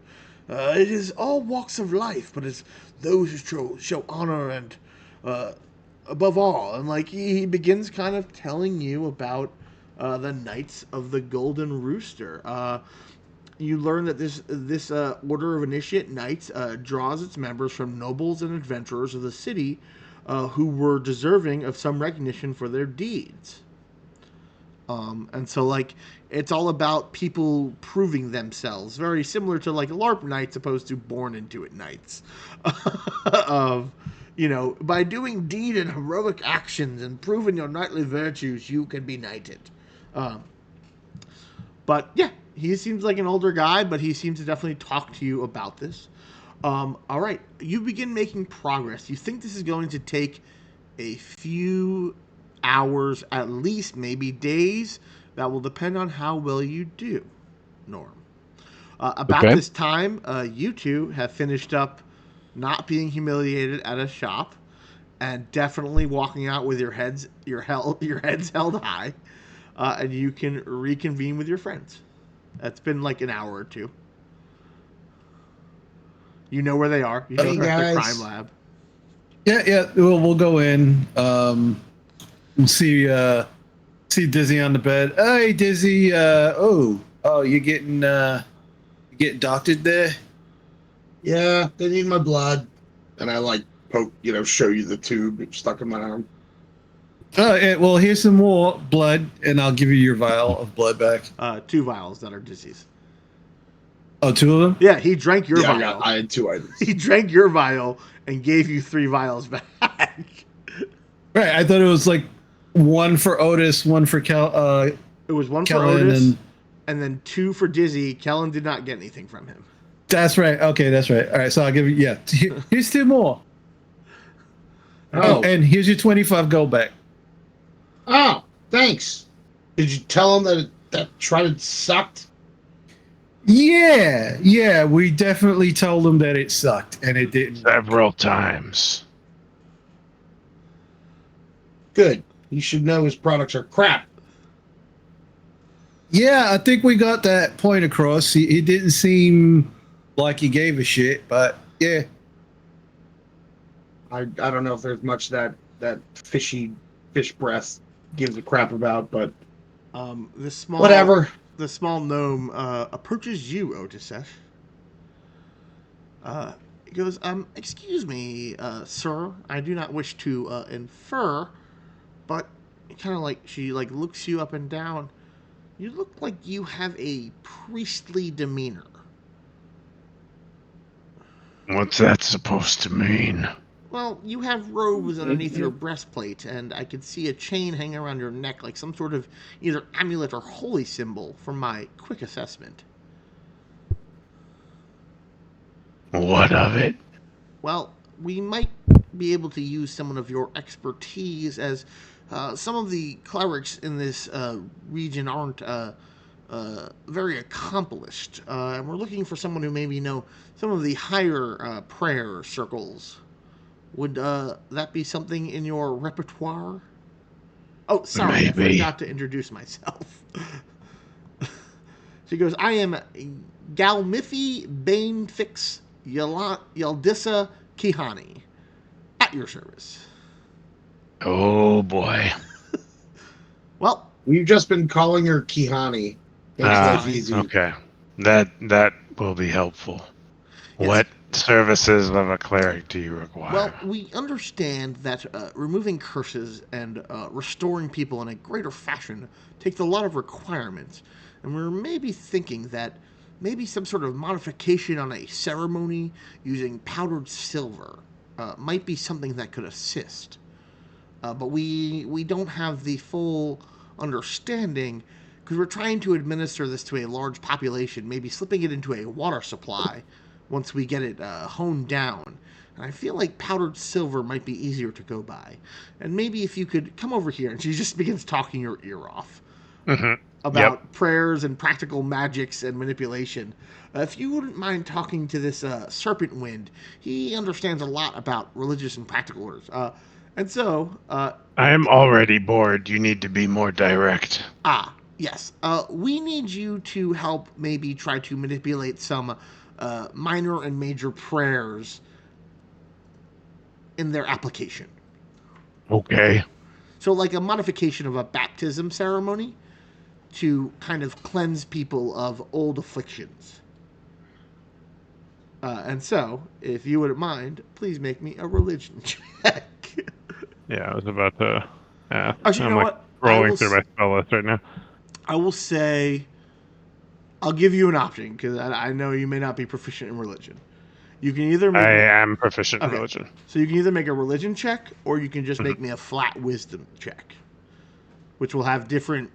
it is all walks of life, but it's those who show honor and uh, above all." And he begins kind of telling you about the Knights of the Golden Rooster. You learn that this order of initiate knights draws its members from nobles and adventurers of the city who were deserving of some recognition for their deeds. And so it's all about people proving themselves, very similar to LARP knights opposed to born into it knights. Of by doing deed and heroic actions and proving your knightly virtues, you can be knighted. Um, but yeah, he seems like an older guy, but he seems to definitely talk to you about this. All right, you begin making progress. You think this is going to take a few hours at least, maybe days. That will depend on how well you do, Norm. About Okay. this time, you two have finished up not being humiliated at a shop, and definitely walking out with your heads held high, and you can reconvene with your friends. It's been like an hour or two. You know where they are. You know Hey, they're at the guys. crime lab. Yeah. We'll go in. We'll see Dizzy on the bed. Hey, Dizzy. You getting doctored there? Yeah, they need my blood. And I poke, show you the tube stuck in my arm. Oh, yeah, well, here's some more blood, and I'll give you your vial of blood back. 2 vials that are disease. Oh, 2 of them? Yeah, he drank your vial. I had 2 items. He drank your vial and gave you 3 vials back. Right, I thought it was 1 for Otis, 1 for It was 1 Kellen, for Otis, and then 2 for Dizzy. Kellen did not get anything from him. That's right. Okay, that's right. All right, so I'll give you, here's 2 more. Oh, and here's your 25 gold back. Oh, thanks. Did you tell him that Trident sucked? Yeah, we definitely told him that it sucked, and it didn't. Several times. Good. He should know his products are crap. Yeah, I think we got that point across. He didn't seem like he gave a shit, but yeah. I don't know if there's much that fishy fish breath gives a crap about, but whatever. The small gnome approaches you, Otisesh. He goes, excuse me, sir. I do not wish to infer, but she looks you up and down. You look like you have a priestly demeanor. What's that supposed to mean? Well, you have robes underneath your breastplate, and I can see a chain hanging around your neck like some sort of either amulet or holy symbol from my quick assessment. What of it? Well, we might be able to use someone of your expertise, as some of the clerics in this region aren't very accomplished, and we're looking for someone who maybe know some of the higher prayer circles. Would that be something in your repertoire? Oh, sorry, Maybe. I forgot to introduce myself. She goes, I am Galmifi Banefix Yaldissa Kihani, at your service. Oh boy. Well, We've just been calling her Kihani. Makes Ah, life easy. Okay. That will be helpful. Yes. What services of a cleric do you require? well, we understand that removing curses and restoring people in a greater fashion takes a lot of requirements, and we're maybe thinking that maybe some sort of modification on a ceremony using powdered silver might be something that could assist. But we don't have the full understanding because we're trying to administer this to a large population, maybe slipping it into a water supply once we get it honed down. And I feel like powdered silver might be easier to go by. And maybe if you could come over here, and she just begins talking your ear off Mm-hmm. about prayers and practical magics and manipulation. If you wouldn't mind talking to this Serpent Wind, he understands a lot about religious and practical orders. And so, I am already bored. You need to be more direct. yes, we need you to help maybe try to manipulate some minor and major prayers in their application. Okay. So, like a modification of a baptism ceremony to kind of cleanse people of old afflictions. And so, if you wouldn't mind, please make me a religion check. Yeah, I was about to. Actually, you know I'm what? rolling through my spell list right now. I will say, I'll give you an option because I know you may not be proficient in religion. You can either make I am proficient in Okay. religion. So you can either make a religion check or you can just make me a flat wisdom check, which will have different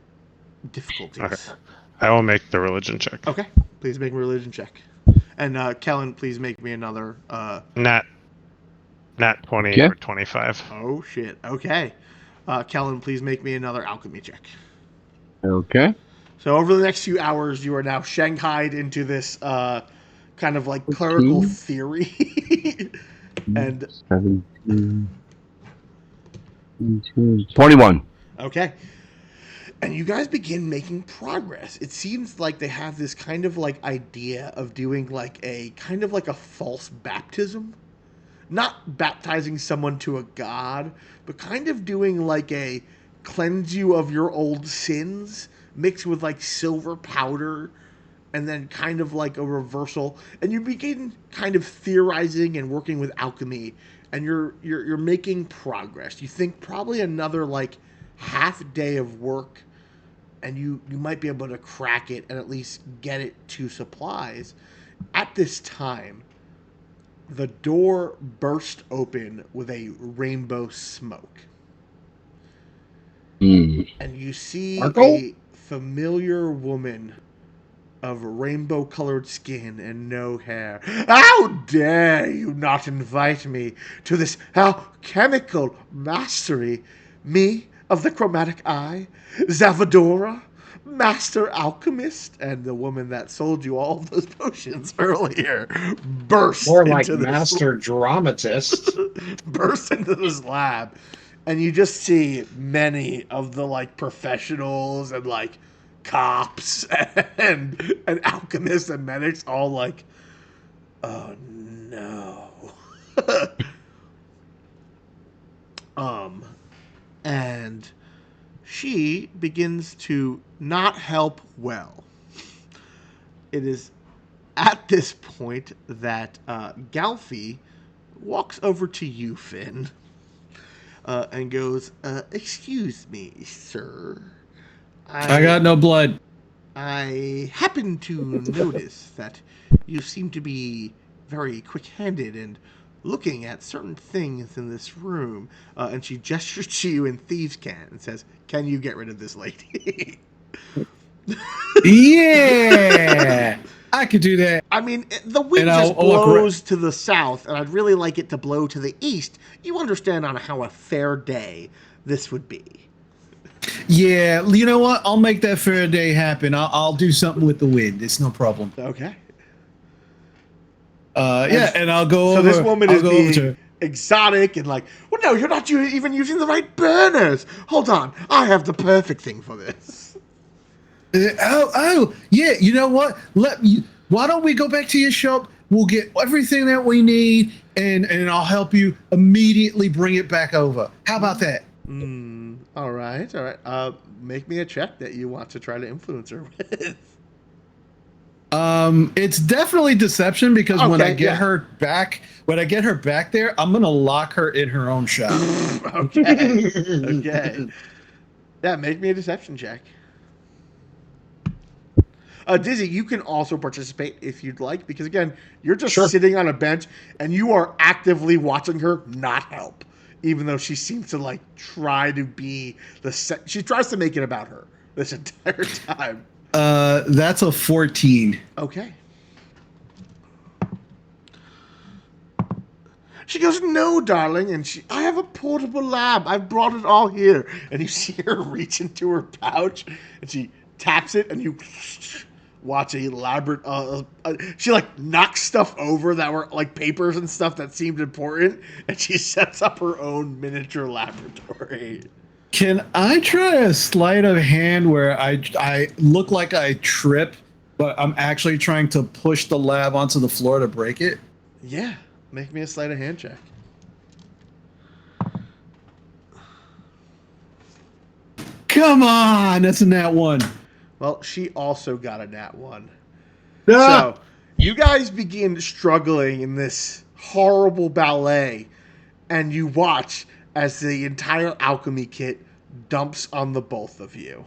difficulties. Okay. I will make the religion check. Okay. Please make me a religion check. And Kellen, please make me another. Nat 20 Okay. or 25. Oh shit. Okay. Kellen, please make me another alchemy check. Okay. So over the next few hours, you are now shanghaied into this kind of like clerical 14. theory. And 17, 18, 21. okay. And you guys begin making progress. It seems like they have this kind of like idea of doing like a kind of like a false baptism. Not baptizing someone to a god, but kind of doing like a cleanse you of your old sins mixed with like silver powder and then kind of like a reversal. And you begin kind of theorizing and working with alchemy and you're making progress. You think probably another like half day of work and you might be able to crack it and at least get it to supplies. At this time, the door burst open with a rainbow smoke. And you see Sparkle? a familiar woman of rainbow-colored skin and no hair. How dare you not invite me to this alchemical mastery? Me of the chromatic eye? Zavadora? Master alchemist? And the woman that sold you all of those potions earlier burst More like into this master dramatist. burst into this lab. And you just see many of the like professionals and like cops and alchemists and medics all like, oh no. And she begins to not help well. It is at this point that Galfie walks over to you, Finn, and goes, excuse me, sir. I got no blood. I happen to notice that you seem to be very quick-handed and looking at certain things in this room. And she gestures to you in Thieves' Cant and says, can you get rid of this lady? Yeah, I could do that. I mean, the wind And just I'll look blows to the south, and I'd really like it to blow to the east. You understand on how a fair day this would be. Yeah, you know what? I'll make that fair day happen. I'll do something with the wind. It's no problem. Okay. Yeah, and I'll go So over. this woman I'll is go over to being her. exotic and like, well, no, you're not even using the right burners. Hold on, I have the perfect thing for this. Yeah. You know what? Why don't we go back to your shop? We'll get everything that we need, and I'll help you immediately bring it back over. How about that? All right, all right. Make me a check that you want to try to influence her with. It's definitely deception because when I Okay, get yeah. her back, there, I'm gonna lock her in her own shop. Okay, okay. Yeah, make me a deception check. Dizzy, you can also participate if you'd like, because again, you're just Sure. sitting on a bench and you are actively watching her not help, even though she seems to like try to be she tries to make it about her this entire time. That's a 14. Okay. She goes, "No, darling," and I have a portable lab. I've brought it all here. And you see her reach into her pouch, and she taps it, and you watch a elaborate. She like knocks stuff over that were like papers and stuff that seemed important, and she sets up her own miniature laboratory. Can I try a sleight of hand where I look like I trip, but I'm actually trying to push the lab onto the floor to break it? Yeah, make me a sleight of hand check. Come on, that's a nat 1. Well, she also got a nat 1. Ah! So you guys begin struggling in this horrible ballet, and you watch as the entire alchemy kit dumps on the both of you.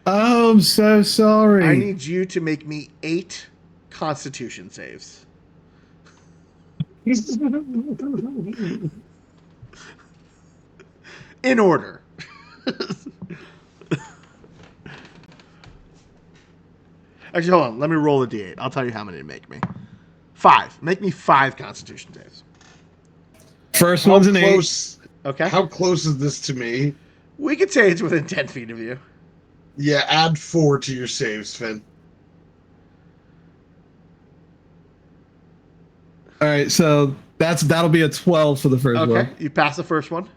Oh, I'm so sorry. I need you to make me 8 Constitution saves. In order. Actually, hold on. Let me roll a d8. I'll tell you how many to make me. 5. Make me 5 Constitution saves. First How one's an 8. close? Okay? How close is this to me? We could say it's within 10 feet of you. Yeah, add 4 to your saves, Finn. All right, so that'll be a 12 for the first Okay, one. you pass the first one.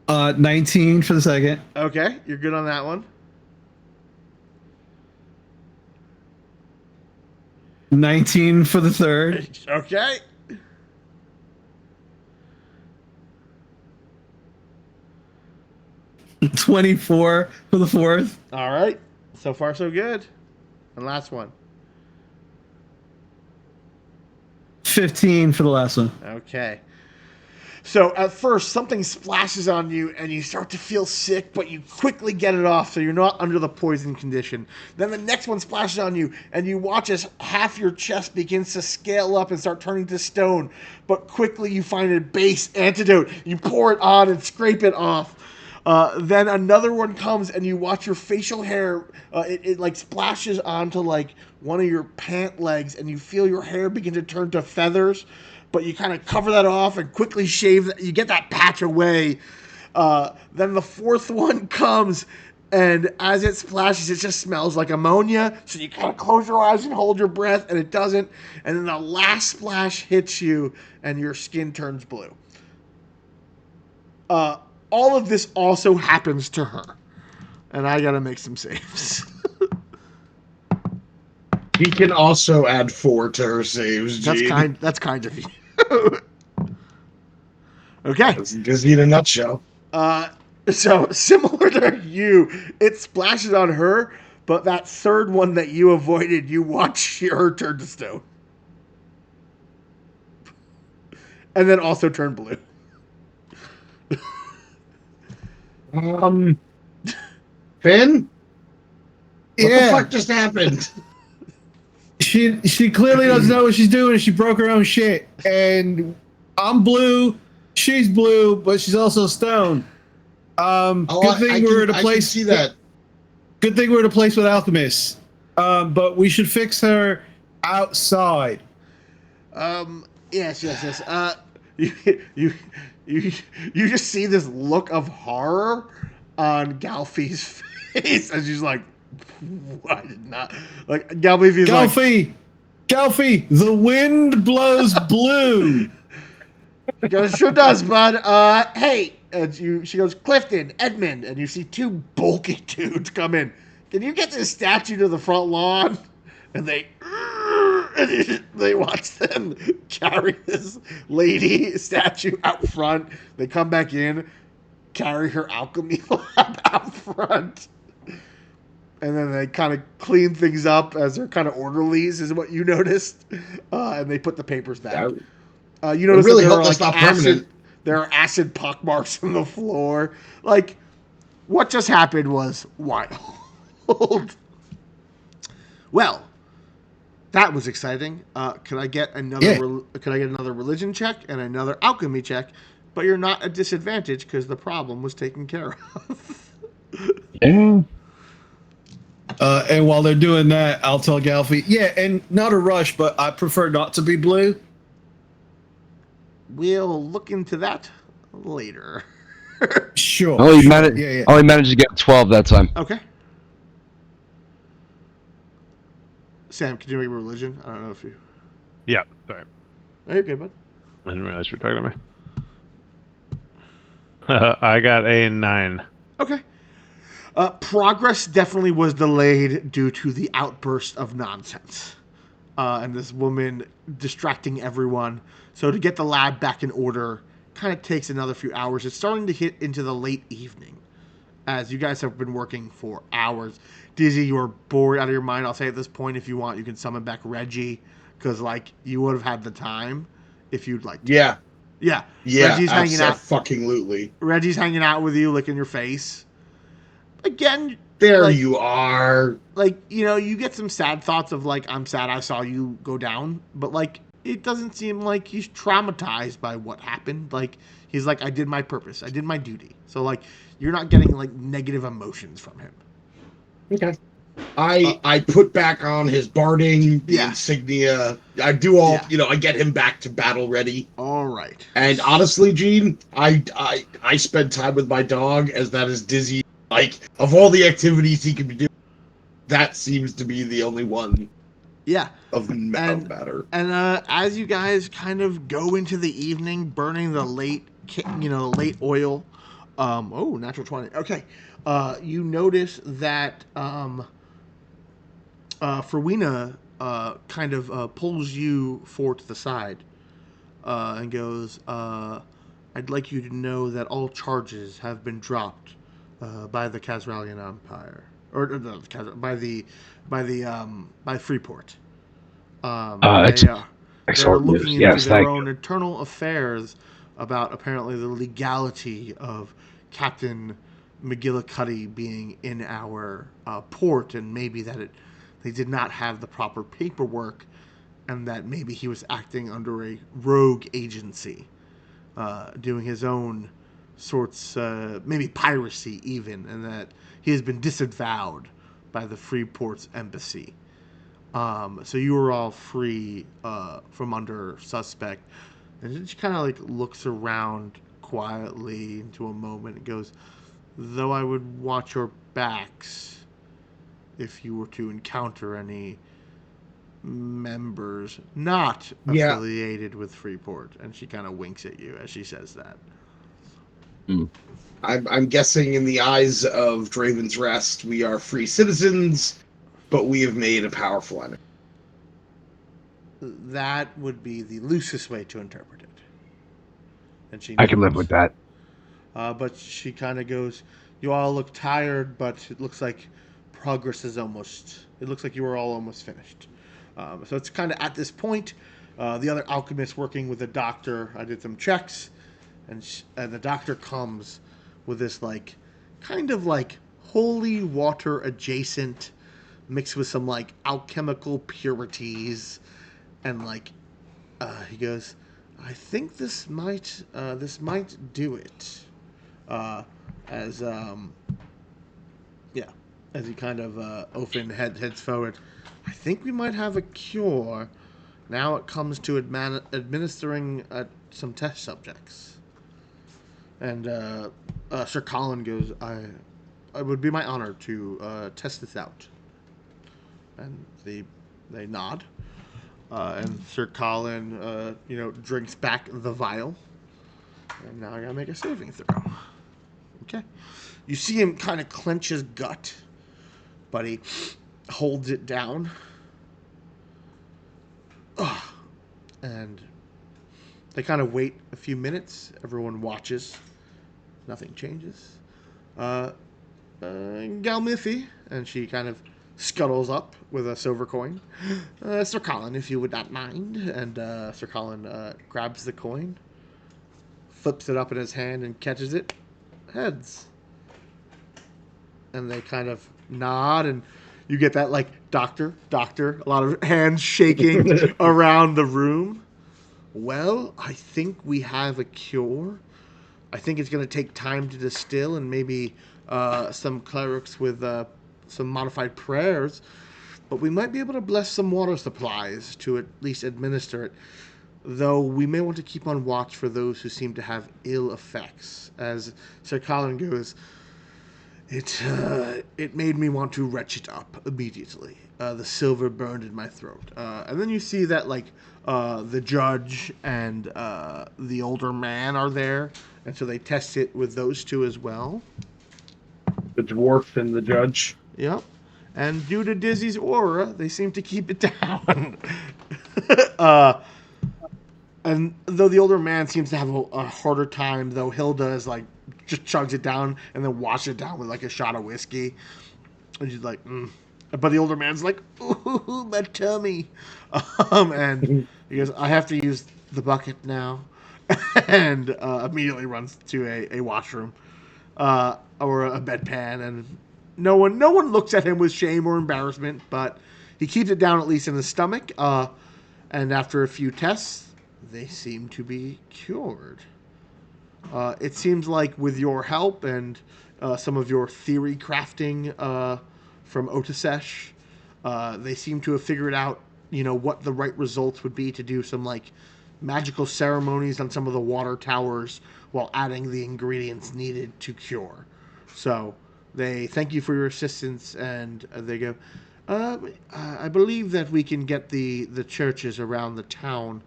Uh, 19 for the second. Okay, you're good on that one. 19 for the third. Okay. $24 for the fourth. All right. So far, so good. And last one. 15 for the last one. Okay. So at first, something splashes on you and you start to feel sick, but you quickly get it off so you're not under the poison condition. Then the next one splashes on you and you watch as half your chest begins to scale up and start turning to stone, but quickly you find a base antidote. You pour it on and scrape it off. Then another one comes and you watch your facial hair, it like splashes onto like one of your pant legs and you feel your hair begin to turn to feathers, but you kind of cover that off and quickly shave you get that patch away. Then the fourth one comes and as it splashes, it just smells like ammonia. So you kind of close your eyes and hold your breath and it doesn't. And then the last splash hits you and your skin turns blue. All of this also happens to her. And I gotta make some saves. He can also add 4 to her saves, Gene. That's kind of you. Okay. That's Disney in a nutshell. So similar to you, it splashes on her, but that third one that you avoided, you watch her turn to stone. And then also turn blue. Finn? What Yeah. the fuck just happened? She clearly doesn't know what she's doing. She broke her own shit. And I'm blue. She's blue, but she's also stone. Good thing we're at a I place. can see that. Good thing we're at a place with alchemists. But we should fix her outside. Yes. You just see this look of horror on Galfie's face, and she's like, "I did not." Like Galfie's like, Galfie, the wind blows blue. She goes, "Sure does, bud. Hey," and she goes, "Clifton, Edmund," and you see 2 bulky dudes come in. Can you get this statue to the front lawn? And they They watch them carry this lady statue out front. They come back in, carry her alchemy lab out front. And then they kind of clean things up as they're kind of orderlies, is what you noticed. And they put the papers back. You notice really that hope that's not permanent. there are acid pockmarks on the floor. Like, what just happened was wild. Well, that was exciting. Could I get another? Could I get another religion check and another alchemy check? But you're not at disadvantage because the problem was taken care of. Yeah. And while they're doing that, I'll tell Galfy, yeah, and not a rush, but I prefer not to be blue. We'll look into that later. Sure. Only sure. managed to get 12 that time. Okay. Sam, can you make a religion? I don't know if you... Yeah, sorry. Oh, okay, bud. I didn't realize you were talking to me. I got a 9. Okay. Progress definitely was delayed due to the outburst of nonsense. And this woman distracting everyone. So to get the lab back in order kind of takes another few hours. It's starting to hit into the late evening as you guys have been working for hours. Dizzy, you're bored out of your mind. I'll say at this point, if you want, you can summon back Reggie because, like, you would have had the time if you'd like to. Yeah. Yeah. Reggie's hanging out. Fucking-lutely. Reggie's hanging out with you, licking your face. Again, there you are. Like, you know, you get some sad thoughts of, like, I'm sad I saw you go down. But, like, it doesn't seem like he's traumatized by what happened. Like, he's like, I did my purpose. I did my duty. So, like, you're not getting, like, negative emotions from him. Okay. I put back on his barding, the insignia. I do all, I get him back to battle ready. All right. And honestly, Gene, I spend time with my dog as that is Dizzy. Like, of all the activities he could be doing, that seems to be the only one. Yeah. Of matter. And as you guys kind of go into the evening, burning the late oil. Natural 20. Okay. You notice that Ferwina kind of pulls you forward to the side and goes, I'd like you to know that all charges have been dropped by the Kazralian Empire, or by Freeport. They're looking into their own internal affairs about apparently the legality of Captain McGillicuddy being in our port, and maybe that they did not have the proper paperwork, and that maybe he was acting under a rogue agency, doing his own sorts, maybe piracy even, and that he has been disavowed by the Freeport's embassy. So you were all free from under suspect. And she kind of like looks around quietly into a moment and goes, though I would watch your backs if you were to encounter any members not affiliated with Freeport. And she kind of winks at you as she says that. I'm guessing in the eyes of Draven's Rest, we are free citizens, but we have made a powerful enemy. That would be the loosest way to interpret it. And I can live with that. But she kind of goes, you all look tired, but it looks like progress is it looks like you were all almost finished. So it's kind of at this point, the other alchemist working with the doctor, I did some checks, and the doctor comes with this like, kind of like holy water adjacent, mixed with some like alchemical purities, and like, he goes, I think this might do it. As he kind of Ofen heads forward. I think we might have a cure. Now it comes to administering some test subjects. And Sir Colin goes, it would be my honor to test this out. And they nod. And Sir Colin, drinks back the vial. And now I gotta make a saving throw. Okay. You see him kind of clench his gut, but he holds it down. Ugh. And they kind of wait a few minutes. Everyone watches. Nothing changes. Galmiffy, and she kind of scuttles up with a silver coin. Sir Colin, if you would not mind. And Sir Colin grabs the coin, flips it up in his hand, and catches it. Heads. And they kind of nod, and you get that, like, doctor, a lot of hands shaking around the room. Well, I think we have a cure. I think it's going to take time to distill, and maybe some clerics with some modified prayers. But we might be able to bless some water supplies to at least administer it. Though we may want to keep on watch for those who seem to have ill effects. As Sir Colin goes, it made me want to retch it up immediately. The silver burned in my throat. And then you see that, like, the judge and the older man are there. And so they test it with those two as well. The dwarf and the judge. Yep. And due to Dizzy's aura, they seem to keep it down. And though the older man seems to have a harder time, though Hilda is like, just chugs it down and then washes it down with like a shot of whiskey. And she's like, But the older man's like, ooh, my tummy. And he goes, I have to use the bucket now. And immediately runs to a washroom or a bedpan. And no one looks at him with shame or embarrassment, but he keeps it down at least in his stomach. And after a few tests, they seem to be cured. It seems like with your help and some of your theory crafting from Otasesh, they seem to have figured out, what the right results would be to do some like magical ceremonies on some of the water towers while adding the ingredients needed to cure. So they thank you for your assistance, and they go, I believe that we can get the churches around the town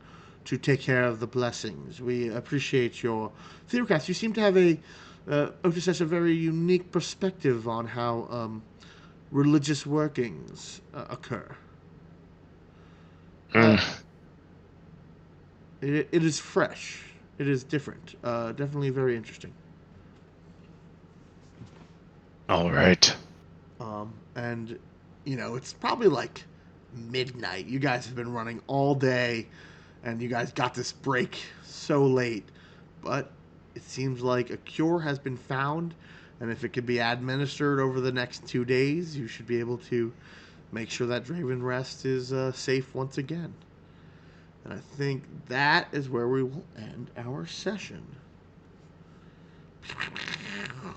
to take care of the blessings. We appreciate your theorycast. You seem to have a very unique perspective on how religious workings occur. It is fresh. It is different. Definitely very interesting. All right. And, it's probably like midnight. You guys have been running all day, and you guys got this break so late. But it seems like a cure has been found, and if it could be administered over the next 2 days, you should be able to make sure that Draven Rest is safe once again. And I think that is where we will end our session.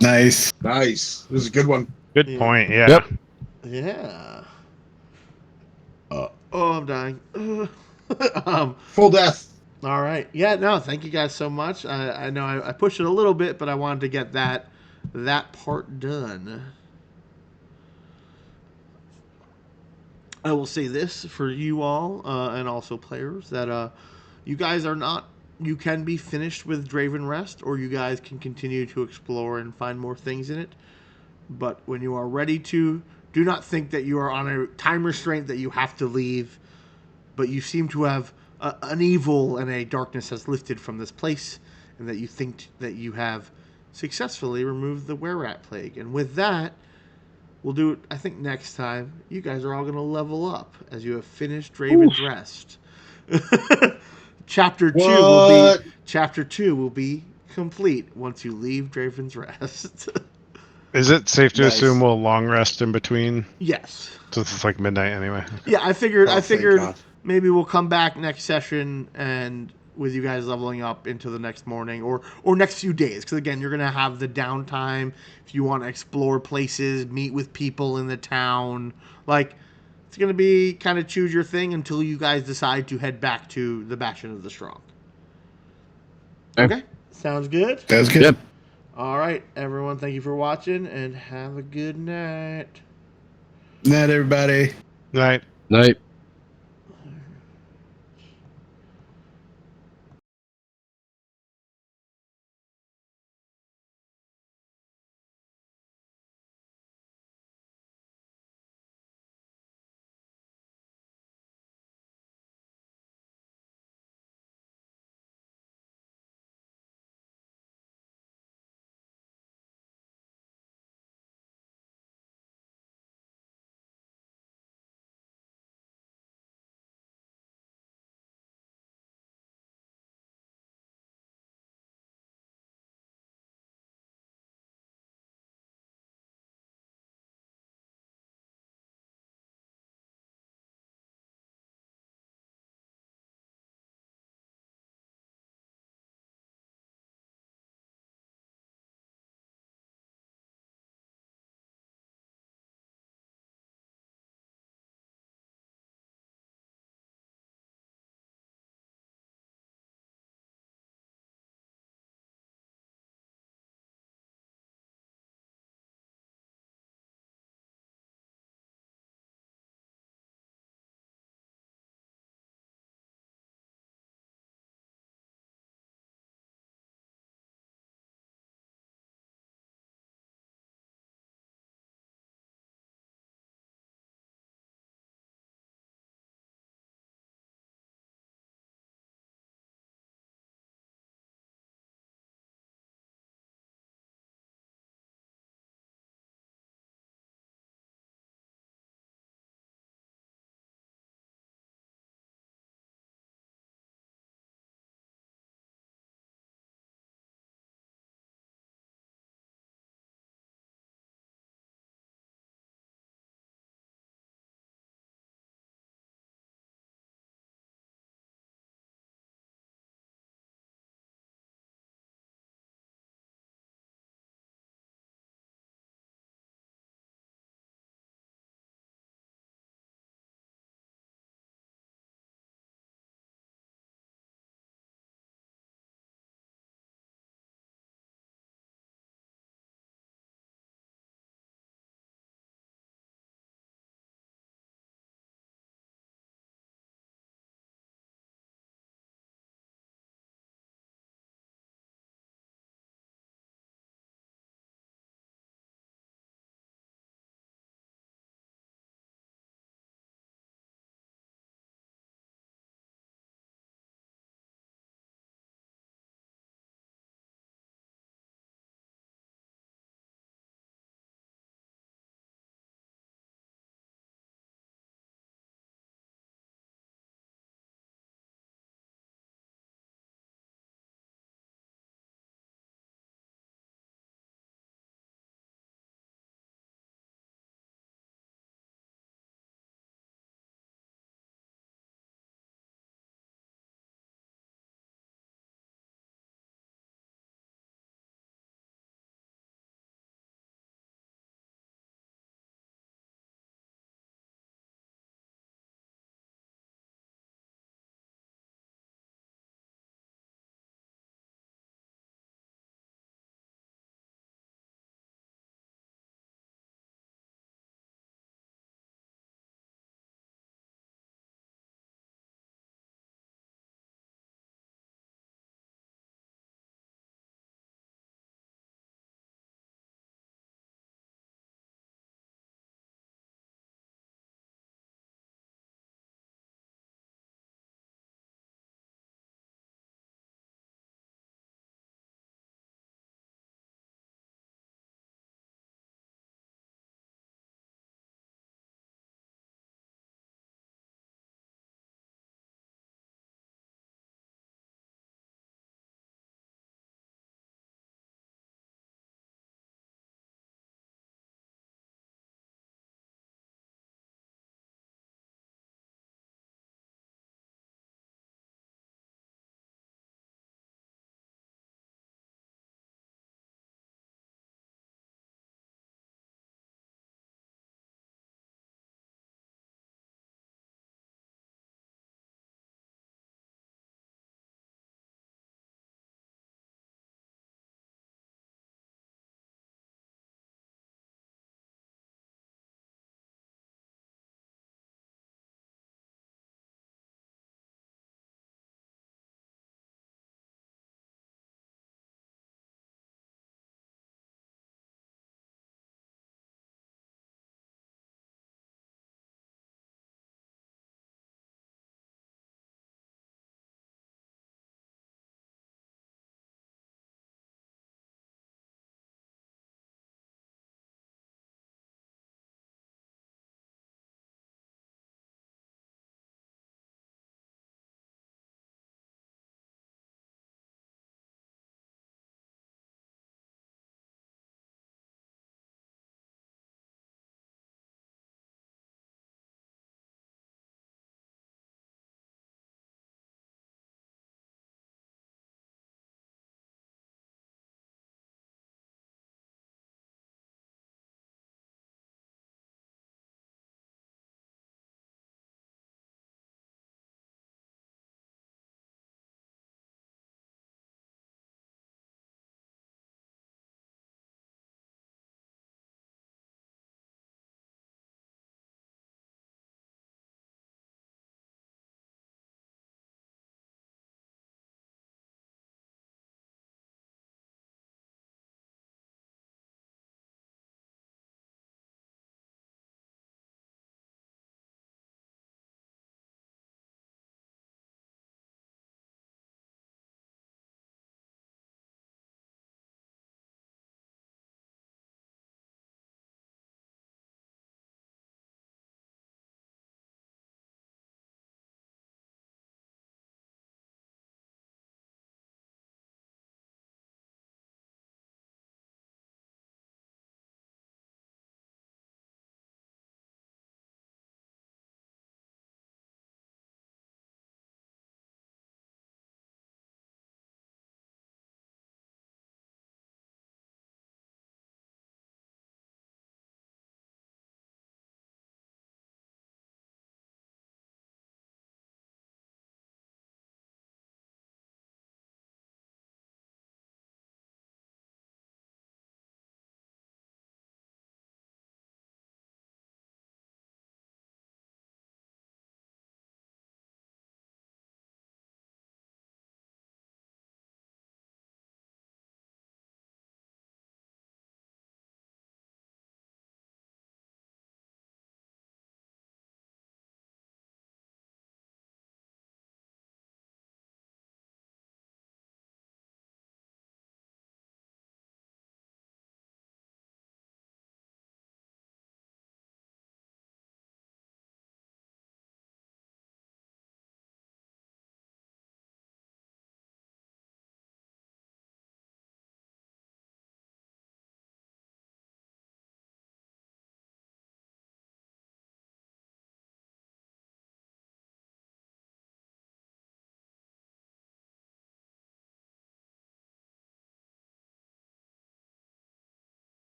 Nice. Nice. This is a good one. Good point. Yeah. Yep. Yeah. I'm dying. Full death. All right. Yeah, no, thank you guys so much. I know I pushed it a little bit, but I wanted to get that part done. I will say this for you all, and also players, that you guys you can be finished with Draven Rest, or you guys can continue to explore and find more things in it. But when you are ready to, do not think that you are on a time restraint that you have to leave, but you seem to have an evil and a darkness has lifted from this place, and that you think that you have successfully removed the were-rat plague. And with that, we'll do it, I think, next time. You guys are all going to level up as you have finished Draven's Rest. Chapter 2 will be complete once you leave Draven's Rest. Is it safe to Nice. assume we'll long rest in between? Yes. Since it's like midnight anyway. Yeah, I figured Thank God. maybe we'll come back next session and with you guys leveling up into the next morning or next few days, because again, you're gonna have the downtime if you want to explore places, meet with people in the town. Like, it's gonna be kind of choose your thing until you guys decide to head back to the Bastion of the Strong. Okay, sounds good. That was good. Yep. All right, everyone, thank you for watching and have a good night. Night, everybody. Night. Night.